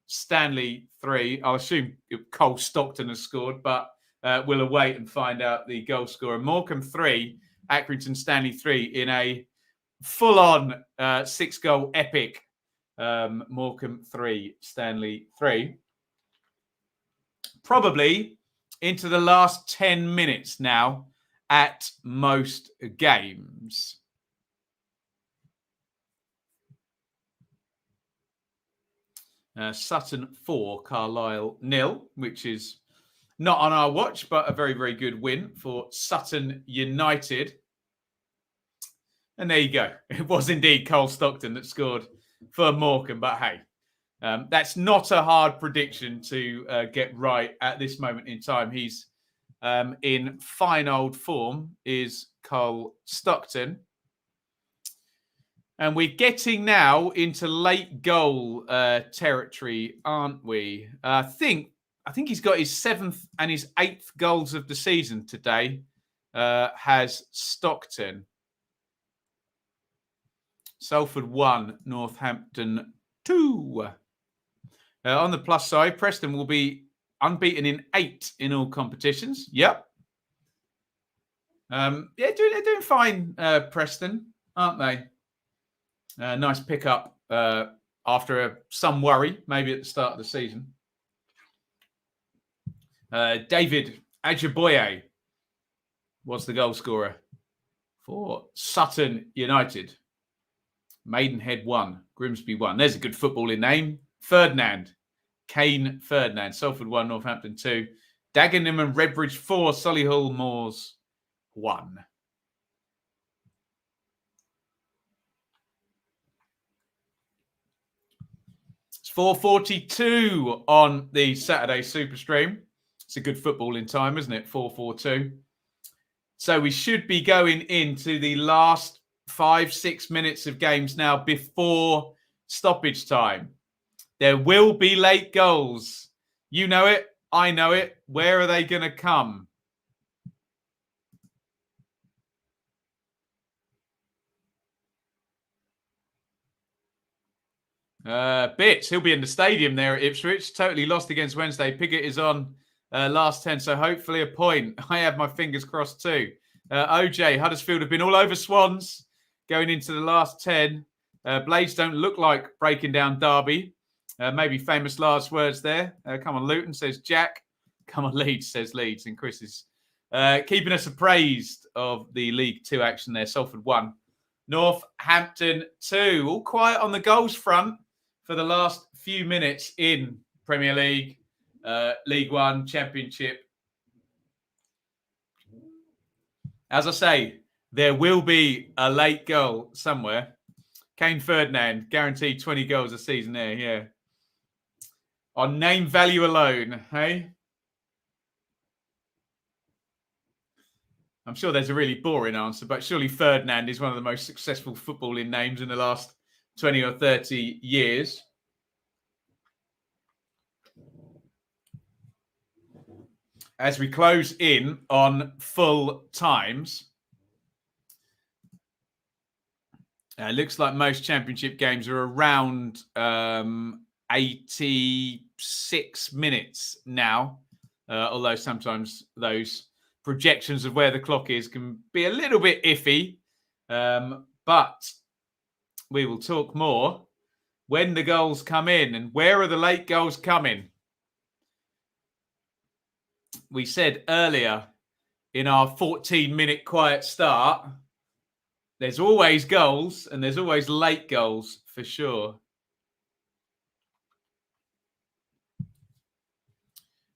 Stanley 3. I'll assume Cole Stockton has scored, but we'll await and find out the goal scorer. Morecambe 3, Accrington Stanley 3 in a full-on 6-goal epic. Morecambe 3, Stanley 3. Probably into the last 10 minutes now at most games. Sutton 4, Carlisle 0, which is not on our watch, but a very, very good win for Sutton United. And there you go. It was indeed Cole Stockton that scored for Morecambe, but hey, that's not a hard prediction to get right at this moment in time. He's in fine old form is Cole Stockton. And we're getting now into late goal territory, aren't we? I think he's got his 7th and his 8th goals of the season today, has Stockton. Salford 1, Northampton 2. On the plus side, Preston will be unbeaten in 8 in all competitions. Yep. They're doing fine, Preston, aren't they? Nice pickup after some worry, maybe at the start of the season. David Ajiboye was the goal scorer for Sutton United. Maidenhead 1, Grimsby 1. There's a good footballing name. Ferdinand, Kane Ferdinand. Salford 1, Northampton 2. Dagenham and Redbridge 4, Solihull Moors 1. It's 4:42 on the Saturday Superstream. It's a good footballing time, isn't it? 4:42. So we should be going into the last 5-6 minutes of games now before stoppage time. There will be late goals. You know it. I know it. Where are they going to come? Bits. He'll be in the stadium there at Ipswich. Totally lost against Wednesday. Piggott is on last 10, so hopefully a point. I have my fingers crossed too. OJ, Huddersfield have been all over Swans going into the last 10. Blades don't look like breaking down Darby. Maybe famous last words there. Come on, Luton, says Jack. Come on, Leeds, says Leeds. And Chris is keeping us appraised of the League 2 action there. Salford 1, Northampton 2. All quiet on the goals front for the last few minutes in Premier League, League 1, Championship. As I say, there will be a late goal somewhere. Kane Ferdinand, guaranteed 20 goals a season there, yeah. On name value alone, hey? I'm sure there's a really boring answer, but surely Ferdinand is one of the most successful footballing names in the last 20 or 30 years. As we close in on full times, looks like most championship games are around 86 minutes now, although sometimes those projections of where the clock is can be a little bit iffy. But we will talk more when the goals come in. And where are the late goals coming? We said earlier in our 14-minute quiet start, there's always goals and there's always late goals for sure.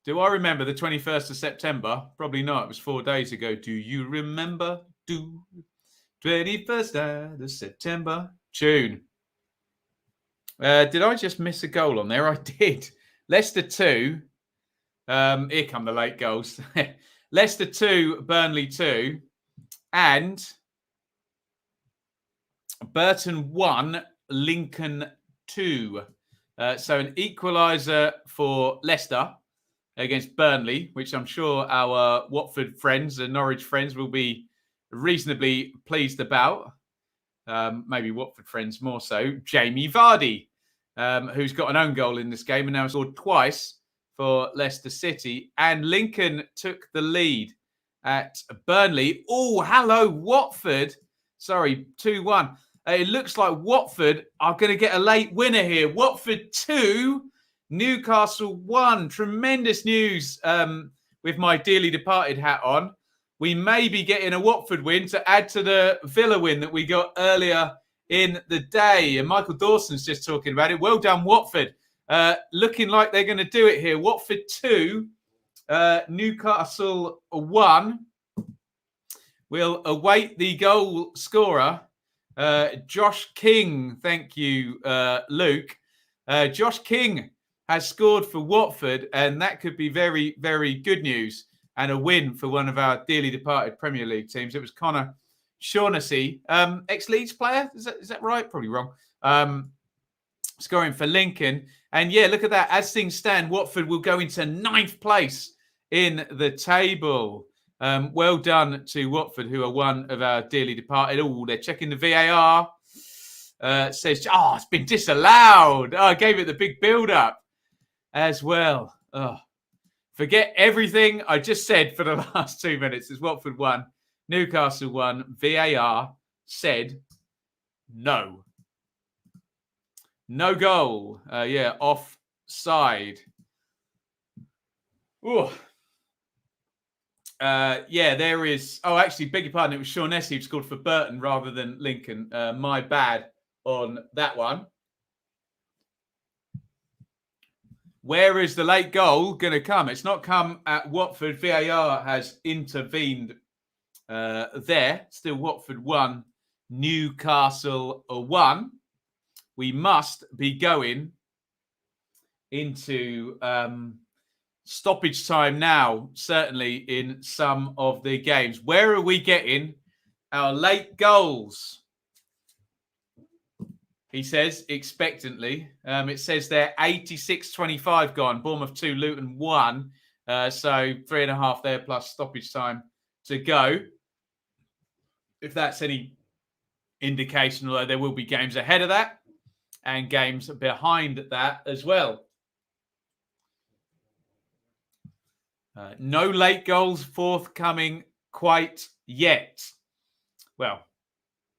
Do I remember the 21st of September? Probably not. It was 4 days ago. Do you remember? 21st of September. Tune. Did I just miss a goal on there? I did. Leicester 2. Here come the late goals. Leicester 2, Burnley 2. And Burton 1, Lincoln 2. So an equaliser for Leicester against Burnley, which I'm sure our Watford friends and Norwich friends will be reasonably pleased about. Maybe Watford friends more so. Jamie Vardy, who's got an own goal in this game and now scored twice for Leicester City. And Lincoln took the lead at Burnley. Oh, hello, Watford. Sorry, 2-1. It looks like Watford are going to get a late winner here. Watford 2, Newcastle 1. Tremendous news with my dearly departed hat on. We may be getting a Watford win to add to the Villa win that we got earlier in the day. And Michael Dawson's just talking about it. Well done, Watford. Looking like they're going to do it here. Watford 2, Newcastle 1. We'll await the goal scorer. Josh King, thank you, Luke. Josh King has scored for Watford, and that could be very, very good news and a win for one of our dearly departed Premier League teams. It was Connor Shaughnessy, ex-Leeds player. Is that right? Probably wrong. Scoring for Lincoln. And yeah, look at that. As things stand, Watford will go into 9th place in the table. Well done to Watford, who are one of our dearly departed. Oh, they're checking the VAR. Says, it's been disallowed. I gave it the big build-up as well. Forget everything I just said for the last 2 minutes. As Watford won, Newcastle won. VAR said no. No goal. Offside. There is... Oh, actually, beg your pardon. It was Shaughnessy who scored for Burton rather than Lincoln. My bad on that one. Where is the late goal going to come? It's not come at Watford. VAR has intervened there. Still Watford 1, Newcastle 1. We must be going into stoppage time now, certainly in some of the games. Where are we getting our late goals? He says expectantly. It says they're 86-25 gone. Bournemouth 2, Luton 1. So 3.5 there plus stoppage time to go. If that's any indication, although there will be games ahead of that and games behind that as well. No late goals forthcoming quite yet. Well,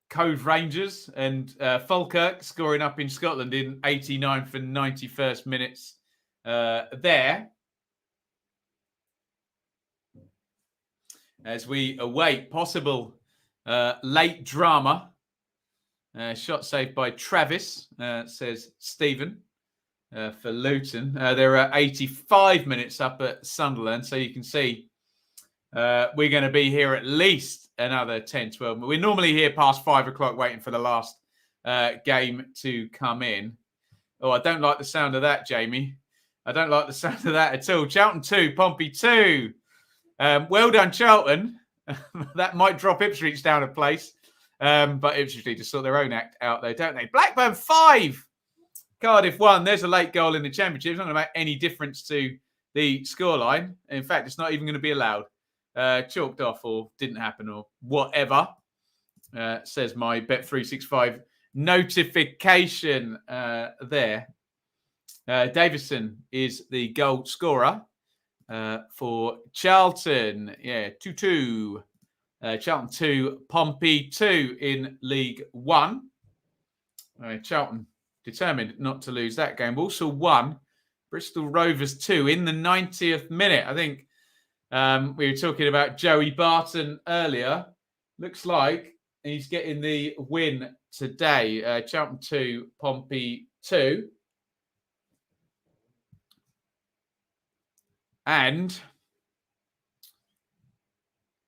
Cove Rangers and Falkirk scoring up in Scotland in 89th and 91st minutes there. As we await possible late drama. Shot saved by Travis, says Stephen, for Luton. There are 85 minutes up at Sunderland, so you can see we're going to be here at least another 10, 12. We're normally here past 5 o'clock waiting for the last game to come in. Oh, I don't like the sound of that, Jamie. I don't like the sound of that at all. Charlton 2, Pompey 2. Well done, Charlton. That might drop Ipswich down a place. But Ipswich need to sort their own act out there, don't they? Blackburn 5, Cardiff 1. There's a late goal in the Championship. It's not going to make any difference to the scoreline. In fact, it's not even going to be allowed. Chalked off or didn't happen or whatever, says my Bet365 notification there. Davison is the goal scorer for Charlton. Yeah, 2-2. Charlton 2, Pompey 2 in League 1. Charlton determined not to lose that game. Also won Bristol Rovers 2 in the 90th minute. I think we were talking about Joey Barton earlier. Looks like he's getting the win today. Charlton 2, Pompey 2. And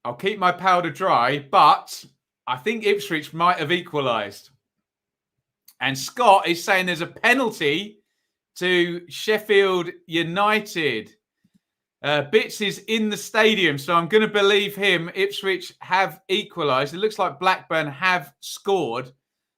I'll keep my powder dry, but I think Ipswich might have equalised. And Scott is saying there's a penalty to Sheffield United. Bits is in the stadium, so I'm going to believe him. Ipswich have equalised. It looks like Blackburn have scored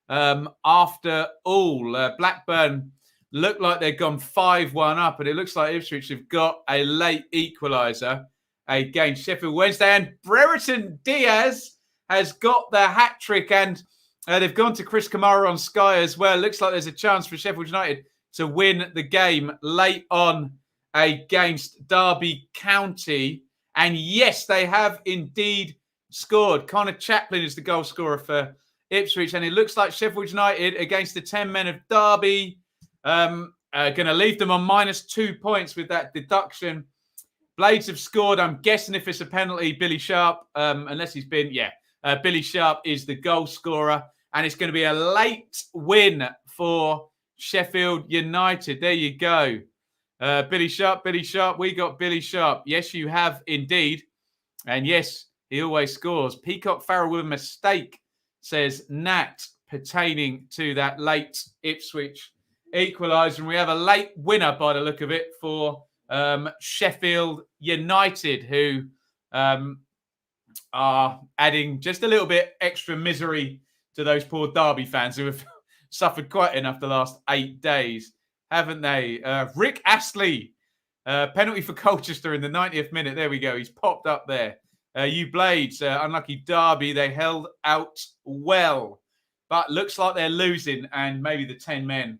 after all. Blackburn look like they've gone 5-1 up, and it looks like Ipswich have got a late equaliser against Sheffield Wednesday. And Brereton Diaz has got the hat-trick, and they've gone to Chris Kamara on Sky as well. Looks like there's a chance for Sheffield United to win the game late on against Derby County. And yes, they have indeed scored. Connor Chaplin is the goal scorer for Ipswich. And it looks like Sheffield United against the 10 men of Derby are going to leave them on -2 points with that deduction. Blades have scored. I'm guessing if it's a penalty, Billy Sharp, unless he's been, Billy Sharp is the goal scorer. And it's going to be a late win for Sheffield United. There you go. Billy Sharp, we got Billy Sharp. Yes, you have indeed. And yes, he always scores. Peacock Farrell with a mistake, says Nat, pertaining to that late Ipswich equaliser. And we have a late winner by the look of it for Sheffield United, who are adding just a little bit extra misery to those poor Derby fans who have suffered quite enough the last 8 days, haven't they? Rick Astley, penalty for Colchester in the 90th minute. There we go. He's popped up there. You Blades, unlucky Derby. They held out well, but looks like they're losing, and maybe the 10 men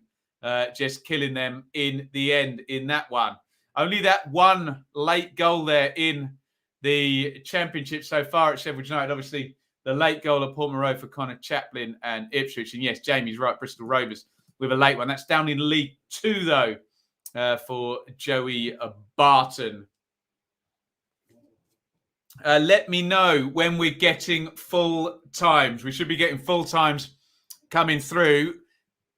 just killing them in the end in that one. Only that one late goal there in the championship so far at Sheffield United. Obviously, the late goal at Portman for Connor Chaplin and Ipswich. And yes, Jamie's right, Bristol Rovers with a late one. That's down in League 2, though, for Joey Barton. Let me know when we're getting full times. We should be getting full times coming through.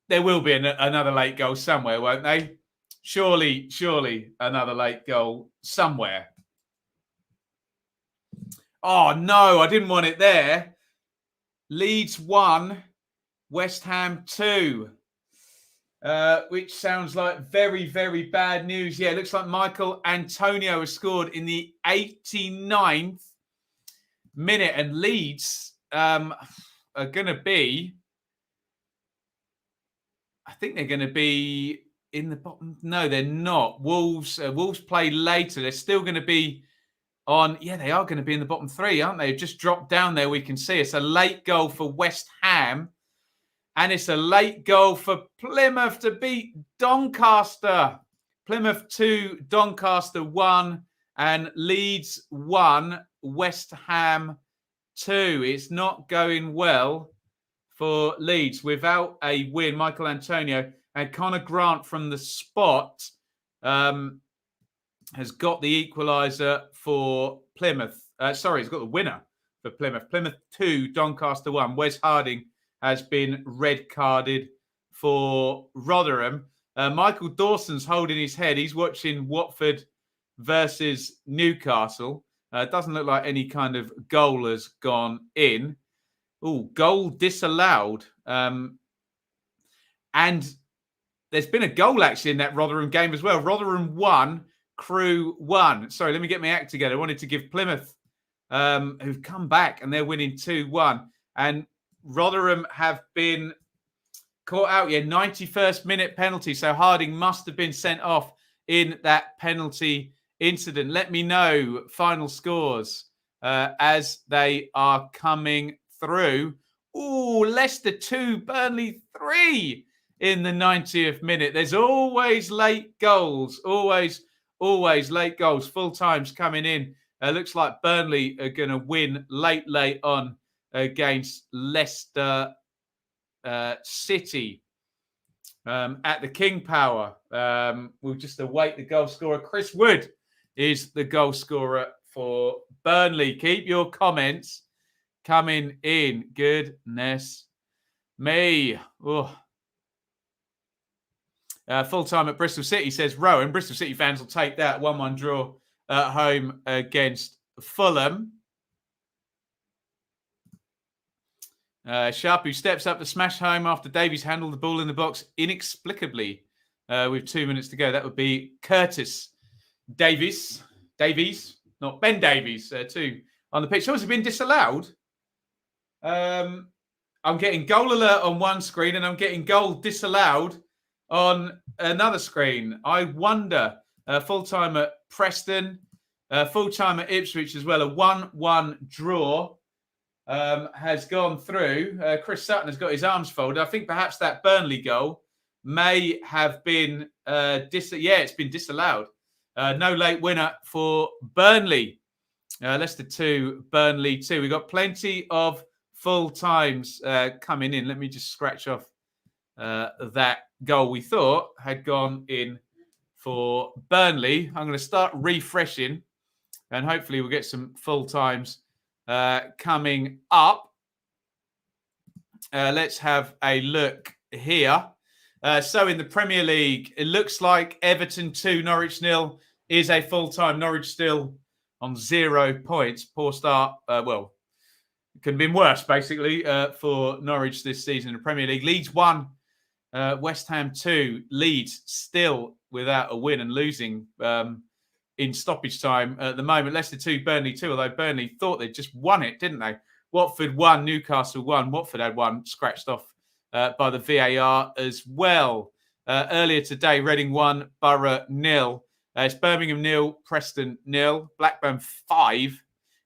There will be another late goal somewhere, won't they? Surely another late goal somewhere. Oh, no, I didn't want it there. Leeds 1, West Ham 2, which sounds like very, very bad news. Yeah, it looks like Michael Antonio has scored in the 89th minute, and Leeds are going to be, I think they're going to be in the bottom. No, they're not. Wolves play later. They're still going to be they are going to be in the bottom 3, aren't they? Just dropped down there, we can see. It's a late goal for West Ham. And it's a late goal for Plymouth to beat Doncaster. Plymouth 2, Doncaster 1, and Leeds 1, West Ham 2. It's not going well for Leeds without a win. Michael Antonio and Connor Grant from the spot has got the equaliser for Plymouth. He's got the winner for Plymouth. Plymouth 2, Doncaster 1. Wes Harding has been red carded for Rotherham. Michael Dawson's holding his head. He's watching Watford versus Newcastle. Doesn't look like any kind of goal has gone in. Oh, goal disallowed. And there's been a goal actually in that Rotherham game as well. Rotherham 1, Crew 1. Sorry, let me get my act together. I wanted to give Plymouth, who've come back and they're winning 2-1. And Rotherham have been caught out. 91st minute penalty. So Harding must have been sent off in that penalty incident. Let me know final scores as they are coming through. Oh, Leicester 2, Burnley 3 in the 90th minute. There's always late goals. Always late goals. Full times coming in. Looks like Burnley are going to win late on against Leicester City at the King Power. We'll just await the goal scorer. Chris Wood is the goal scorer for Burnley. Keep your comments coming in. Goodness me. Oh. Full time at Bristol City, says Rowan. Bristol City fans will take that 1-1 draw at home against Fulham. Sharp, who steps up to smash home after Davies handled the ball in the box inexplicably with 2 minutes to go. That would be Curtis Davies, not Ben Davies, 2 on the pitch. So has it been disallowed? I'm getting goal alert on one screen and I'm getting goal disallowed on another screen. I wonder. Full time at Preston, full time at Ipswich as well. A 1-1 draw has gone through. Chris Sutton has got his arms folded. I think perhaps that Burnley goal may have been it's been disallowed. No late winner for Burnley. Leicester 2, Burnley 2. We've got plenty of full times coming in. Let me just scratch off that goal we thought had gone in for Burnley. I'm going to start refreshing and hopefully we'll get some full times coming up. Let's have a look here. So in the Premier League, it looks like Everton 2, Norwich 0 is a full-time. Norwich still on 0 points. Poor start. It could have been worse, basically, for Norwich this season in the Premier League. Leeds 1, West Ham 2. Leeds still without a win and losing in stoppage time at the moment. Leicester 2, Burnley 2, although Burnley thought they'd just won it, didn't they? Watford 1, Newcastle 1. Watford had 1 scratched off by the VAR as well. Earlier today, Reading 1, Borough 0. It's Birmingham 0, Preston 0. Blackburn 5,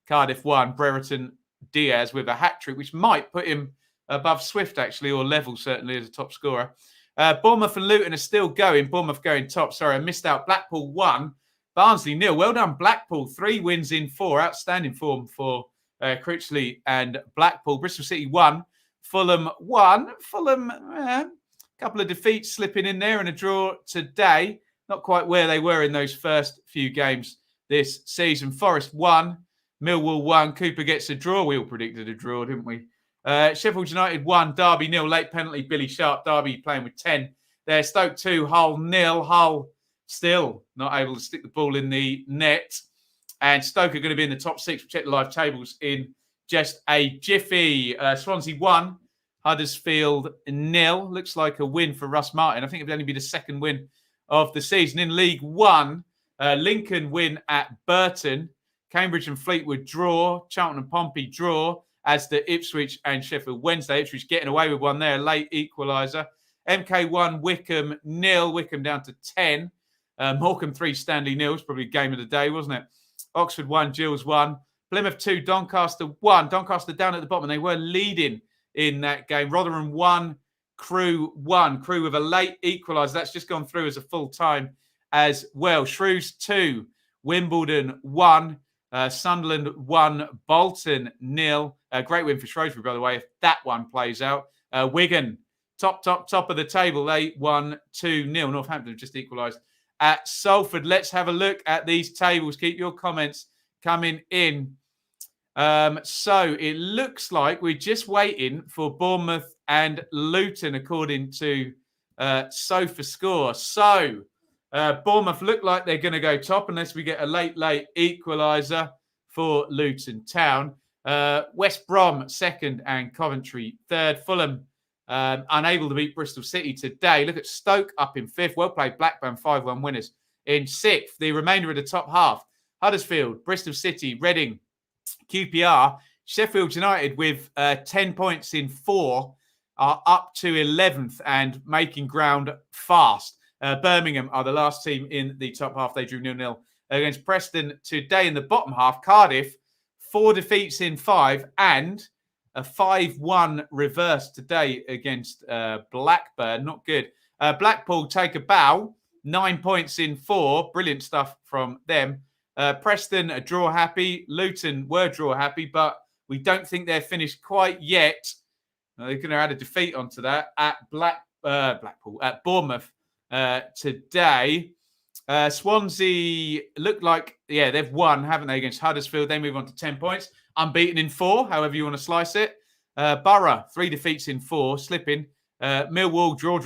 Cardiff 1. Brereton Diaz with a hat-trick, which might put him above Swift, actually, or level, certainly, as a top scorer. Bournemouth and Luton are still going. Bournemouth going top. Sorry, I missed out. Blackpool 1, Barnsley 0. Well done, Blackpool. 3 wins in 4. Outstanding form for Krissy and Blackpool. Bristol City 1, Fulham 1. Fulham, a couple of defeats slipping in there and a draw today. Not quite where they were in those first few games this season. Forest 1, Millwall 1. Cooper gets a draw. We all predicted a draw, didn't we? Sheffield United 1, Derby 0. Late penalty, Billy Sharp. Derby playing with 10 there. Stoke 2, Hull 0. Hull still not able to stick the ball in the net. And Stoke are going to be in the top 6. We'll check the live tables in just a jiffy. Swansea 1, Huddersfield 0. Looks like a win for Russ Martin. I think it'll only be the second win of the season. In League 1, Lincoln win at Burton. Cambridge and Fleetwood draw. Charlton and Pompey draw. As the Ipswich and Sheffield Wednesday. Ipswich getting away with one there. Late equaliser. MK1, Wickham 0. Wickham down to 10. Morecambe 3, Stanley 0. It's probably game of the day, wasn't it? Oxford 1, Gills 1. Plymouth 2, Doncaster 1. Doncaster down at the bottom. And they were leading in that game. Rotherham 1, Crewe 1. Crewe with a late equaliser. That's just gone through as a full time as well. Shrews 2, Wimbledon 1. Sunderland 1, Bolton 0. Great win for Shrewsbury, by the way, if that one plays out. Wigan, top of the table. They won 2-0. Northampton just equalised at Salford. Let's have a look at these tables. Keep your comments coming in. So it looks like we're just waiting for Bournemouth and Luton, according to SofaScore. So Bournemouth look like they're going to go top unless we get a late equaliser for Luton Town. West Brom second and Coventry third. Fulham unable to beat Bristol City today. Look at Stoke up in 5th. Well played, Blackburn 5-1 winners in 6th. The remainder of the top half: Huddersfield, Bristol City, Reading, QPR, Sheffield United with 10 points in 4 are up to 11th and making ground fast. Birmingham are the last team in the top half. They drew 0-0 against Preston today. In the bottom half, Cardiff, 4 defeats in 5 and a 5-1 reverse today against Blackburn. Not good. Blackpool take a bow, 9 points in 4. Brilliant stuff from them. Preston a draw happy. Luton were draw happy, but we don't think they're finished quite yet. They're going to add a defeat onto that at Blackpool, at Bournemouth today. Swansea look like, they've won, haven't they, against Huddersfield. They move on to 10 points. Unbeaten in 4, however you want to slice it. Borough, 3 defeats in 4, slipping. Millwall, draw.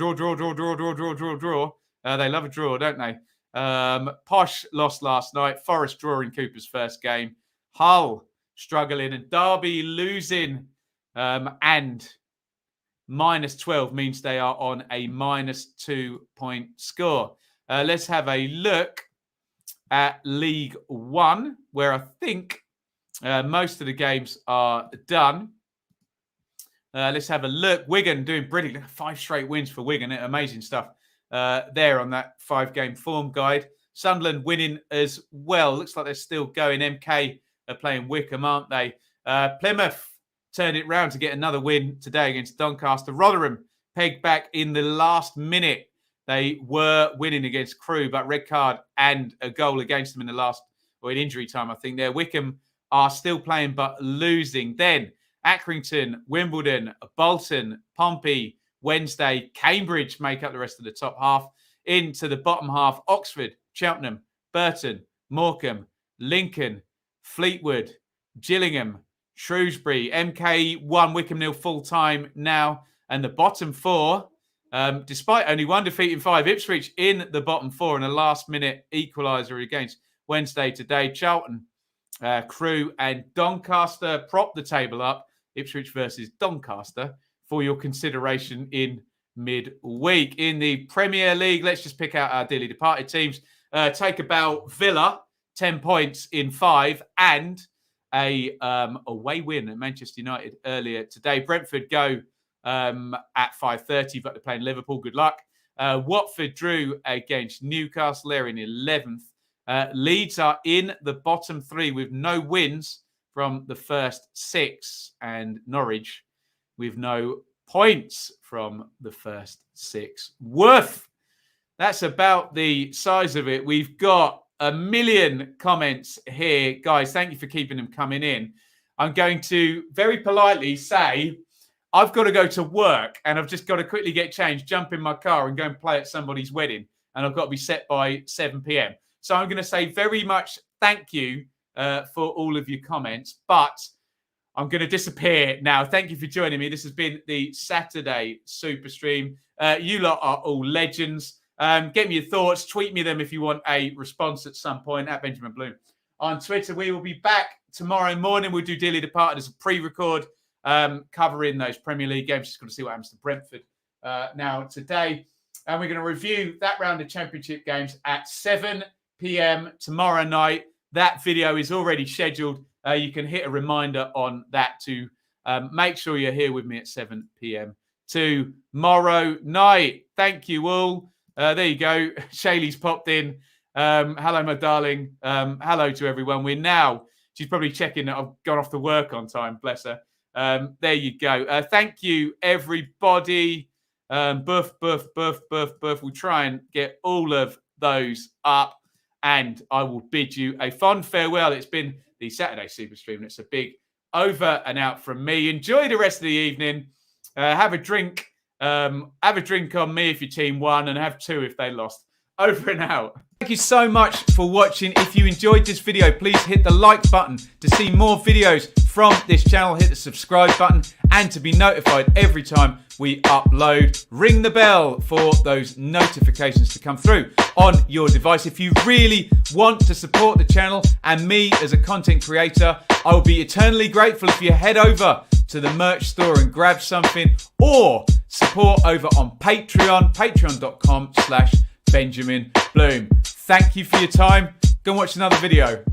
They love a draw, don't they? Posh lost last night. Forest drawing Cooper's first game. Hull struggling and Derby losing. And -12 means they are on a -2 point score. Let's have a look at League 1, where I think most of the games are done. Let's have a look. Wigan doing brilliant. 5 straight wins for Wigan. Amazing stuff there on that 5-game form guide. Sunderland winning as well. Looks like they're still going. MK are playing Wickham, aren't they? Plymouth turned it round to get another win today against Doncaster. Rotherham pegged back in the last minute. They were winning against Crewe, but red card and a goal against them in the last, or in injury time, I think. There, Wickham are still playing but losing. Then Accrington, Wimbledon, Bolton, Pompey, Wednesday, Cambridge make up the rest of the top half. Into the bottom half: Oxford, Cheltenham, Burton, Morecambe, Lincoln, Fleetwood, Gillingham, Shrewsbury, MK1, Wickham 0 full time now. And the bottom 4, despite only 1 defeat in 5, Ipswich in the bottom 4 and a last-minute equaliser against Wednesday today. Charlton, Crewe and Doncaster prop the table up. Ipswich versus Doncaster for your consideration in midweek. In the Premier League, let's just pick out our dearly departed teams. Take a bow, Villa 10 points in 5 and a away win at Manchester United earlier today. Brentford go at 5:30, but they're playing Liverpool. Good luck. Watford drew against Newcastle. They're in 11th. Leeds are in the bottom 3 with no wins from the first 6. And Norwich with no points from the first 6. Woof! That's about the size of it. We've got a million comments here. Guys, thank you for keeping them coming in. I'm going to very politely say I've got to go to work and I've just got to quickly get changed, jump in my car and go and play at somebody's wedding. And I've got to be set by 7 p.m. So I'm going to say very much thank you for all of your comments. But I'm going to disappear now. Thank you for joining me. This has been the Saturday Super Stream. You lot are all legends. Get me your thoughts. Tweet me them if you want a response at some point at Benjamin Bloom. On Twitter, we will be back tomorrow morning. We'll do Dearly Departed as a pre-record covering those Premier League games. Just got to see what happens to Brentford now today. And we're going to review that round of Championship games at 7 p.m. tomorrow night. That video is already scheduled. You can hit a reminder on that to make sure you're here with me at 7 p.m. tomorrow night. Thank you all. There you go. Shaylee's popped in. Hello, my darling. Hello to everyone. She's probably checking that I've gone off to work on time. Bless her. There you go. Thank you, everybody. Buff. We'll try and get all of those up. And I will bid you a fond farewell. It's been the Saturday Super Stream. It's a big over and out from me. Enjoy the rest of the evening. Have a drink. Have a drink on me if your team won and have 2 if they lost. Over and out. Thank you so much for watching. If you enjoyed this video, please hit the like button to see more videos from this channel. Hit the subscribe button and to be notified every time we upload. Ring the bell for those notifications to come through on your device. If you really want to support the channel and me as a content creator, I will be eternally grateful if you head over to the merch store and grab something, or support over on Patreon, patreon.com/Benjamin Bloom. Thank you for your time. Go and watch another video.